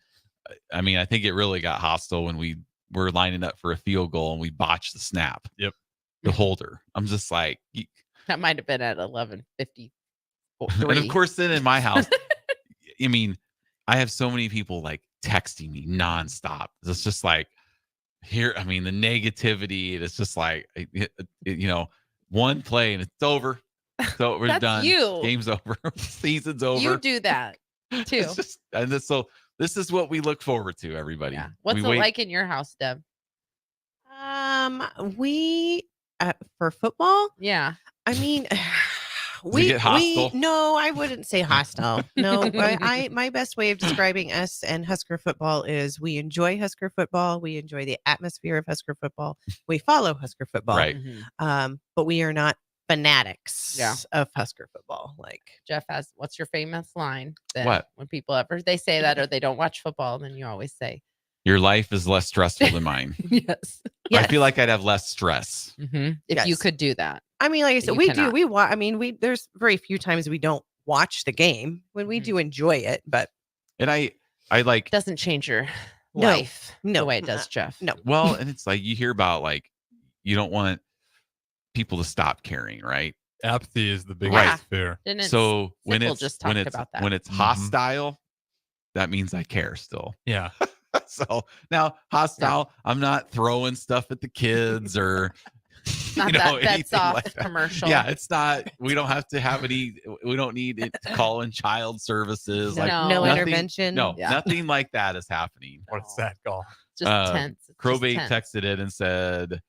I mean, I think it really got hostile when we were lining up for a field goal and we botched the snap. Yep. The holder. I'm just like, That might have been at 11:53. and of course, then in my house, I mean, I have so many people like texting me nonstop. It's just like here. I mean, the negativity. It's just like, one play and it's over. So we're That's done. you. Game's over. Season's over. You do that too. It's just, so this is what we look forward to, everybody. Yeah. What's it like in your house, Deb? We for football. Yeah. I mean, get hostile? No, I wouldn't say hostile. No, my best way of describing us and Husker football is we enjoy Husker football. We enjoy the atmosphere of Husker football. We follow Husker football, right? But we are not fanatics of Husker football. Like Jeff has, what's your famous line? What? When people they say that or they don't watch football, then you always say, your life is less stressful than mine. Yes. I feel like I'd have less stress. If you could do that. I mean, like I said, you we cannot. do. We watch. I mean, there's very few times we don't watch the game when we do enjoy it. But and I like doesn't change your No. life No. the way it does, Jeff. No. well, and it's like you hear about like you don't want people to stop caring, right? Apathy is the biggest fear. Didn't So when Sipple it's just when talked it's about that. when it's hostile, that means I care still. Yeah. So now hostile, I'm not throwing stuff at the kids or Not that bets anything off like that. commercial. Yeah, it's not. We don't have to have any. We don't need it to call in child services. Like No. nothing- intervention. No, Yeah. nothing like that is happening. What's that call? Just tense. It's just Crowbait tense. texted it and said,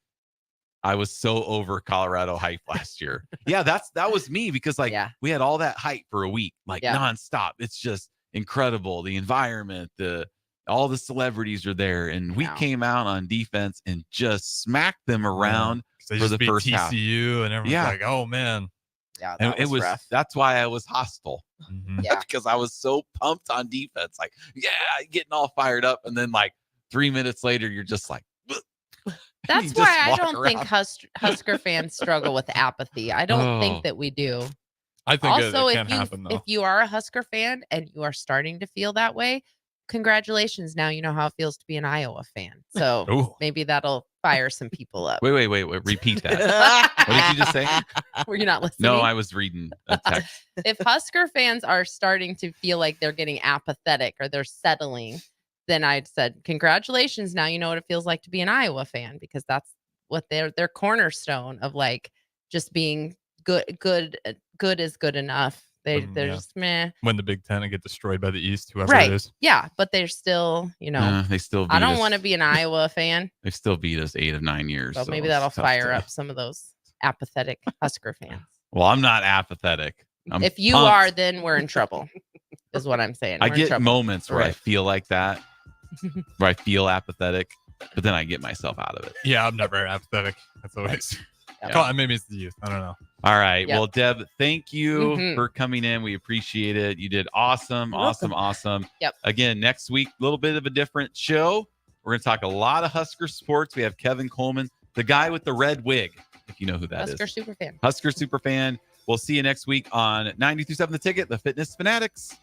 "I was so over Colorado hype last year." Yeah, that was me because like we had all that hype for a week, like nonstop. It's just incredible. The environment, all the celebrities are there, and we came out on defense and just smacked them around They for just the beat first half. TCU and everyone's like, oh man. Yeah, And it was rough. that's why I was hostile. Yeah. Because I was so pumped on defense, like getting all fired up, and then like 3 minutes later, you're just like. That's why I don't think Husker fans struggle with apathy. I don't think that we do. I think Also, it can happen though. if you are a Husker fan and you are starting to feel that way, congratulations. Now you know how it feels to be an Iowa fan. So Ooh. maybe that'll fire some people up. Wait. Repeat that. What did you just say? Were you not listening? No, I was reading a text. If Husker fans are starting to feel like they're getting apathetic or they're settling, then I'd said, congratulations. Now you know what it feels like to be an Iowa fan, because that's what their cornerstone of like just being good is good enough. They're just meh. Win the Big Ten and get destroyed by the East, whoever Right. it is. Yeah, but they're still, They still beat I don't us. want to be an Iowa fan. They still beat us 8 of 9 years. So maybe it's that'll tough fire to- up some of those apathetic Husker fans. Well, I'm not apathetic. I'm If you pumped. are, then we're in trouble. Is what I'm saying. I We're in get trouble. moments where I Right. feel like that, where I feel apathetic, but then I get myself out of it. Yeah, I'm never apathetic. That's always. Yeah. Maybe it's the youth. I don't know. All right. Yep. Well, Deb, thank you Mm-hmm. for coming in. We appreciate it. You did awesome. You're Awesome. welcome. Awesome. Yep. Again, next week, a little bit of a different show. We're going to talk a lot of Husker sports. We have Kevin Coleman, the guy with the red wig, if you know who that is. Husker superfan. Husker Superfan. We'll see you next week on 92.7 The Ticket, the Fitness Fanatics.